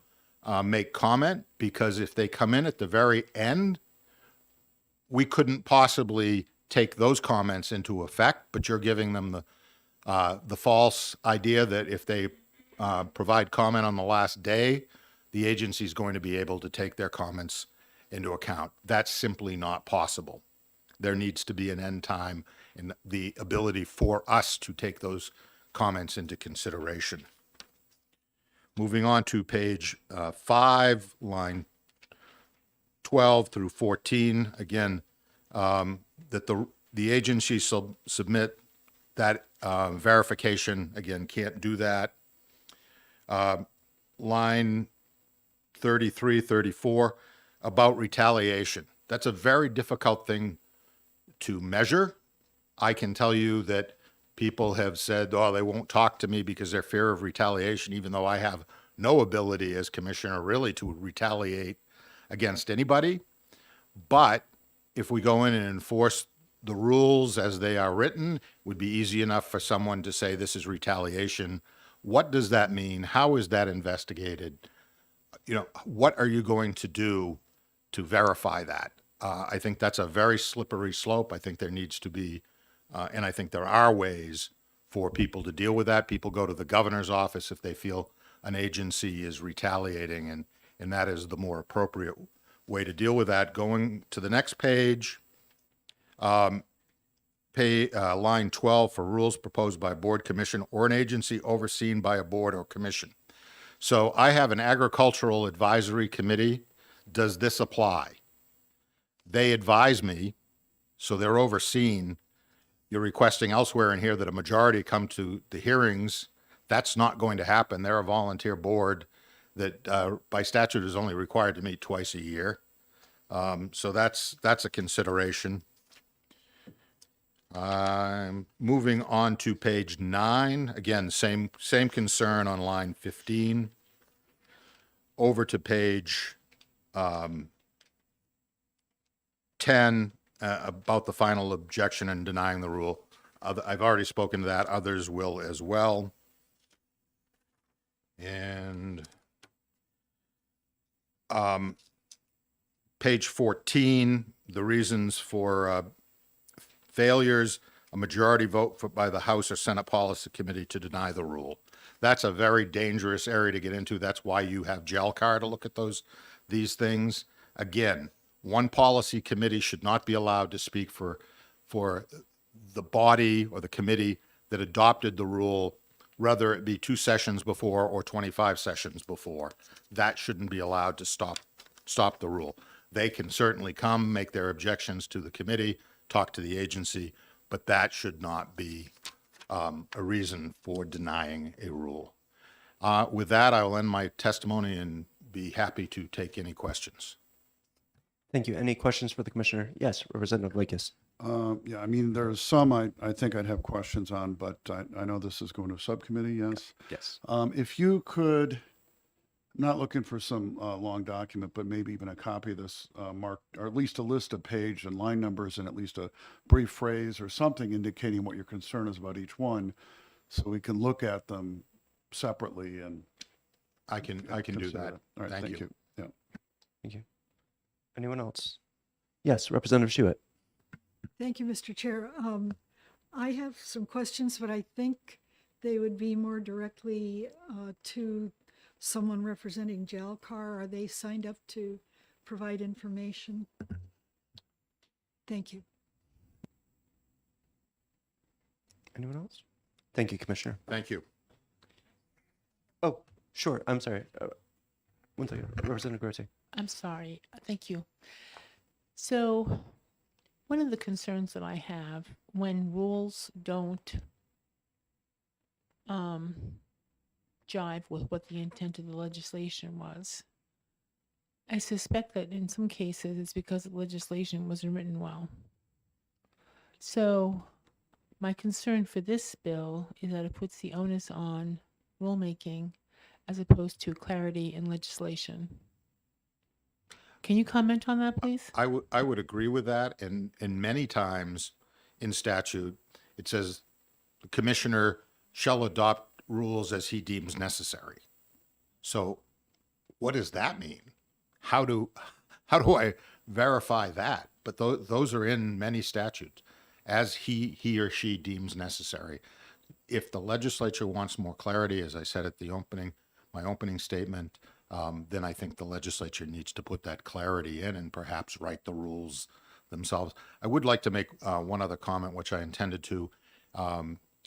S16: make comment, because if they come in at the very end, we couldn't possibly take those comments into effect, but you're giving them the false idea that if they provide comment on the last day, the agency is going to be able to take their comments into account. That's simply not possible. There needs to be an end time and the ability for us to take those comments into consideration. Moving on to page 5, line 12 through 14, again, that the agency submit that verification, again, can't do that. Line 33, 34, about retaliation. That's a very difficult thing to measure. I can tell you that people have said, oh, they won't talk to me because they're fear of retaliation, even though I have no ability as commissioner really to retaliate against anybody. But if we go in and enforce the rules as they are written, it would be easy enough for someone to say this is retaliation. What does that mean? How is that investigated? You know, what are you going to do to verify that? I think that's a very slippery slope. I think there needs to be, and I think there are ways for people to deal with that. People go to the governor's office if they feel an agency is retaliating, and that is the more appropriate way to deal with that. Going to the next page, line 12 for rules proposed by a board, commission, or an agency overseen by a board or commission. So I have an agricultural advisory committee. Does this apply? They advise me, so they're overseen. You're requesting elsewhere in here that a majority come to the hearings. That's not going to happen. They're a volunteer board that by statute is only required to meet twice a year. So that's a consideration. I'm moving on to page 9. Again, same concern on line 15. Over to page 10, about the final objection and denying the rule. I've already spoken to that. Others will as well. And page 14, the reasons for failures, a majority vote by the House or Senate Policy Committee to deny the rule. That's a very dangerous area to get into. That's why you have JELCAR to look at these things. Again, one policy committee should not be allowed to speak for the body or the committee that adopted the rule, whether it be 2 sessions before or 25 sessions before. That shouldn't be allowed to stop the rule. They can certainly come, make their objections to the committee, talk to the agency, but that should not be a reason for denying a rule. With that, I will end my testimony and be happy to take any questions.
S2: Thank you. Any questions for the commissioner? Yes, Representative Lakis.
S1: Yeah, I mean, there's some I think I'd have questions on, but I know this is going to a subcommittee, yes?
S2: Yes.
S1: If you could, not looking for some long document, but maybe even a copy of this, Mark, or at least a list of page and line numbers and at least a brief phrase or something indicating what your concern is about each one, so we can look at them separately and
S16: I can do
S1: consider
S16: that.
S1: All right, thank you. Yeah.
S2: Thank you. Anyone else? Yes, Representative Schuett.
S13: Thank you, Mr. Chair. I have some questions, but I think they would be more directly to someone representing JELCAR. Are they signed up to provide information? Thank you.
S2: Anyone else? Thank you, Commissioner.
S16: Thank you.
S2: Oh, sure. I'm sorry. One second. Representative Grote.
S10: I'm sorry. Thank you. So, one of the concerns that I have when rules don't jive with what the intent of the legislation was, I suspect that in some cases it's because the legislation wasn't written well. So, my concern for this bill is that it puts the onus on rulemaking as opposed to clarity in legislation. Can you comment on that, please?
S16: I would agree with that. And many times in statute, it says the commissioner shall adopt rules as he deems necessary. So what does that mean? How do I verify that? But those are in many statutes, as he or she deems necessary. If the legislature wants more clarity, as I said at my opening statement, then I think the legislature needs to put that clarity in and perhaps write the rules themselves. I would like to make one other comment, which I intended to.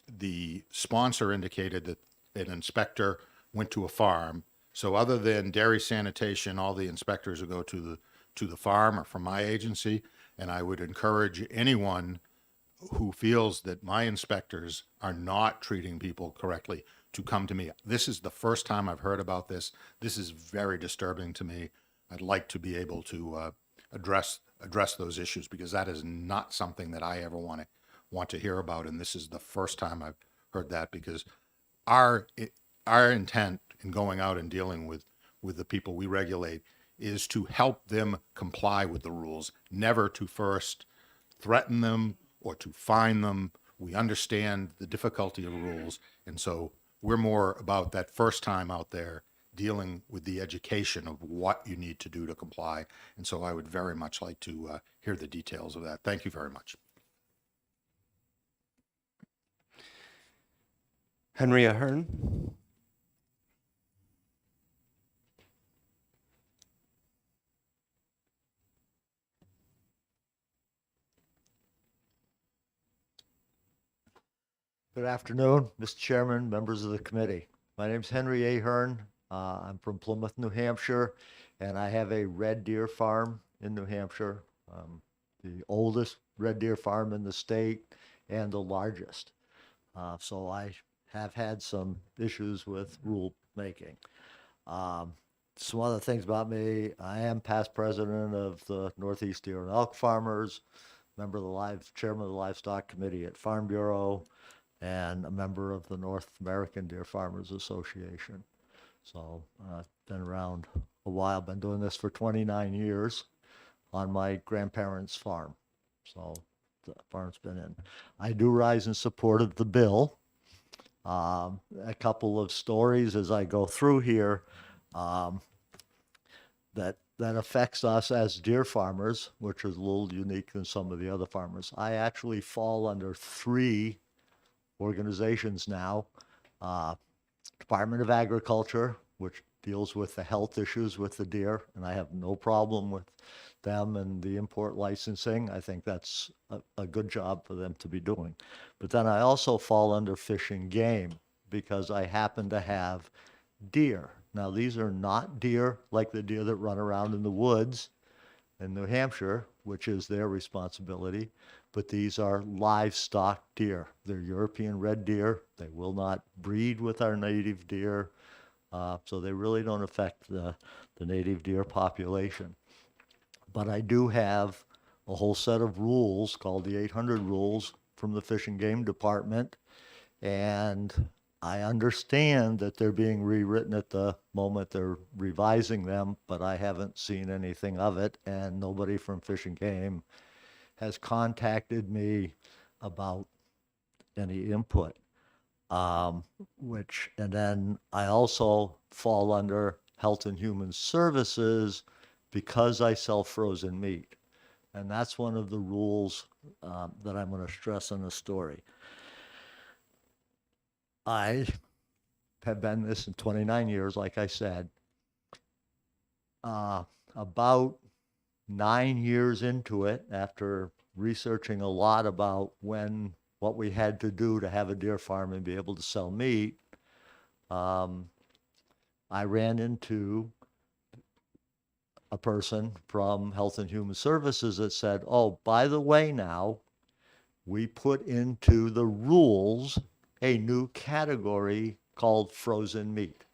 S16: The sponsor indicated that an inspector went to a farm. So other than dairy sanitation, all the inspectors will go to the farm or from my agency. And I would encourage anyone who feels that my inspectors are not treating people correctly to come to me. This is the first time I've heard about this. This is very disturbing to me. I'd like to be able to address those issues, because that is not something that I ever want to hear about. And this is the first time I've heard that, because our intent in going out and dealing with the people we regulate is to help them comply with the rules, never to first threaten them or to fine them. We understand the difficulty of rules, and so we're more about that first time out there dealing with the education of what you need to do to comply. And so I would very much like to hear the details of that. Thank you very much.
S2: Henry Ahern.
S17: Good afternoon, Mr. Chairman, members of the committee. My name's Henry Ahern. I'm from Plymouth, New Hampshire, and I have a red deer farm in New Hampshire, the oldest red deer farm in the state and the largest. So I have had some issues with rule making. Some other things about me: I am past president of the Northeast Deer and Elk Farmers, member of the chairman of the Livestock Committee at Farm Bureau, and a member of the North American Deer Farmers Association. So been around a while, been doing this for 29 years on my grandparents' farm. So the farm's been in. I do rise in support of the bill. A couple of stories as I go through here that affects us as deer farmers, which is a little unique than some of the other farmers. I actually fall under 3 organizations now. Department of Agriculture, which deals with the health issues with the deer, and I have no problem with them and the import licensing. I think that's a good job for them to be doing. But then I also fall under Fish and Game, because I happen to have deer. Now, these are not deer like the deer that run around in the woods in New Hampshire, which is their responsibility, but these are livestock deer. They're European red deer. They will not breed with our native deer, so they really don't affect the native deer population. But I do have a whole set of rules called the 800 rules from the Fish and Game Department, and I understand that they're being rewritten at the moment they're revising them, but I haven't seen anything of it, and nobody from Fish and Game has contacted me about any input. And then I also fall under Health and Human Services because I sell frozen meat. And that's one of the rules that I'm going to stress in the story. I have been this in 29 years, like I said. About 9 years into it, after researching a lot about what we had to do to have a deer farm and be able to sell meat, I ran into a person from Health and Human Services that said, oh, by the way, now we put into the rules a new category called frozen meat.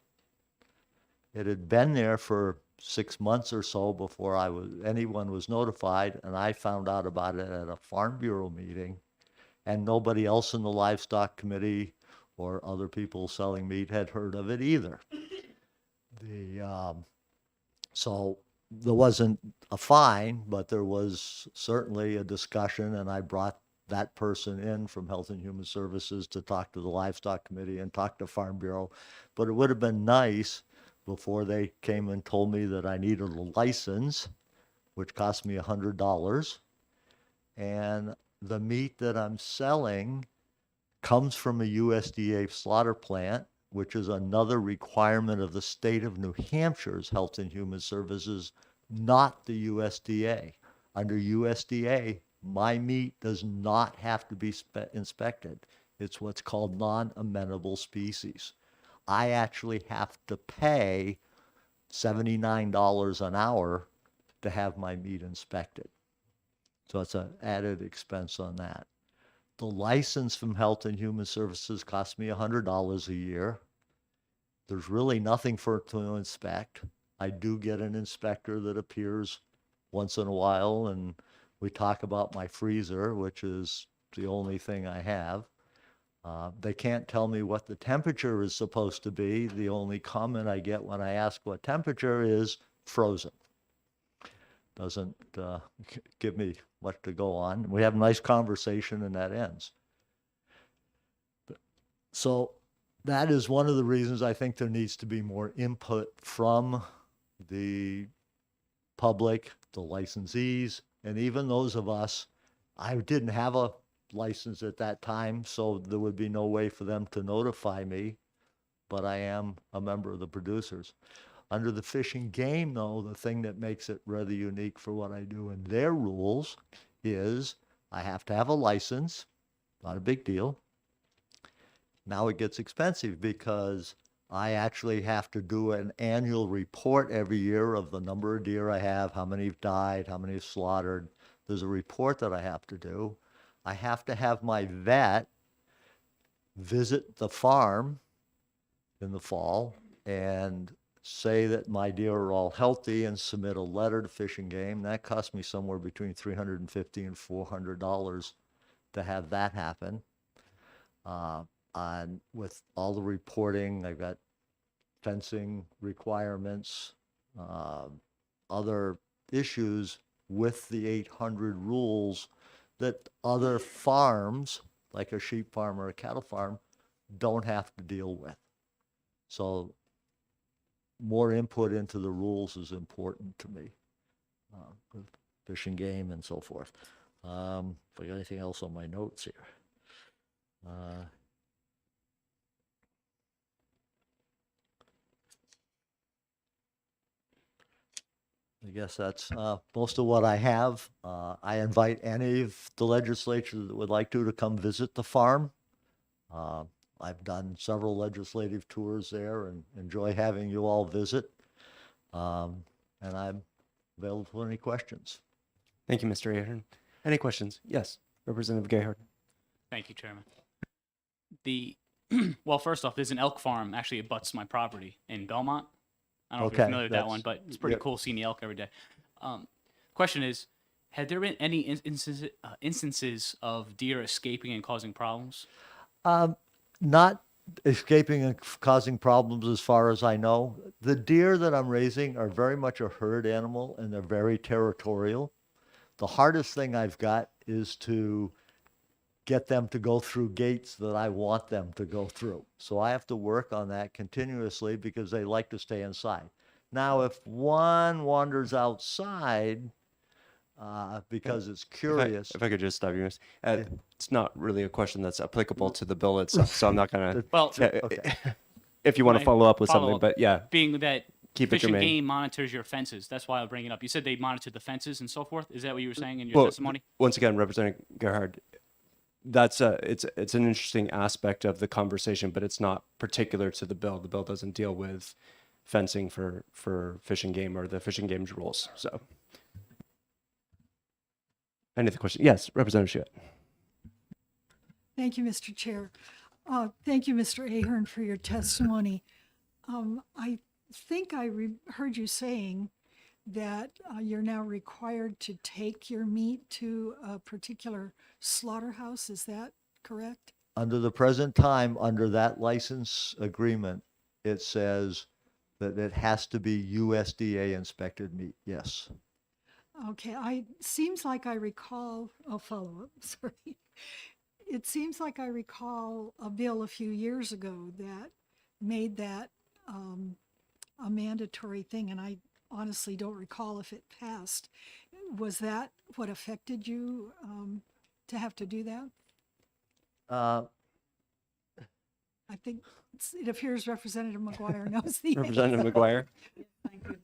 S17: It had been there for 6 months or so before anyone was notified, and I found out about it at a Farm Bureau meeting, and nobody else in the Livestock Committee or other people selling meat had heard of it either. So there wasn't a fine, but there was certainly a discussion, and I brought that person in from Health and Human Services to talk to the Livestock Committee and talk to Farm Bureau. But it would have been nice before they came and told me that I needed a license, which cost me $100. And the meat that I'm selling comes from a USDA slaughter plant, which is another requirement of the state of New Hampshire's Health and Human Services, not the USDA. Under USDA, my meat does not have to be inspected. It's what's called non-amenable species. I actually have to pay $79 an hour to have my meat inspected. So it's an added expense on that. The license from Health and Human Services cost me $100 a year. There's really nothing for it to inspect. I do get an inspector that appears once in a while, and we talk about my freezer, which is the only thing I have. They can't tell me what the temperature is supposed to be. The only comment I get when I ask what temperature is frozen. Doesn't give me much to go on. We have a nice conversation and that ends. So that is one of the reasons I think there needs to be more input from the public, the licensees, and even those of us. I didn't have a license at that time, so there would be no way for them to notify me, but I am a member of the producers. Under the Fish and Game, though, the thing that makes it rather unique for what I do in their rules is I have to have a license, not a big deal. Now it gets expensive because I actually have to do an annual report every year of the number of deer I have, how many have died, how many have slaughtered. There's a report that I have to do. I have to have my vet visit the farm in the fall and say that my deer are all healthy and submit a letter to Fish and Game. That cost me somewhere between $350 and $400 to have that happen. And with all the reporting, I've got fencing requirements, other issues with the 800 rules that other farms, like a sheep farm or a cattle farm, don't have to deal with. So more input into the rules is important to me, with Fish and Game and so forth. If I got anything else on my notes here. I guess that's most of what I have. I invite any of the legislature that would like to come visit the farm. I've done several legislative tours there and enjoy having you all visit. And I'm available for any questions.
S2: Thank you, Mr. Ahern. Any questions? Yes, Representative Gayheart.
S9: Thank you, Chairman. Well, first off, there's an elk farm actually abuts my property in Belmont. I don't know if you're
S17: Okay,
S9: familiar with that one,
S17: that's-
S9: but it's pretty
S17: yeah.
S9: cool seeing the elk every day. Question is, had there been any instances of deer escaping and causing problems?
S17: Not escaping and causing problems as far as I know. The deer that I'm raising are very much a herd animal and they're very territorial. The hardest thing I've got is to get them to go through gates that I want them to go through. So I have to work on that continuously because they like to stay inside. Now, if one wanders outside because it's curious.
S2: If I could just stop you, it's not really a question that's applicable to the bill itself, so I'm not gonna.
S9: Well,
S17: okay.
S2: If you want to
S9: My
S2: follow up with something,
S9: follow-up
S2: but yeah,
S9: being that
S2: keep it
S9: Fish and
S2: germane.
S9: Game monitors your fences. That's why I'll bring it up. You said they monitored the fences and so forth. Is that what you were saying in your
S2: Well,
S9: testimony?
S2: once again, Representative Gerhard, that's it's an interesting aspect of the conversation, but it's not particular to the bill. The bill doesn't deal with fencing for Fish and Game or the Fish and Game's rules. So, any other question? Yes, Representative Schuett.
S13: Thank you, Mr. Chair. Thank you, Mr. Ahern, for your testimony. I think I heard you saying that you're now required to take your meat to a particular slaughterhouse. Is that correct?
S17: Under the present time, under that license agreement, it says that it has to be USDA inspected meat, yes.
S13: Okay, seems like I recall, I'll follow up, sorry. It seems like I recall a bill a few years ago that made that a mandatory thing, and I honestly don't recall if it passed. Was that what affected you to have to do that? I think it appears Representative McGuire knows the
S2: Representative
S13: answer.
S2: McGuire.
S5: Thank you.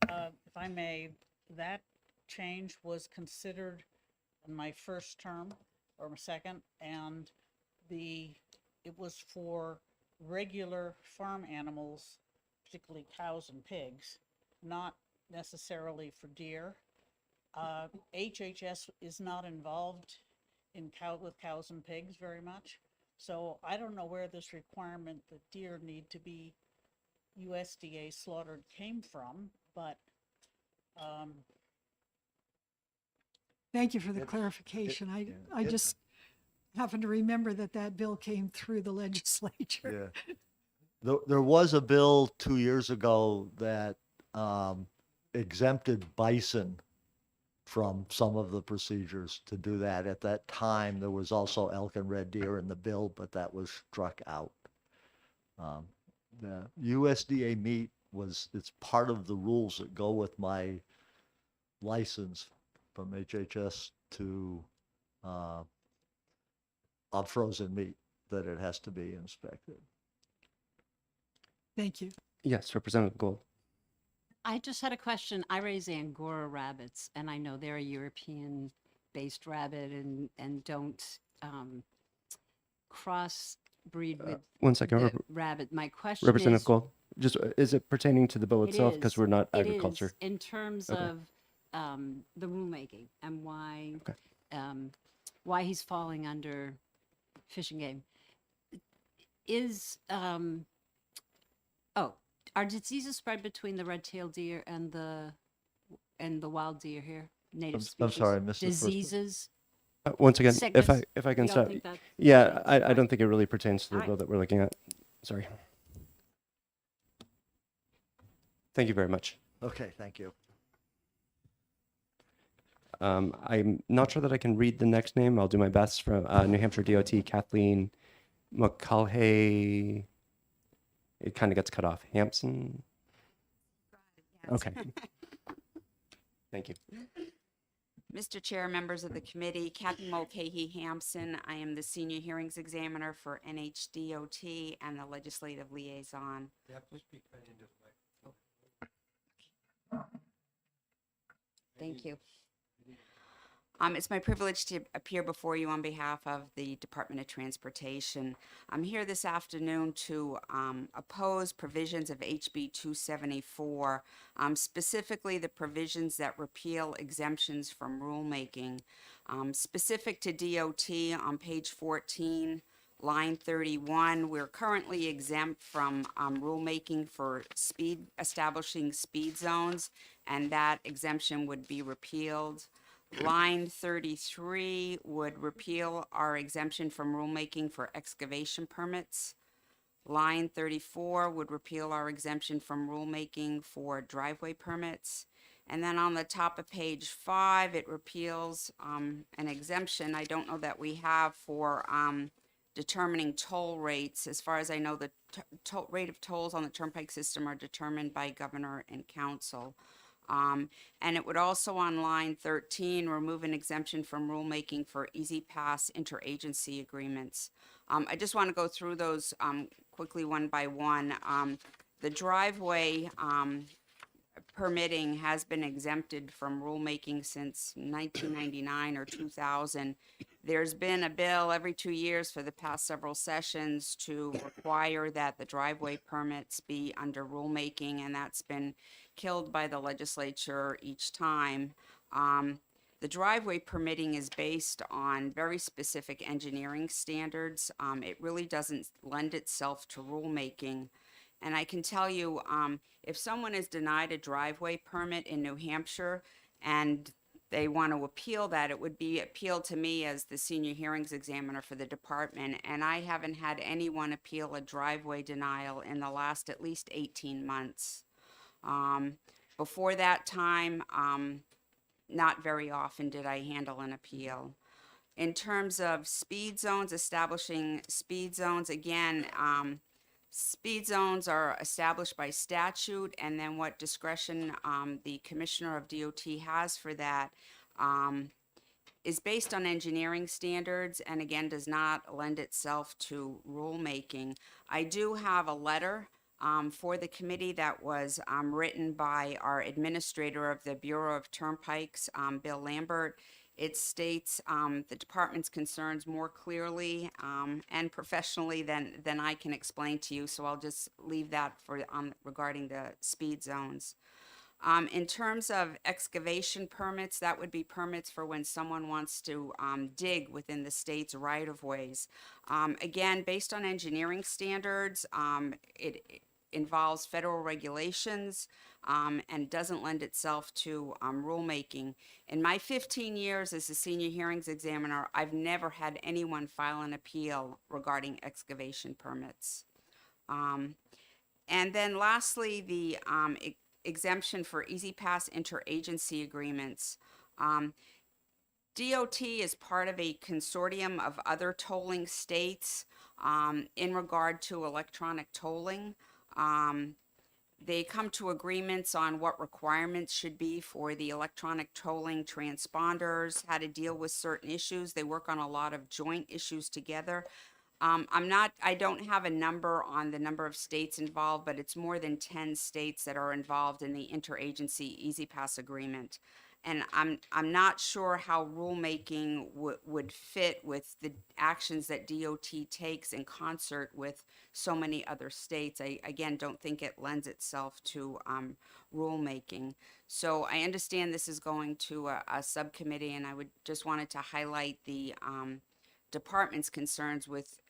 S5: If I may, that change was considered in my first term or my second, and it was for regular farm animals, particularly cows and pigs, not necessarily for deer. HHS is not involved with cows and pigs very much. So I don't know where this requirement that deer need to be USDA slaughtered came from, but
S13: Thank you for the clarification. I just happen to remember that bill came through the legislature.
S17: Yeah. There was a bill 2 years ago that exempted bison from some of the procedures to do that. At that time, there was also elk and red deer in the bill, but that was struck out. The USDA meat it's part of the rules that go with my license from HHS to frozen meat, that it has to be inspected.
S13: Thank you.
S2: Yes, Representative Gold.
S18: I just had a question. I raise Angora rabbits, and I know they're a European-based rabbit and don't crossbreed with
S2: One second,
S18: the rabbit. My question
S2: Representative
S18: is,
S2: Gold. Just is it pertaining to the bill
S18: it
S2: itself? Because
S18: is-
S2: we're not
S18: it
S2: agriculture.
S18: is in terms
S2: Okay.
S18: of the rulemaking and why he's falling under Fish and Game. Are diseases spread between the red-tailed deer and the wild deer here? Native species.
S17: I'm sorry, I missed the first one.
S18: Diseases.
S2: Once again,
S18: Sickness.
S2: if I can
S18: You don't
S2: stop.
S18: think that-
S2: Yeah, I don't think it really pertains to the
S18: All right.
S2: bill that we're looking at. Sorry. Thank you very much.
S17: Okay, thank you.
S2: I'm not sure that I can read the next name. I'll do my best. From New Hampshire DOT, Kathleen McCulhay. It kind of gets cut off. Hampson? Okay. Thank you.
S19: Mr. Chair, members of the committee, Kathy Mulcahy Hampson. I am the senior hearings examiner for NHDOT and the legislative liaison. Thank you. It's my privilege to appear before you on behalf of the Department of Transportation. I'm here this afternoon to oppose provisions of HB 274, specifically the provisions that repeal exemptions from rulemaking. Specific to DOT on page 14, line 31, we're currently exempt from rulemaking for establishing speed zones, and that exemption would be repealed. Line 33 would repeal our exemption from rulemaking for excavation permits. Line 34 would repeal our exemption from rulemaking for driveway permits. And then on the top of page 5, it repeals an exemption I don't know that we have for determining toll rates. As far as I know, the rate of tolls on the turnpike system are determined by governor and council. And it would also on line 13 remove an exemption from rulemaking for Easy Pass interagency agreements. I just want to go through those quickly one by one. The driveway permitting has been exempted from rulemaking since 1999 or 2000. There's been a bill every 2 years for the past several sessions to require that the driveway permits be under rulemaking, and that's been killed by the legislature each time. The driveway permitting is based on very specific engineering standards. It really doesn't lend itself to rulemaking. And I can tell you, if someone is denied a driveway permit in New Hampshire and they want to appeal that, it would be appealed to me as the senior hearings examiner for the department. And I haven't had anyone appeal a driveway denial in the last at least 18 months. Before that time, not very often did I handle an appeal. In terms of speed zones, establishing speed zones, again, speed zones are established by statute, and then what discretion the commissioner of DOT has for that is based on engineering standards, and again, does not lend itself to rulemaking. I do have a letter for the committee that was written by our administrator of the Bureau of Turnpikes, Bill Lambert. It states the department's concerns more clearly and professionally than I can explain to you. So I'll just leave that for regarding the speed zones. In terms of excavation permits, that would be permits for when someone wants to dig within the state's right-of-ways. Again, based on engineering standards, it involves federal regulations and doesn't lend itself to rulemaking. In my 15 years as a senior hearings examiner, I've never had anyone file an appeal regarding excavation permits. And then lastly, the exemption for Easy Pass interagency agreements. DOT is part of a consortium of other tolling states in regard to electronic tolling. They come to agreements on what requirements should be for the electronic tolling transponders, how to deal with certain issues. They work on a lot of joint issues together. I don't have a number on the number of states involved, but it's more than 10 states that are involved in the interagency Easy Pass agreement. And I'm not sure how rulemaking would fit with the actions that DOT takes in concert with so many other states. I, again, don't think it lends itself to rulemaking. So I understand this is going to a subcommittee, and I would just wanted to highlight the department's concerns with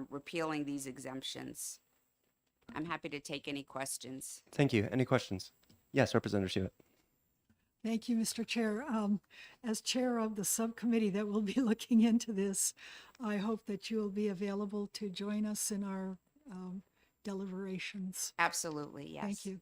S19: repealing these exemptions. I'm happy to take any questions.
S2: Thank you. Any questions? Yes, Representative Shewitt.
S13: Thank you, Mr. Chair. As chair of the subcommittee that will be looking into this, I hope that you will be available to join us in our deliberations.
S19: Absolutely, yes.
S13: Thank you.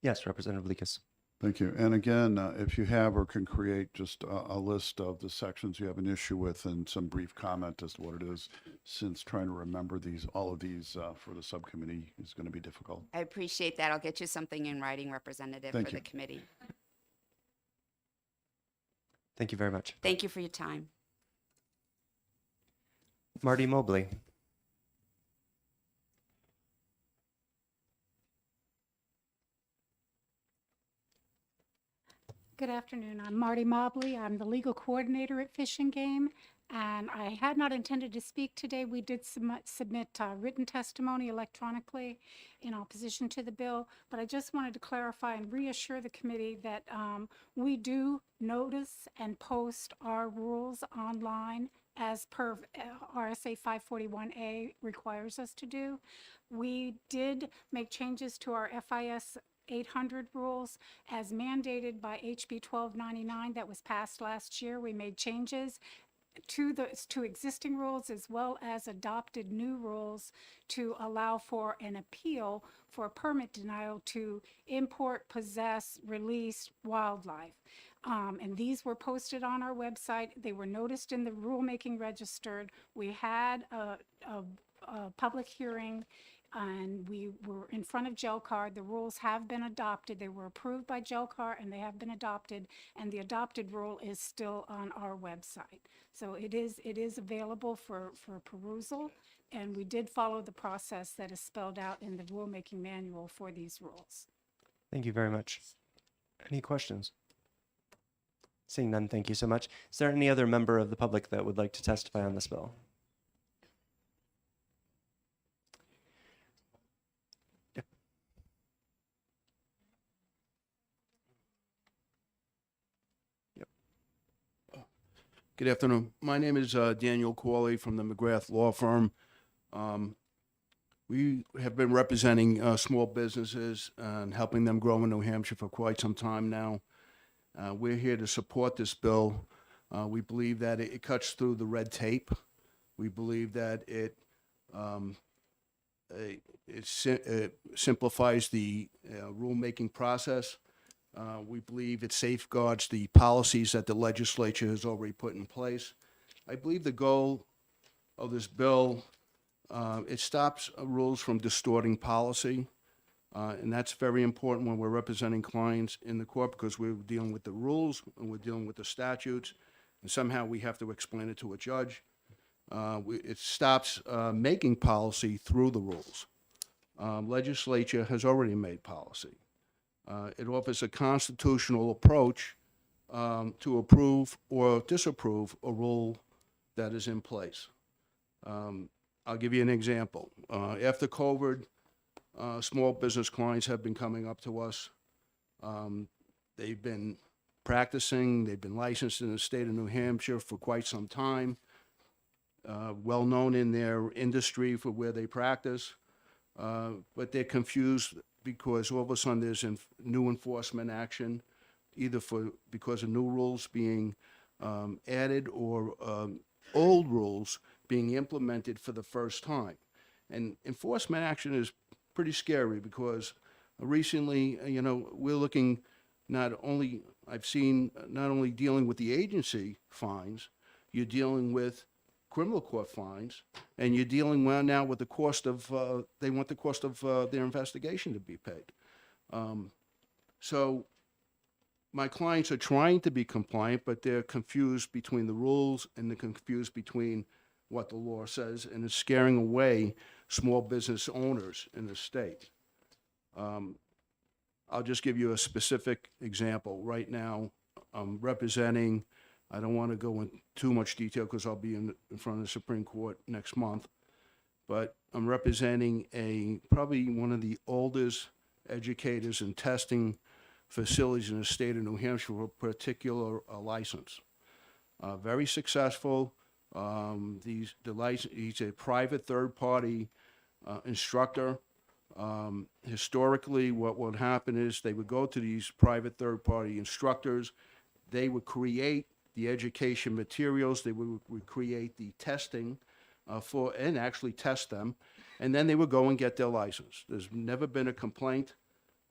S2: Yes, Representative Lekas.
S1: Thank you. And again, if you have or can create just a list of the sections you have an issue with and some brief comment as to what it is, since trying to remember all of these for the subcommittee is going to be difficult.
S19: I appreciate that. I'll get you something in writing, Representative,
S1: Thank
S19: for
S1: you.
S19: the committee.
S2: Thank you very much.
S19: Thank you for your time.
S2: Marty Mobley.
S20: Good afternoon. I'm Marty Mobley. I'm the legal coordinator at Fish and Game, and I had not intended to speak today. We did submit written testimony electronically in opposition to the bill, but I just wanted to clarify and reassure the committee that we do notice and post our rules online as per RSA 541A requires us to do. We did make changes to our FIS 800 rules as mandated by HB 1299 that was passed last year. We made changes to existing rules as well as adopted new rules to allow for an appeal for permit denial to import, possess, release wildlife. And these were posted on our website. They were noticed in the rulemaking registered. We had a public hearing and we were in front of GELCAR. The rules have been adopted. They were approved by GELCAR and they have been adopted, and the adopted rule is still on our website. So it is available for perusal, and we did follow the process that is spelled out in the rulemaking manual for these rules.
S2: Thank you very much. Any questions? Seeing none, thank you so much. Is there any other member of the public that would like to testify on this bill?
S21: Good afternoon. My name is Daniel Corley from the McGrath Law Firm. We have been representing small businesses and helping them grow in New Hampshire for quite some time now. We're here to support this bill. We believe that it cuts through the red tape. We believe that it simplifies the rulemaking process. We believe it safeguards the policies that the legislature has already put in place. I believe the goal of this bill, it stops rules from distorting policy. And that's very important when we're representing clients in the court, because we're dealing with the rules and we're dealing with the statutes, and somehow we have to explain it to a judge. It stops making policy through the rules. Legislature has already made policy. It offers a constitutional approach to approve or disapprove a rule that is in place. I'll give you an example. After COVID, small business clients have been coming up to us. They've been practicing, they've been licensed in the state of New Hampshire for quite some time, well known in their industry for where they practice, but they're confused because all of a sudden there's new enforcement action, either because of new rules being added or old rules being implemented for the first time. And enforcement action is pretty scary because recently, we're looking I've seen not only dealing with the agency fines, you're dealing with criminal court fines, and you're dealing now with the cost of, they want the cost of their investigation to be paid. So my clients are trying to be compliant, but they're confused between the rules and they're confused between what the law says, and it's scaring away small business owners in the state. I'll just give you a specific example. Right now, I'm representing, I don't want to go into too much detail because I'll be in front of the Supreme Court next month, but I'm representing probably one of the oldest educators and testing facilities in the state of New Hampshire for a particular license. Very successful. He's a private third-party instructor. Historically, what would happen is they would go to these private third-party instructors. They would create the education materials. They would create the testing and actually test them. And then they would go and get their license. There's never been a complaint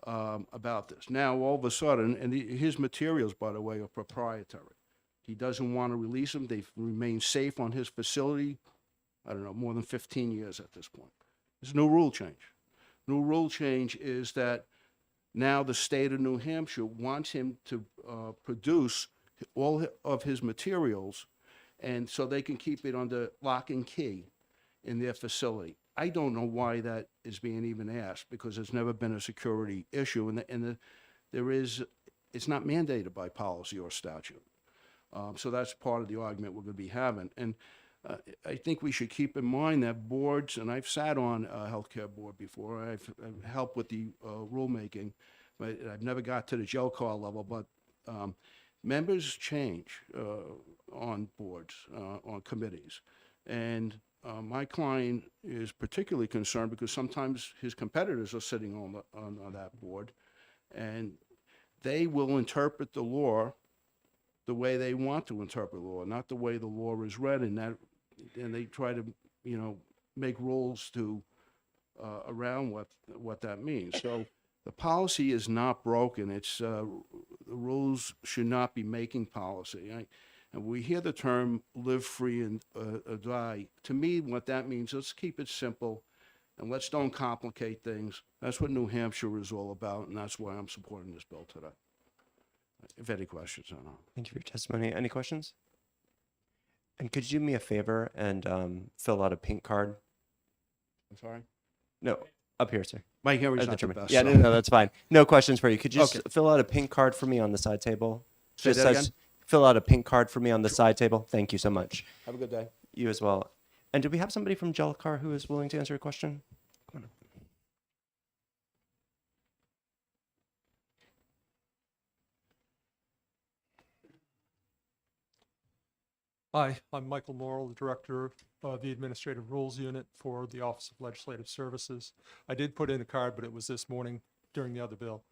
S21: about this. Now, all of a sudden, and his materials, by the way, are proprietary. He doesn't want to release them. They've remained safe on his facility, I don't know, more than 15 years at this point. There's no rule change. New rule change is that now the state of New Hampshire wants him to produce all of his materials, and so they can keep it under lock and key in their facility. I don't know why that is being even asked, because there's never been a security issue, and it's not mandated by policy or statute. So that's part of the argument we're going to be having. And I think we should keep in mind that boards, and I've sat on a healthcare board before, I've helped with the rulemaking, but I've never got to the jail call level, but members change on boards, on committees. And my client is particularly concerned because sometimes his competitors are sitting on that board, and they will interpret the law the way they want to interpret law, not the way the law is read, and they try to, make rules to around what that means. So the policy is not broken. It's the rules should not be making policy. And we hear the term "live free and die." To me, what that means, let's keep it simple, and let's don't complicate things. That's what New Hampshire is all about, and that's why I'm supporting this bill today. If any questions, I don't know.
S2: Thank you for your testimony. Any questions? And could you do me a favor and fill out a pink card?
S21: I'm sorry?
S2: No, up here, sir.
S21: My hearing's
S2: As the
S21: not the
S2: chairman.
S21: best.
S2: Yeah,
S21: so-
S2: no, that's fine. No questions for you. Could you just
S21: Okay.
S2: fill out a pink card for me on the side table?
S21: Say
S2: Just
S21: that
S2: says,
S21: again?
S2: fill out a pink card for me on the side table. Thank you so much.
S21: Have a good day.
S2: You as well. And do we have somebody from Jellicar who is willing to answer a question? Come on up.
S14: Hi, I'm Michael Morrill, the Director of the Administrative Rules Unit for the Office of Legislative Services. I did put in a card, but it was this morning during the other bill.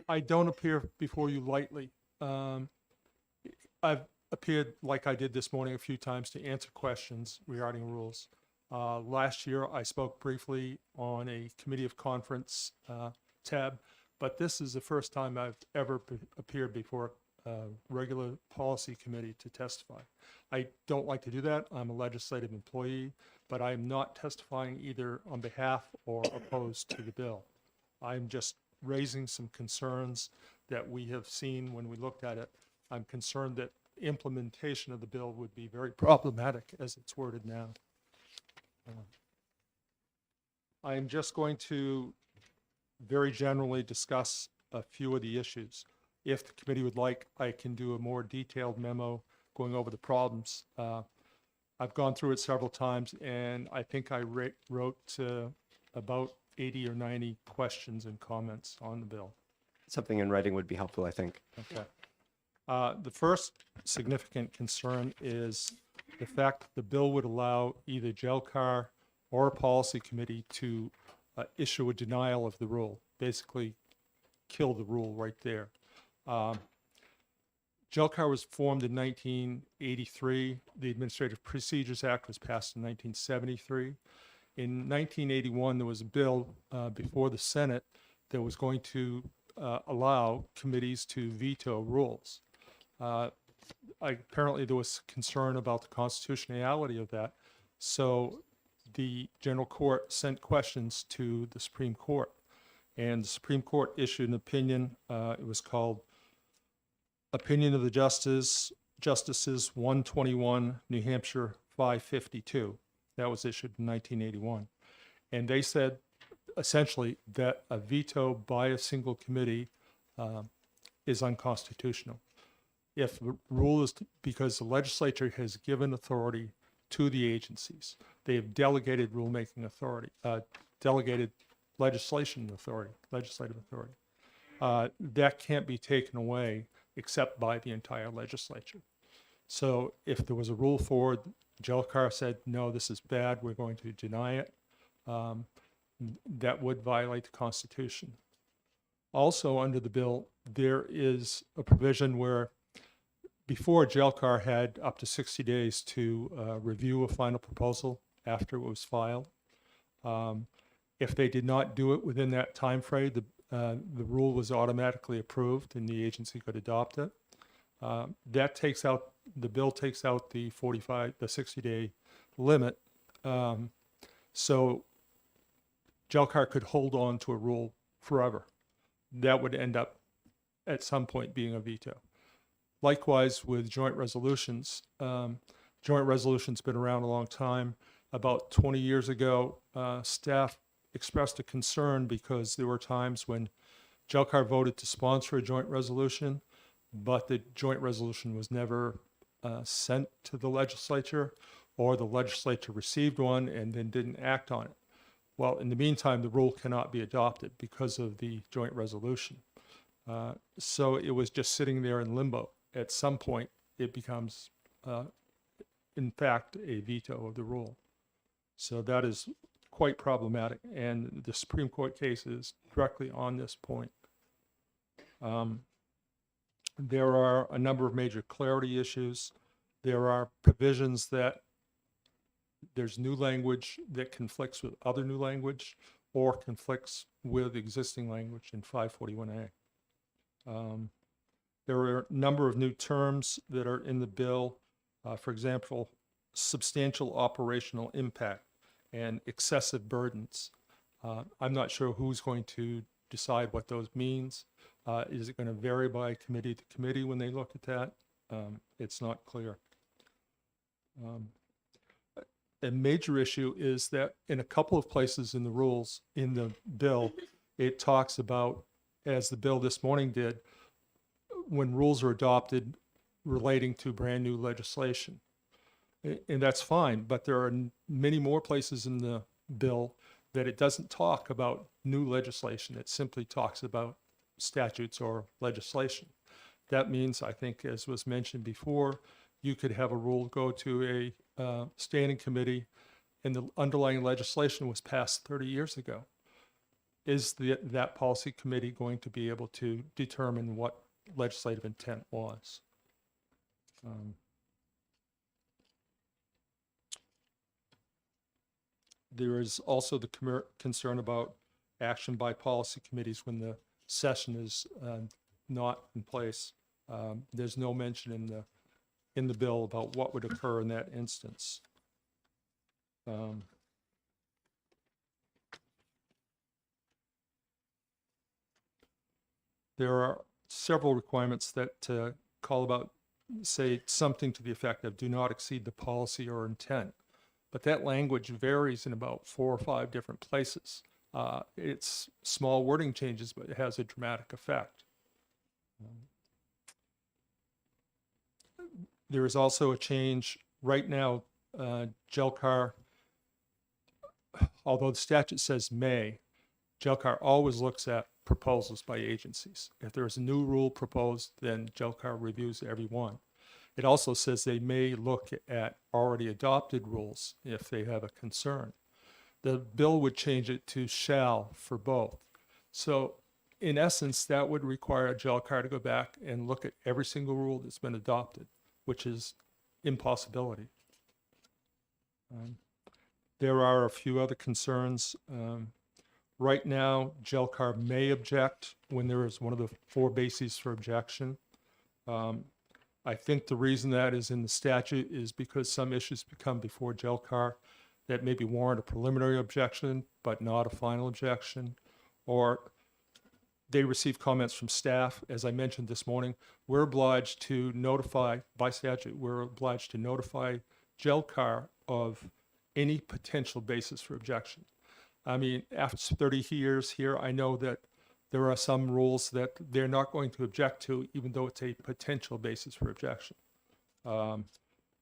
S14: I don't appear before you lightly. I've appeared like I did this morning a few times to answer questions regarding rules. Last year, I spoke briefly on a committee of conference tab, but this is the first time I've ever appeared before a regular policy committee to testify. I don't like to do that. I'm a legislative employee, but I'm not testifying either on behalf or opposed to the bill. I'm just raising some concerns that we have seen when we looked at it. I'm concerned that implementation of the bill would be very problematic as it's worded now. I am just going to very generally discuss a few of the issues. If the committee would like, I can do a more detailed memo going over the problems. I've gone through it several times, and I think I wrote about 80 or 90 questions and comments on the bill.
S2: Something in writing would be helpful, I think.
S14: Okay. The first significant concern is the fact that the bill would allow either JELCAR or a policy committee to issue a denial of the rule, basically kill the rule right there. JELCAR was formed in 1983. The Administrative Procedures Act was passed in 1973. In 1981, there was a bill before the Senate that was going to allow committees to veto rules. Apparently, there was concern about the constitutionality of that, so the General Court sent questions to the Supreme Court, and the Supreme Court issued an opinion. It was called Opinion of the Justices 121, New Hampshire 552. That was issued in 1981. And they said essentially that a veto by a single committee is unconstitutional. If the rule is because the legislature has given authority to the agencies, they have delegated rulemaking authority, delegated legislative authority. That can't be taken away except by the entire legislature. So if there was a rule forward, JELCAR said, no, this is bad, we're going to deny it, that would violate the Constitution. Also under the bill, there is a provision where before JELCAR had up to 60 days to review a final proposal after it was filed. If they did not do it within that time frame, the rule was automatically approved and the agency could adopt it. That takes out, the bill takes out the 60-day limit. So JELCAR could hold on to a rule forever. That would end up at some point being a veto. Likewise with joint resolutions. Joint resolutions been around a long time. About 20 years ago, staff expressed a concern because there were times when JELCAR voted to sponsor a joint resolution, but the joint resolution was never sent to the legislature, or the legislature received one and then didn't act on it. Well, in the meantime, the rule cannot be adopted because of the joint resolution. So it was just sitting there in limbo. At some point, it becomes, in fact, a veto of the rule. So that is quite problematic, and the Supreme Court case is directly on this point. There are a number of major clarity issues. There are provisions that there's new language that conflicts with other new language or conflicts with existing language in 541A. There are a number of new terms that are in the bill. For example, substantial operational impact and excessive burdens. I'm not sure who's going to decide what those means. Is it going to vary by committee to committee when they look at that? It's not clear. A major issue is that in a couple of places in the rules, in the bill, it talks about, as the bill this morning did, when rules are adopted relating to brand new legislation. And that's fine, but there are many more places in the bill that it doesn't talk about new legislation. It simply talks about statutes or legislation. That means, I think, as was mentioned before, you could have a rule go to a standing committee and the underlying legislation was passed 30 years ago. is that policy committee going to be able to determine what legislative intent was? There is also the concern about action by policy committees when the session is not in place. There's no mention in the bill about what would occur in that instance. There are several requirements that call about, say, something to the effect of do not exceed the policy or intent. But that language varies in about 4 or 5 different places. It's small wording changes, but it has a dramatic effect. There is also a change right now, GELCAR, although the statute says may, GELCAR always looks at proposals by agencies. If there is a new rule proposed, then GELCAR reviews every one. It also says they may look at already adopted rules if they have a concern. The bill would change it to shall for both. So in essence, that would require GELCAR to go back and look at every single rule that's been adopted, which is impossibility. There are a few other concerns. Right now, GELCAR may object when there is one of the 4 bases for objection. I think the reason that is in the statute is because some issues become before GELCAR that maybe warrant a preliminary objection, but not a final objection, or they receive comments from staff. As I mentioned this morning, we're obliged to notify, by statute, we're obliged to notify GELCAR of any potential basis for objection. I mean, after 30 years here, I know that there are some rules that they're not going to object to, even though it's a potential basis for objection.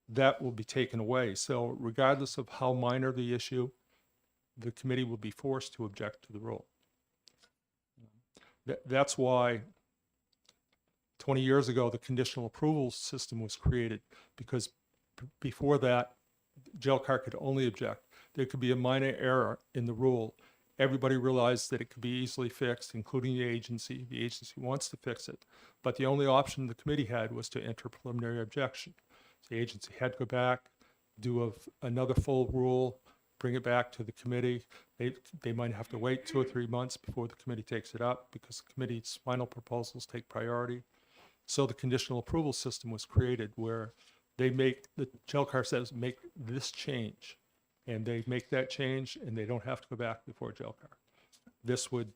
S14: That will be taken away. So regardless of how minor the issue, the committee will be forced to object to the rule. That's why 20 years ago, the conditional approval system was created, because before that, GELCAR could only object. There could be a minor error in the rule. Everybody realized that it could be easily fixed, including the agency. The agency wants to fix it. But the only option the committee had was to enter preliminary objection. The agency had to go back, do another full rule, bring it back to the committee. They might have to wait 2 or 3 months before the committee takes it up, because the committee's final proposals take priority. So the conditional approval system was created where the GELCAR says, make this change. And they make that change, and they don't have to go back before GELCAR. This would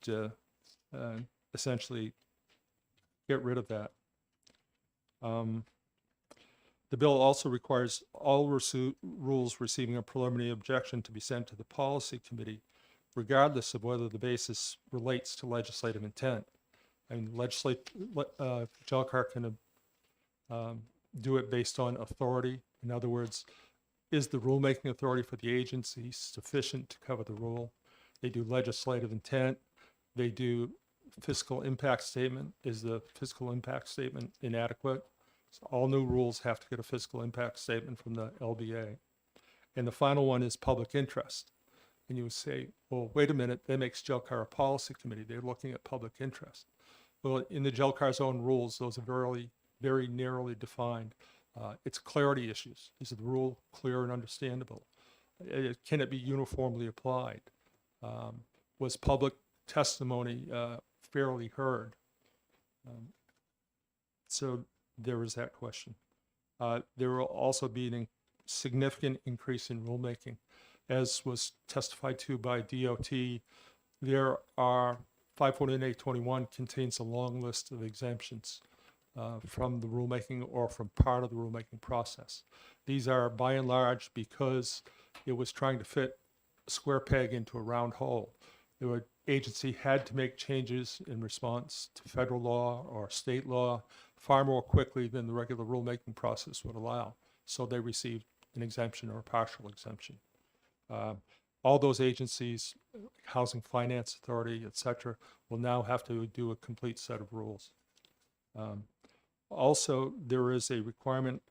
S14: essentially get rid of that. The bill also requires all rules receiving a preliminary objection to be sent to the policy committee, regardless of whether the basis relates to legislative intent. I mean, GELCAR can do it based on authority. In other words, is the rulemaking authority for the agency sufficient to cover the rule? They do legislative intent. They do fiscal impact statement. Is the fiscal impact statement inadequate? So all new rules have to get a fiscal impact statement from the LBA. And the final one is public interest. And you would say, well, wait a minute, that makes GELCAR a policy committee. They're looking at public interest. Well, in the GELCAR's own rules, those are very, very narrowly defined. It's clarity issues. Is the rule clear and understandable? Can it be uniformly applied? Was public testimony fairly heard? So there is that question. There will also be a significant increase in rulemaking. As was testified to by DOT, there are 54821 contains a long list of exemptions from the rulemaking or from part of the rulemaking process. These are by and large because it was trying to fit a square peg into a round hole. The agency had to make changes in response to federal law or state law far more quickly than the regular rulemaking process would allow. So they received an exemption or a partial exemption. All those agencies, Housing Finance Authority, et cetera, will now have to do a complete set of rules. Also, there is a requirement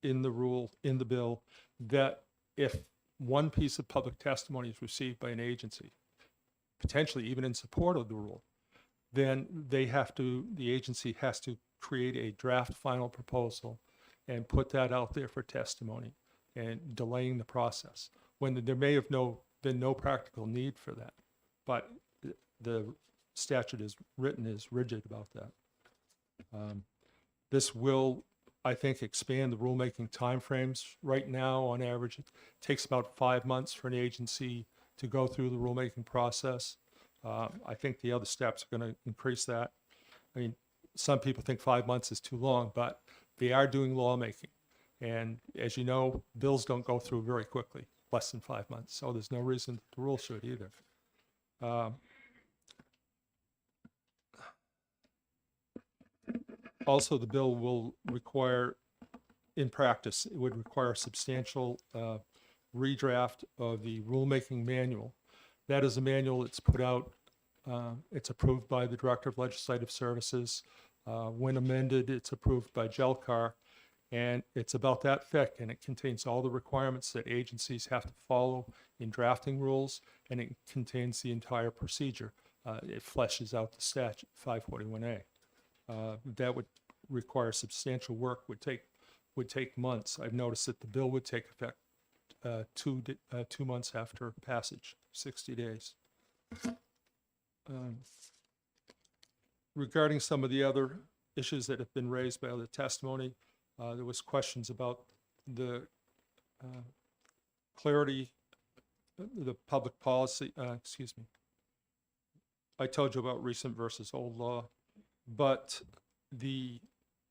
S14: in the bill, that if one piece of public testimony is received by an agency, potentially even in support of the rule, then the agency has to create a draft final proposal and put that out there for testimony and delaying the process when there may have been no practical need for that. But the statute is written is rigid about that. This will, I think, expand the rulemaking timeframes. Right now, on average, it takes about 5 months for an agency to go through the rulemaking process. I think the other steps are going to increase that. I mean, some people think 5 months is too long, but they are doing lawmaking. And as you know, bills don't go through very quickly, less than 5 months. So there's no reason the rule should either. Also, the bill will require, in practice, it would require substantial redraft of the rulemaking manual. That is a manual that's put out, it's approved by the Director of Legislative Services. When amended, it's approved by GELCAR, and it's about that thick, and it contains all the requirements that agencies have to follow in drafting rules, and it contains the entire procedure. It fleshes out the statute, 541A. That would require substantial work, would take months. I've noticed that the bill would take effect 2 months after passage, 60 days. Regarding some of the other issues that have been raised by other testimony, there was questions about the clarity, the public policy, excuse me. I told you about recent versus old law, but the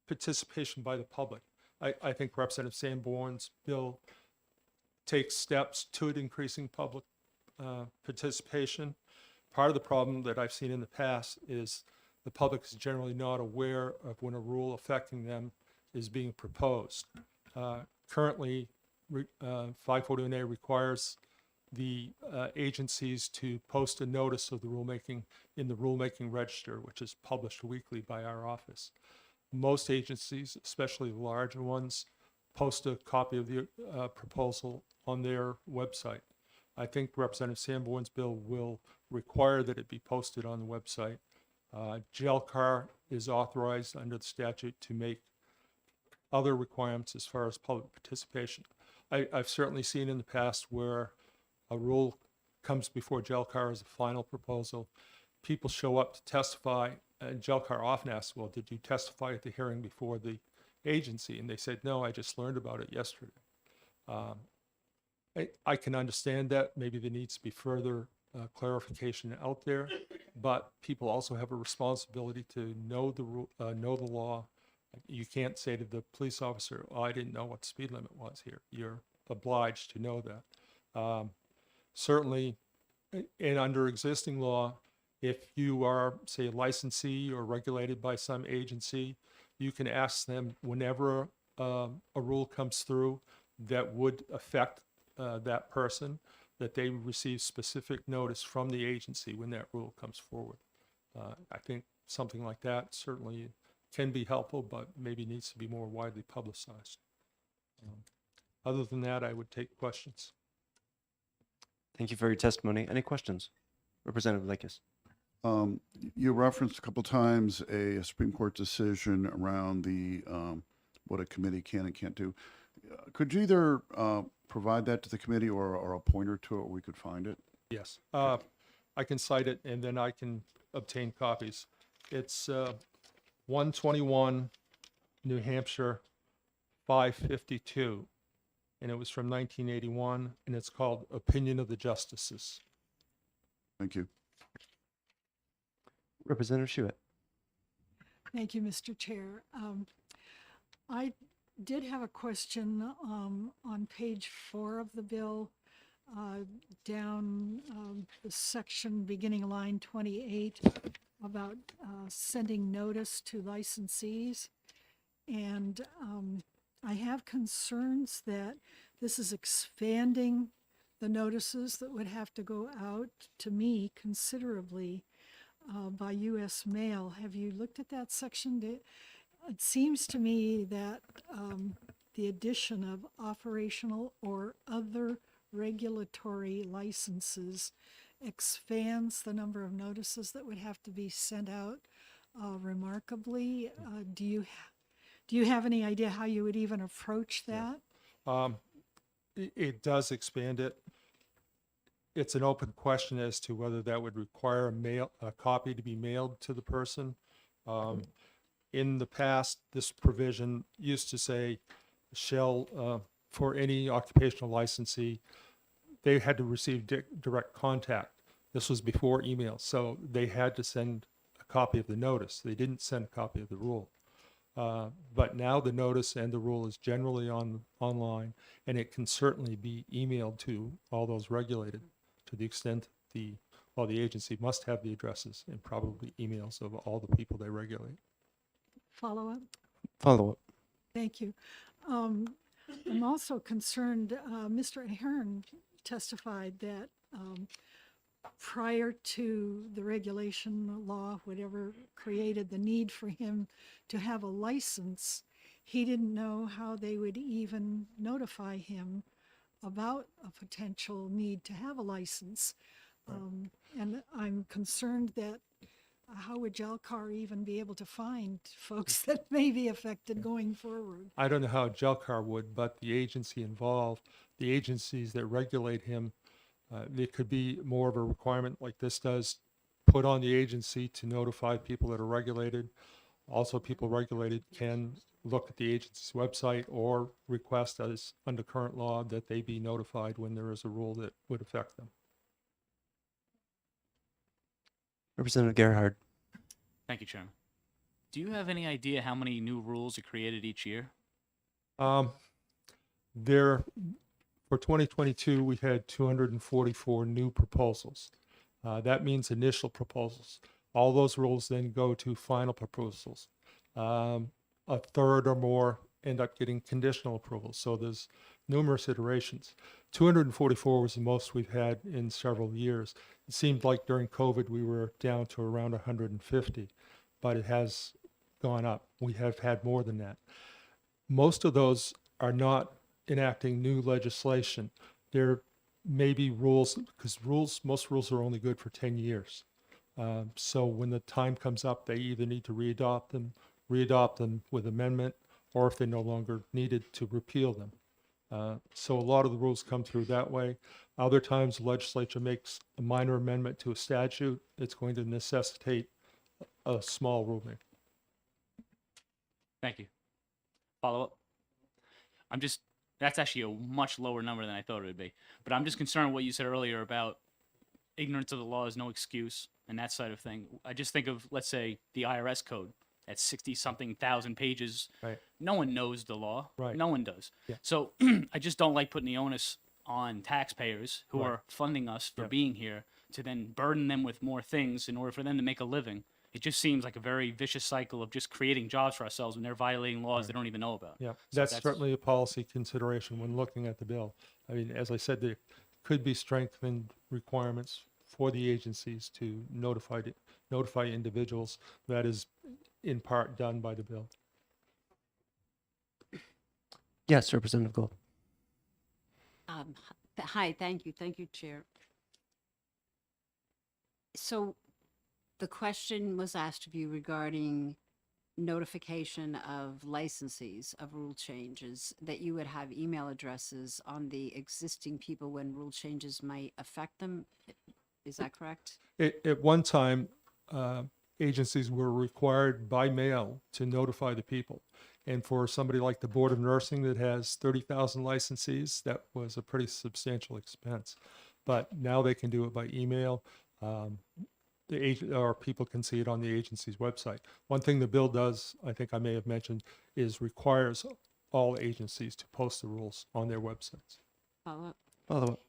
S14: participation by the public. I think Representative Sanborn's bill takes steps toward increasing public participation. Part of the problem that I've seen in the past is the public is generally not aware of when a rule affecting them is being proposed. Currently, 541A requires the agencies to post a notice of the rulemaking in the rulemaking register, which is published weekly by our office. Most agencies, especially the larger ones, post a copy of the proposal on their website. I think Representative Sanborn's bill will require that it be posted on the website. GELCAR is authorized under the statute to make other requirements as far as public participation. I've certainly seen in the past where a rule comes before GELCAR as a final proposal. People show up to testify, and GELCAR often asks, well, did you testify at the hearing before the agency? And they said, no, I just learned about it yesterday. I can understand that. Maybe there needs to be further clarification out there, but people also have a responsibility to know the law. You can't say to the police officer, oh, I didn't know what the speed limit was here. You're obliged to know that. Certainly, and under existing law, if you are, say, a licensee or regulated by some agency, you can ask them whenever a rule comes through that would affect that person, that they receive specific notice from the agency when that rule comes forward. I think something like that certainly can be helpful, but maybe needs to be more widely publicized. Other than that, I would take questions.
S2: Thank you for your testimony. Any questions? Representative Lakis.
S1: You referenced a couple times a Supreme Court decision around the what a committee can and can't do. Could you either provide that to the committee or a pointer to it where we could find it?
S14: Yes, I can cite it and then I can obtain copies. It's 121 New Hampshire 552, and it was from 1981, and it's called Opinion of the Justices.
S1: Thank you.
S2: Representative Schuett.
S13: Thank you, Mr. Chair. I did have a question on page 4 of the bill, down the section beginning line 28 about sending notice to licensees. And I have concerns that this is expanding the notices that would have to go out to me considerably by U.S. mail. Have you looked at that section? It seems to me that the addition of operational or other regulatory licenses expands the number of notices that would have to be sent out remarkably. Do you have any idea how you would even approach that?
S14: It does expand it. It's an open question as to whether that would require a copy to be mailed to the person. In the past, this provision used to say, shall, for any occupational licensee, they had to receive direct contact. This was before email, so they had to send a copy of the notice. They didn't send a copy of the rule. But now the notice and the rule is generally online, and it can certainly be emailed to all those regulated to the extent the agency must have the addresses and probably emails of all the people they regulate.
S13: Follow up?
S2: Follow up.
S13: Thank you. I'm also concerned, Mr. Ahern testified that prior to the regulation law, whatever created the need for him to have a license, he didn't know how they would even notify him about a potential need to have a license. And I'm concerned that how would Gelcar even be able to find folks that may be affected going forward?
S14: I don't know how Gelcar would, but the agency involved, the agencies that regulate him, there could be more of a requirement like this does, put on the agency to notify people that are regulated. Also, people regulated can look at the agency's website or request, as under current law, that they be notified when there is a rule that would affect them.
S2: Representative Gerhard.
S9: Thank you, Chairman. Do you have any idea how many new rules are created each year?
S14: There, for 2022, we had 244 new proposals. That means initial proposals. All those rules then go to final proposals. A third or more end up getting conditional approval. So there's numerous iterations. 244 was the most we've had in several years. It seemed like during COVID we were down to around 150, but it has gone up. We have had more than that. Most of those are not enacting new legislation. There may be rules, because most rules are only good for 10 years. So when the time comes up, they either need to readopt them with amendment, or if they're no longer needed, to repeal them. So a lot of the rules come through that way. Other times the legislature makes a minor amendment to a statute. It's going to necessitate a small rulemaking.
S9: Thank you. Follow up? That's actually a much lower number than I thought it would be. But I'm just concerned with what you said earlier about ignorance of the law is no excuse and that side of thing. I just think of, let's say, the IRS code. That's 60-something thousand pages.
S14: Right.
S9: No one knows the law.
S14: Right.
S9: No one does.
S14: Yeah.
S9: So I just don't like putting the onus on taxpayers who
S14: Right.
S9: are funding us for
S14: Yeah.
S9: being here to then burden them with more things in order for them to make a living. It just seems like a very vicious cycle of just creating jobs for ourselves when they're violating laws they don't even know about.
S14: Yeah,
S9: So
S14: that's certainly a policy consideration when looking at the bill. I mean, as I said, there could be strengthened requirements for the agencies to notify individuals. That is in part done by the bill.
S2: Yes, Representative Gold.
S18: Hi, thank you, Chair. So the question was asked of you regarding notification of licensees of rule changes, that you would have email addresses on the existing people when rule changes might affect them. Is that correct?
S14: At one time, agencies were required by mail to notify the people. And for somebody like the Board of Nursing that has 30,000 licensees, that was a pretty substantial expense. But now they can do it by email. Or people can see it on the agency's website. One thing the bill does, I think I may have mentioned, is requires all agencies to post the rules on their websites.
S18: Follow up.
S2: Follow up.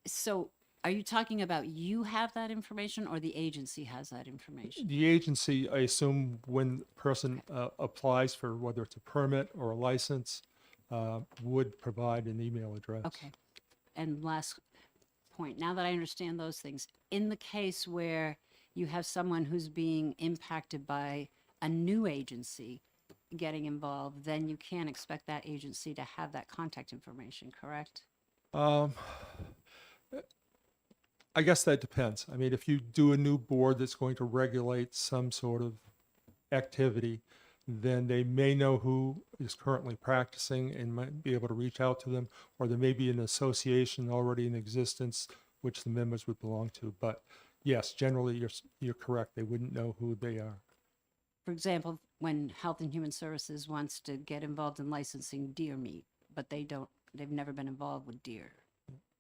S18: So are you talking about you have that information or the agency has that information?
S14: The agency, I assume, when a person applies for whether it's a permit or a license, would provide an email address.
S18: Okay. And last point, now that I understand those things, in the case where you have someone who's being impacted by a new agency getting involved, then you can't expect that agency to have that contact information, correct?
S14: I guess that depends. I mean, if you do a new board that's going to regulate some sort of activity, then they may know who is currently practicing and might be able to reach out to them, or there may be an association already in existence which the members would belong to. But yes, generally you're correct. They wouldn't know who they are.
S18: For example, when Health and Human Services wants to get involved in licensing deer meat, but they've never been involved with deer.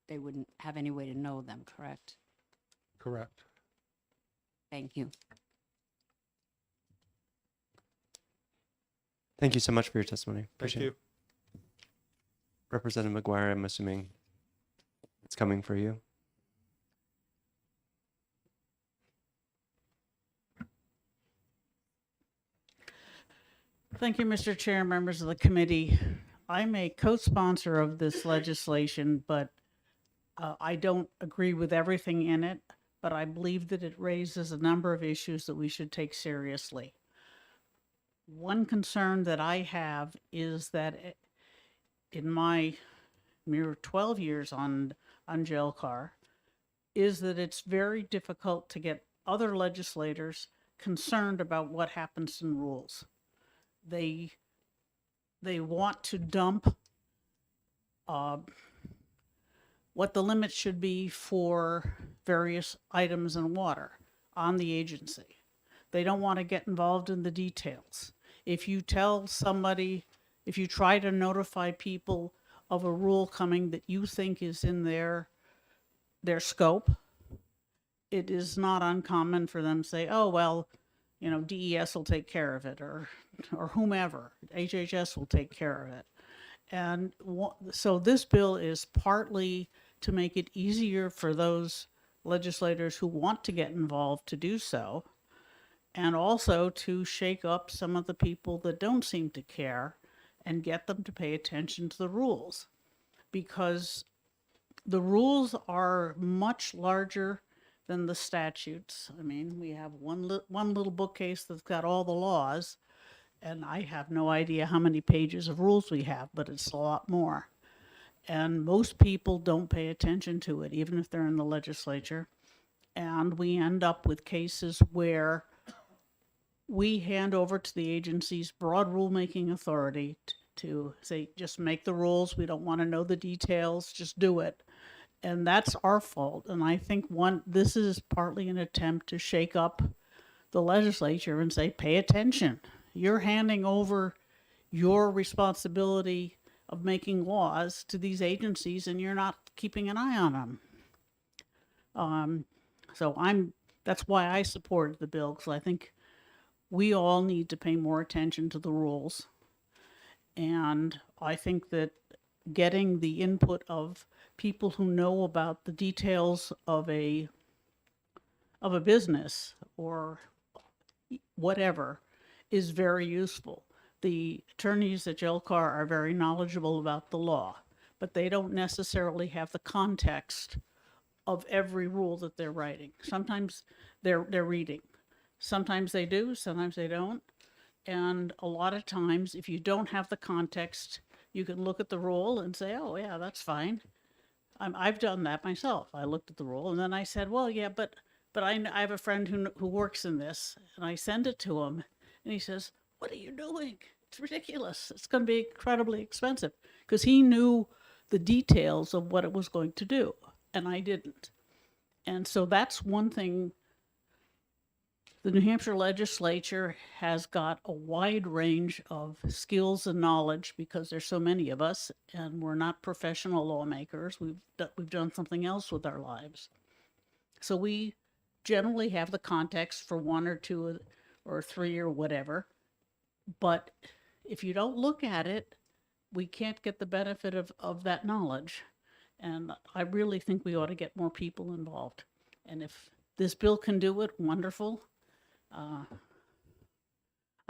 S18: They wouldn't have any way to know them, correct?
S14: Correct.
S18: Thank you.
S2: Thank you so much for your testimony.
S14: Thank
S2: Appreciate
S14: you.
S2: it. Representative McGuire, I'm assuming it's coming for you.
S5: Thank you, Mr. Chair, members of the committee. I'm a co-sponsor of this legislation, but I don't agree with everything in it, but I believe that it raises a number of issues that we should take seriously. One concern that I have is that in my mere 12 years on JLCAR, is that it's very difficult to get other legislators concerned about what happens in rules. They want to dump what the limits should be for various items in water on the agency. They don't want to get involved in the details. If you tell somebody, if you try to notify people of a rule coming that you think is in their scope, it is not uncommon for them to say, oh, well, you know, DES will take care of it, or whomever, HHS will take care of it. And so this bill is partly to make it easier for those legislators who want to get involved to do so, and also to shake up some of the people that don't seem to care and get them to pay attention to the rules. Because the rules are much larger than the statutes. I mean, we have one little bookcase that's got all the laws, and I have no idea how many pages of rules we have, but it's a lot more. And most people don't pay attention to it, even if they're in the legislature. And we end up with cases where we hand over to the agency's broad rulemaking authority to say, just make the rules. We don't want to know the details, just do it. And that's our fault. And I think this is partly an attempt to shake up the legislature and say, pay attention. You're handing over your responsibility of making laws to these agencies, and you're not keeping an eye on them. That's why I supported the bill, because I think we all need to pay more attention to the rules. And I think that getting the input of people who know about the details of a business or whatever is very useful. The attorneys at JLCAR are very knowledgeable about the law, but they don't necessarily have the context of every rule that they're writing. Sometimes they're reading. Sometimes they do, sometimes they don't. And a lot of times, if you don't have the context, you can look at the rule and say, oh, yeah, that's fine. I've done that myself. I looked at the rule and then I said, well, yeah, but I have a friend who works in this, and I send it to him and he says, what are you doing? It's ridiculous. It's going to be incredibly expensive, because he knew the details of what it was going to do and I didn't. And so that's one thing. The New Hampshire legislature has got a wide range of skills and knowledge because there's so many of us, and we're not professional lawmakers. We've done something else with our lives. So we generally have the context for one or two or three or whatever. But if you don't look at it, we can't get the benefit of that knowledge. And I really think we ought to get more people involved. And if this bill can do it, wonderful.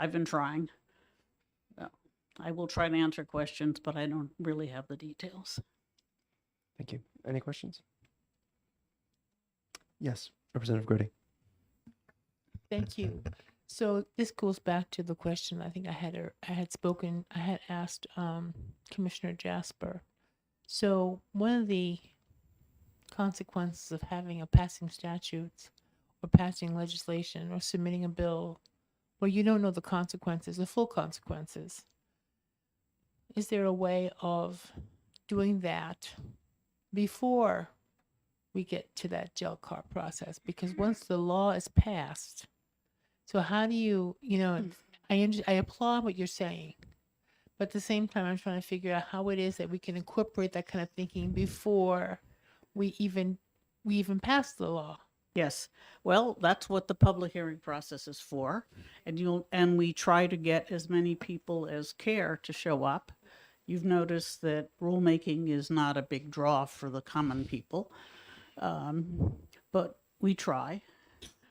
S5: I've been trying. I will try to answer questions, but I don't really have the details.
S2: Thank you. Any questions? Yes, Representative Grody.
S10: Thank you. So this goes back to the question I think I had asked Commissioner Jasper. So one of the consequences of having a passing statutes or passing legislation or submitting a bill where you don't know the consequences, the full consequences. Is there a way of doing that before we get to that jail car process? Because once the law is passed, so how do you, I applaud what you're saying, but at the same time, I'm trying to figure out how it is that we can incorporate that kind of thinking before we even pass the law.
S5: Yes. Well, that's what the public hearing process is for. And we try to get as many people as care to show up. You've noticed that rulemaking is not a big draw for the common people. But we try.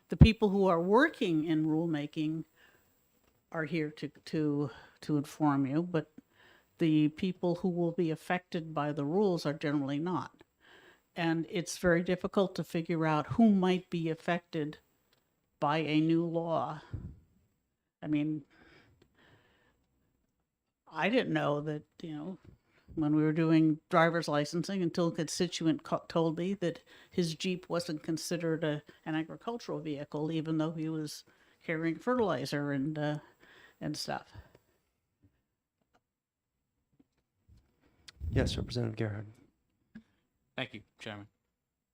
S5: The people who are working in rulemaking are here to inform you, but the people who will be affected by the rules are generally not. And it's very difficult to figure out who might be affected by a new law. I mean, I didn't know that, when we were doing driver's licensing until a constituent told me that his Jeep wasn't considered an agricultural vehicle, even though he was carrying fertilizer and stuff.
S2: Yes, Representative Gerhard.
S9: Thank you, Chairman.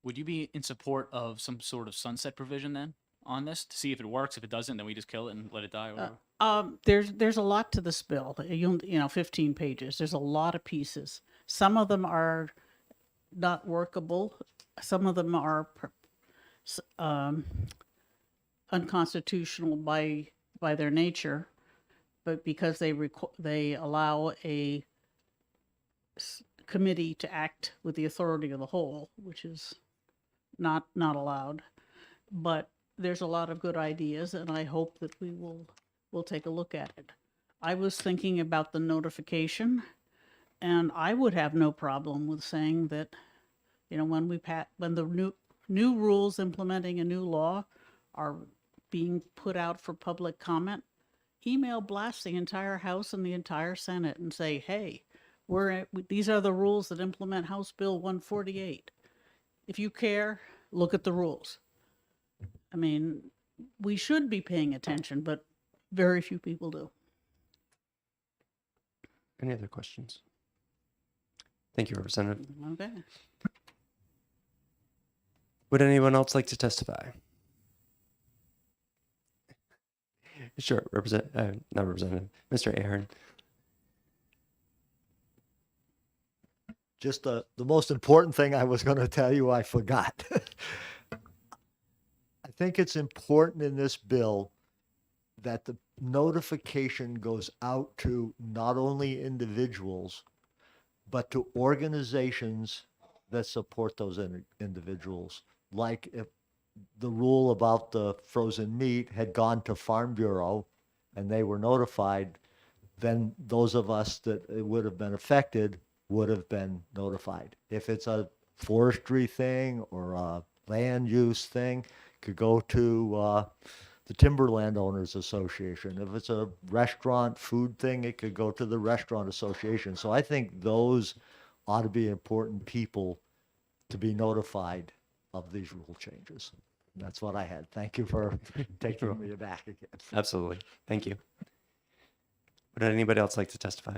S9: Would you be in support of some sort of sunset provision then on this to see if it works? If it doesn't, then we just kill it and let it die or whatever?
S5: There's a lot to this bill. 15 pages. There's a lot of pieces. Some of them are not workable. Some of them are unconstitutional by their nature, but because they allow a committee to act with the authority of the whole, which is not allowed. But there's a lot of good ideas, and I hope that we'll take a look at it. I was thinking about the notification, and I would have no problem with saying that, when the new rules implementing a new law are being put out for public comment, email blast the entire House and the entire Senate and say, hey, these are the rules that implement House Bill 148. If you care, look at the rules. I mean, we should be paying attention, but very few people do.
S2: Any other questions? Thank you, Representative.
S5: Okay.
S2: Would anyone else like to testify? Sure, not Representative, Mr. Aaron.
S17: Just the most important thing I was going to tell you, I forgot. I think it's important in this bill that the notification goes out to not only individuals, but to organizations that support those individuals. Like if the rule about the frozen meat had gone to Farm Bureau and they were notified, then those of us that it would have been affected would have been notified. If it's a forestry thing or a land use thing, could go to the Timberland Owners Association. If it's a restaurant food thing, it could go to the Restaurant Association. So I think those ought to be important people to be notified of these rule changes. That's what I had. Thank you for taking me back again.
S2: Absolutely. Thank you. Would anybody else like to testify?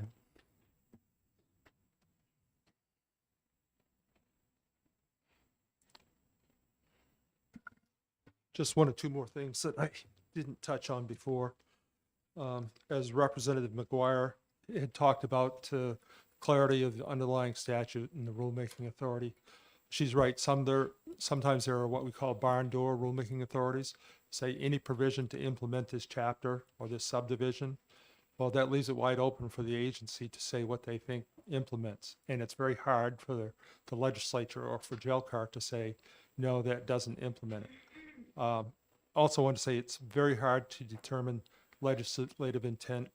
S14: Just one or two more things that I didn't touch on before. As Representative McGuire had talked about clarity of the underlying statute and the rulemaking authority. She's right. Sometimes there are what we call barn door rulemaking authorities. Say any provision to implement this chapter or this subdivision. Well, that leaves it wide open for the agency to say what they think implements. And it's very hard for the legislature or for JLCAR to say, no, that doesn't implement it. Also want to say it's very hard to determine legislative intent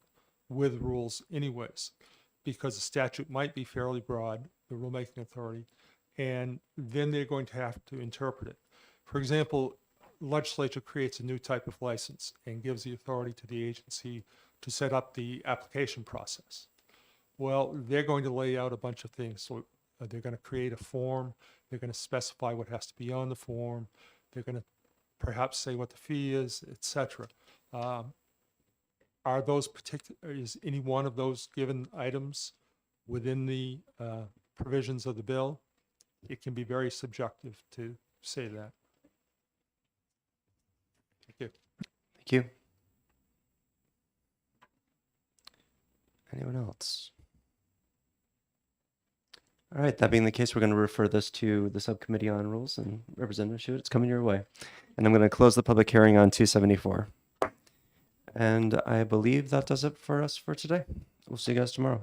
S14: with rules anyways, because the statute might be fairly broad, the rulemaking authority, and then they're going to have to interpret it. For example, the legislature creates a new type of license and gives the authority to the agency to set up the application process. Well, they're going to lay out a bunch of things. So They're going to create a form. They're going to specify what has to be on the form. They're going to perhaps say what the fee is, etc. Are those is any one of those given items within the provisions of the bill? It can be very subjective to say that. Thank you.
S2: Thank you. Anyone else? All right, that being the case, we're going to refer this to the Subcommittee on Rules, and Representative Schuett, it's coming your way. And I'm going to close the public hearing on 274. And I believe that does it for us for today. We'll see you guys tomorrow.